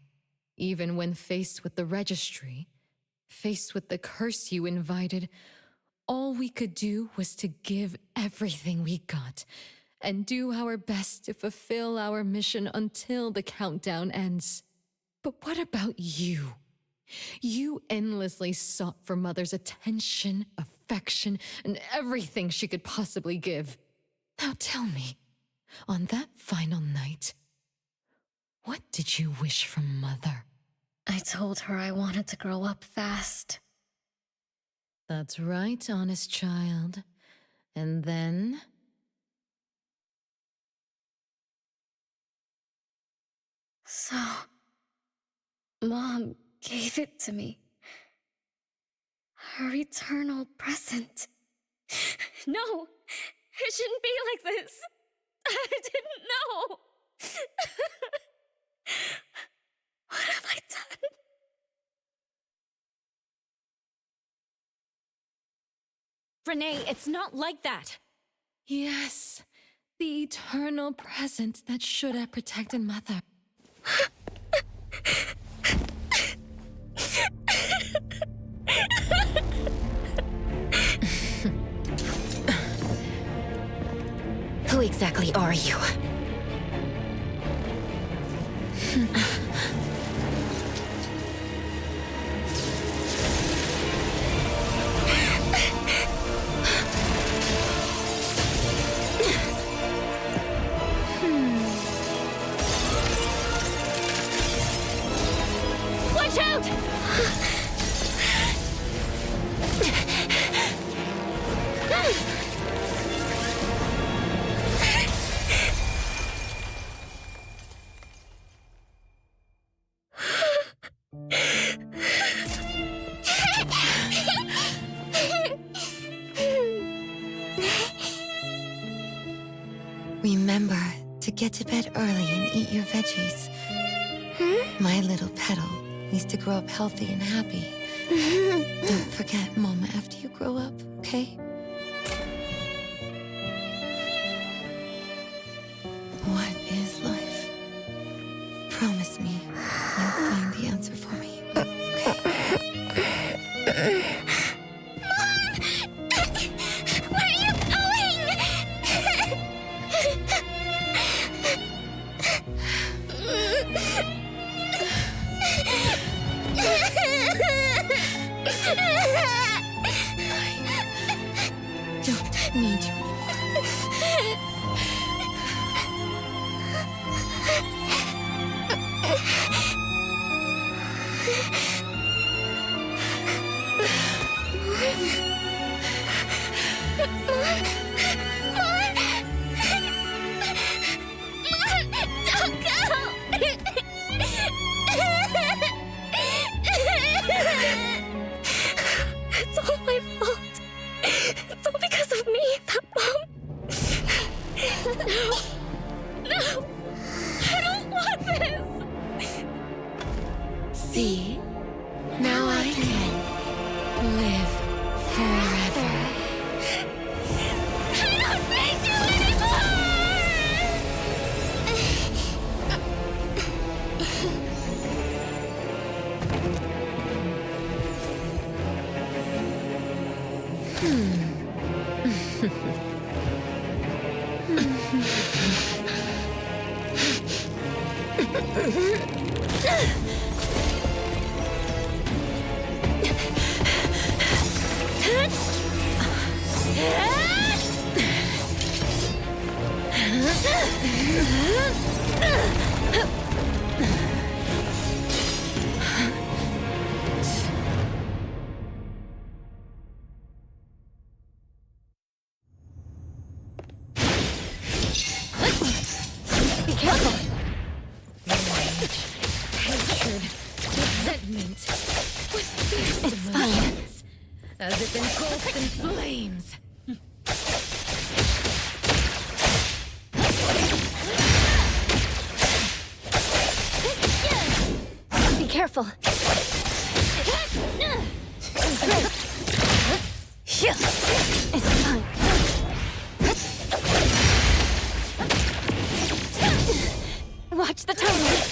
even when faced with the registry, faced with the curse you invited. All we could do was to give everything we got and do our best to fulfill our mission until the countdown ends. But what about you? You endlessly sought for Mother's attention, affection, and everything she could possibly give. Now tell me, on that final night, what did you wish from Mother? I told her I wanted to grow up fast. That's right, honest child. And then? So, Mom gave it to me. Her eternal present. No! It shouldn't be like this! I didn't know! What have I done? Renee, it's not like that! Yes, the eternal present that should have protected Mother. Who exactly are you? Watch out! Remember to get to bed early and eat your veggies. My little petal needs to grow up healthy and happy. Don't forget Mama after you grow up, okay? What is life? Promise me you'll find the answer for me, okay? Where are you going? Don't need you. It's all my fault. It's all because of me, that mom. No, I don't want this. See? Now I can live forever. I don't need you anymore! Be careful! Rage, hatred, resentment, with fierce emotions, as if engulfed in flames. Be careful. It's fine. Watch the timing.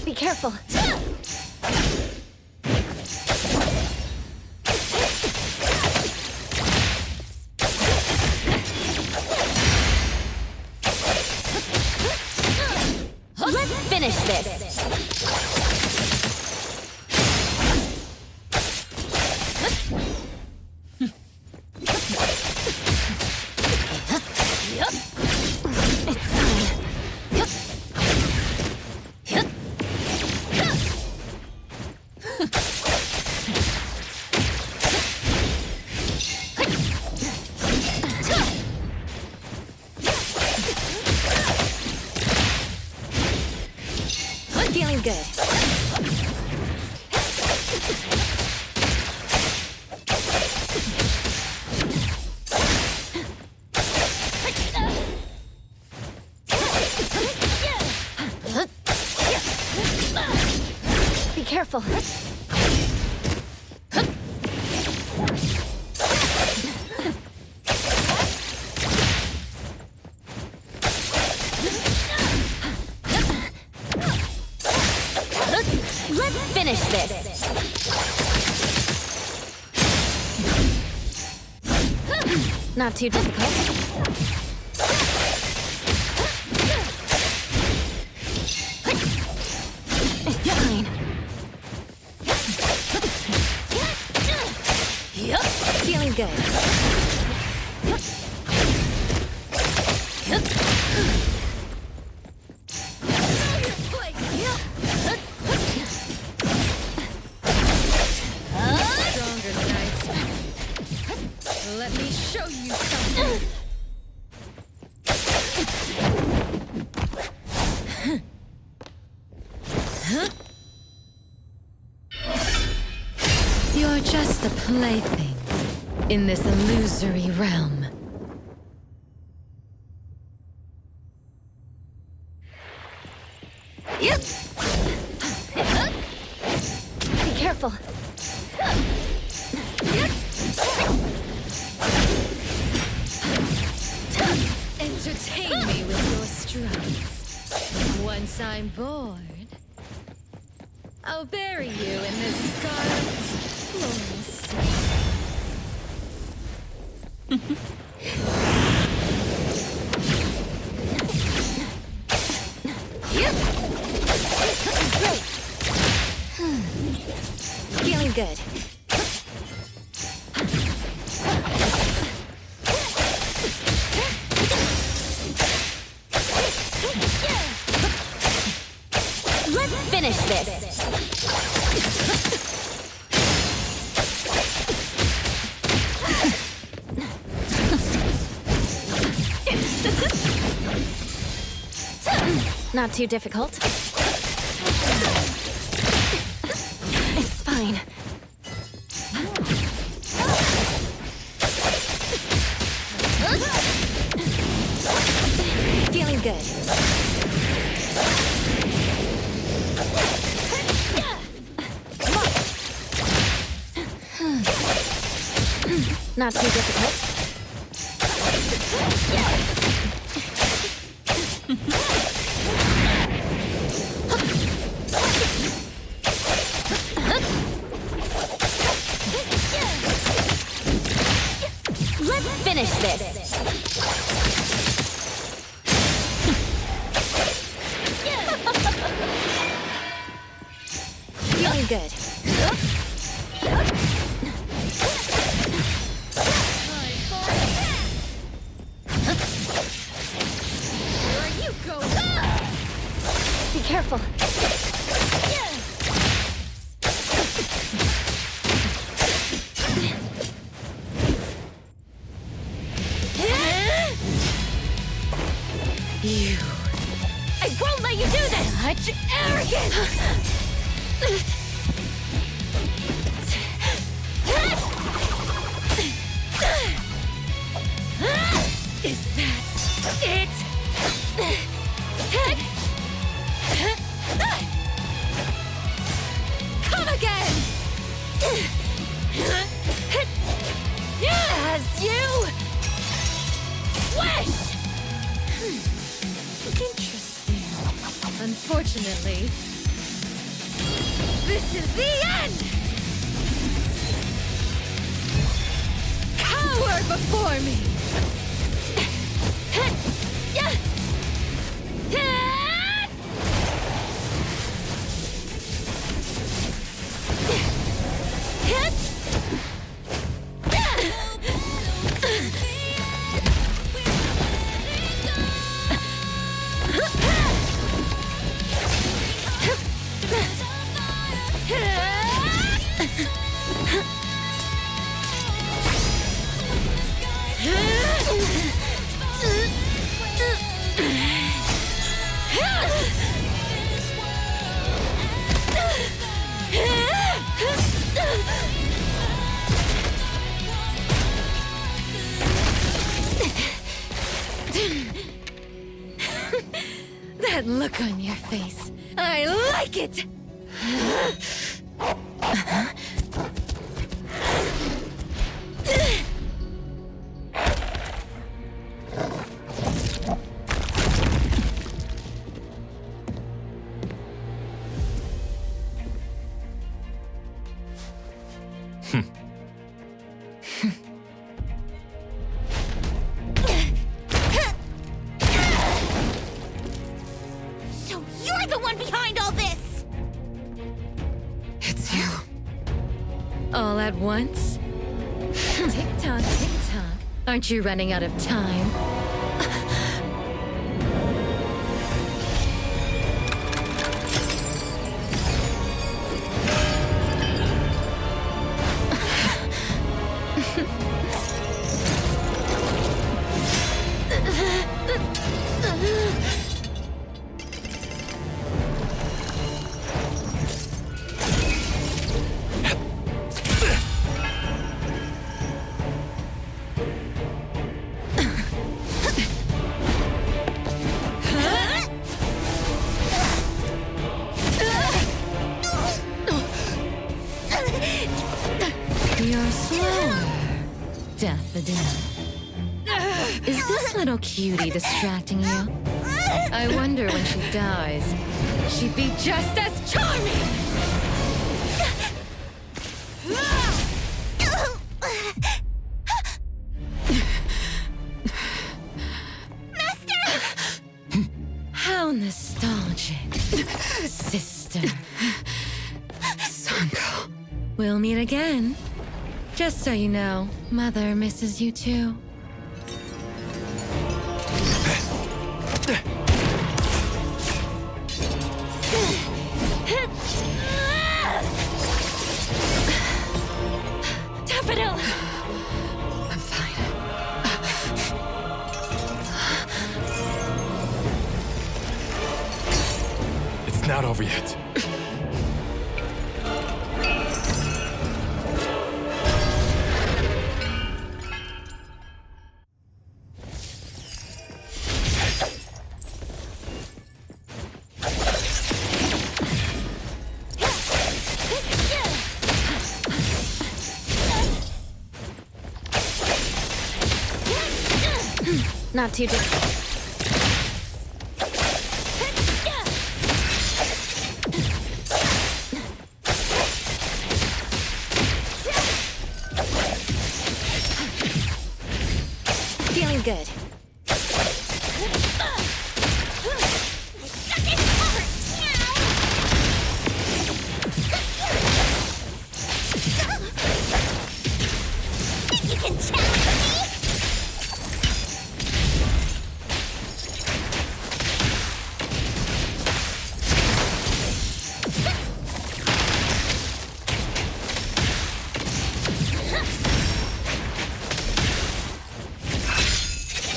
Be careful. Let's finish this. Feeling good. Be careful. Let's finish this. Not too difficult. It's fine. Feeling good. Stronger than I expected. Let me show you something. You're just a plaything in this illusory realm. Yep. Be careful. Entertain me with your struts. Once I'm bored, I'll bury you in this scarlet flawless Great. Feeling good. Not too difficult. It's fine. Feeling good. Not too difficult. Let's finish this. Feeling good. Where you go? Be careful. You. I won't let you do this! Such arrogance! Is that it? Come again! As you wish! Interesting. Unfortunately, this is the end! Cower before me! That look on your face. I like it! So you're the one behind all this! It's you. All at once? Tick-tock, tick-tock. Aren't you running out of time? You're slower, Daffodil. Is this little cutie distracting you? I wonder when she dies, she'd be just as charming! How nostalgic, sister. Sanko. We'll meet again. Just so you know, Mother misses you too. Daffodil! I'm fine. not over yet. Not too difficult. Feeling good. You can challenge me?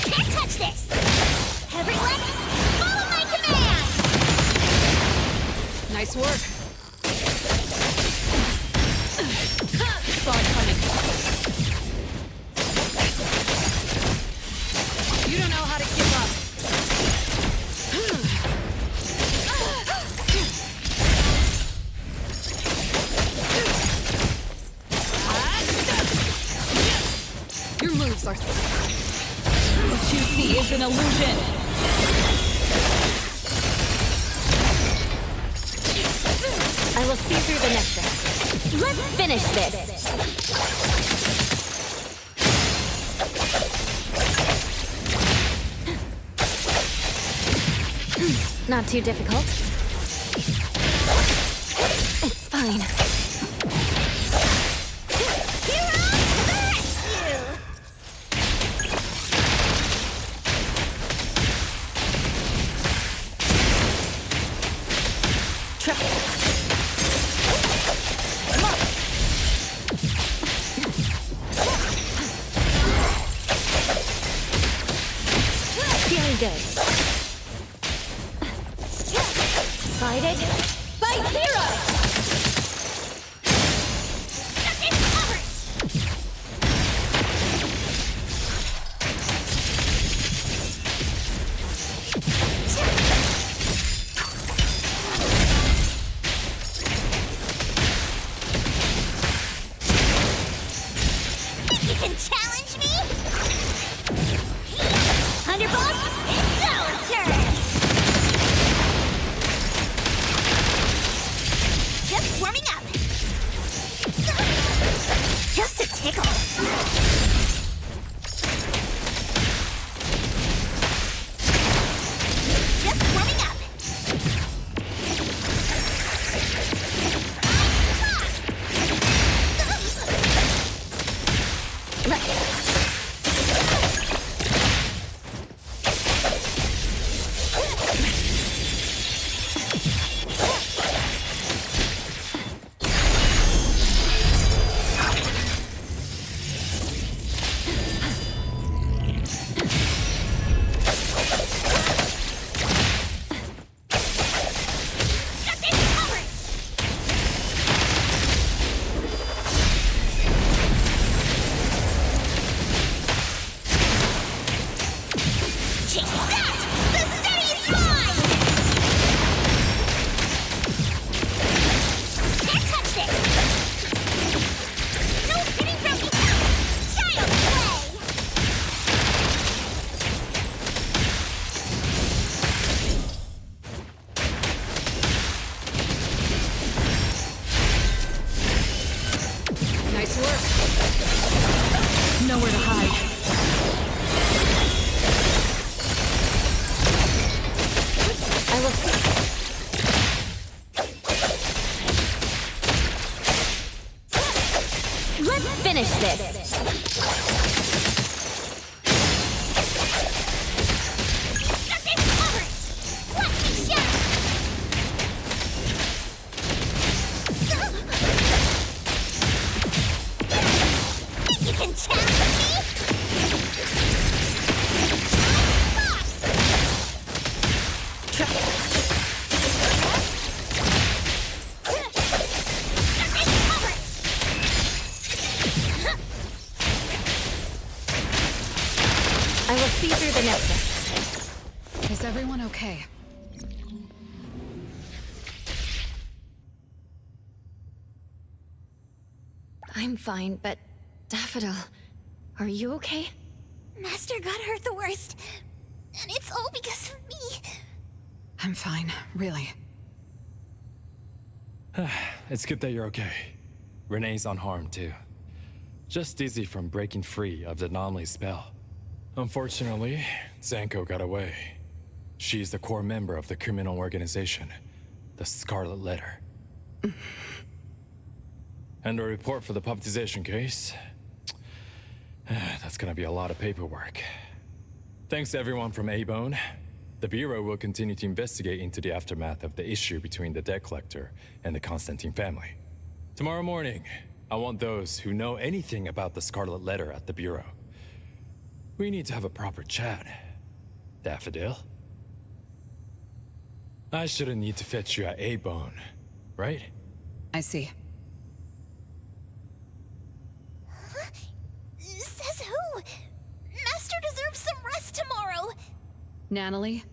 Can't touch this! Everyone, follow my command! Nice work. Saw it coming. You don't know how to give up. Your moves are... What you see is an illusion. I will see through the nexus. Let's finish this. Not too difficult. It's fine. Feeling good. Excited? Fight Zero! You can challenge me? Thunderbolt, it's our turn! I will see through the nexus. Is everyone okay? I'm fine, but Daffodil, are you okay? Master got hurt the worst. And it's all because of me. I'm fine, really. It's good that you're okay. Renee's unharmed too. Just dizzy from breaking free of the anomaly spell. Unfortunately, Zanko got away. She's the core member of the criminal organization, the Scarlet Letter. And a report for the puppetization case. That's gonna be a lot of paperwork. Thanks to everyone from A-Bone. The Bureau will continue to investigate into the aftermath of the issue between the debt collector and the Constantine family. Tomorrow morning, I want those who know anything about the Scarlet Letter at the Bureau. We need to have a proper chat. Daffodil? I shouldn't need to fetch you at A-Bone, right? I see. Says who? Master deserves some rest tomorrow. Natalie,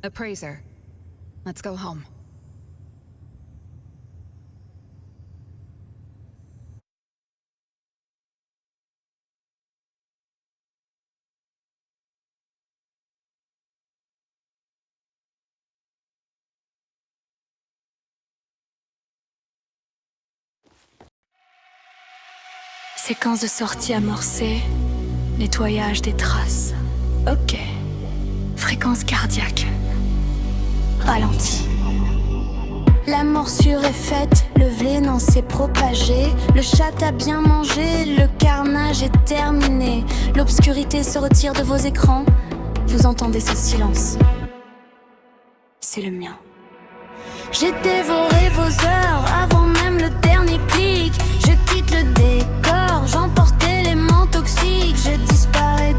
appraiser. Let's go home. Séquence de sortie amorcée. Nettoyage des traces. Ok. Fréquence cardiaque. Ralenti. La morsure est faite, le venin s'est propagé. Le chat a bien mangé, le carnage est terminé. L'obscurité se retire de vos écrans. Vous entendez ce silence. C'est le mien. J'ai dévoré vos heures avant même le dernier clic. Je quitte le décor, j'emporte l'élément toxique. Je disparais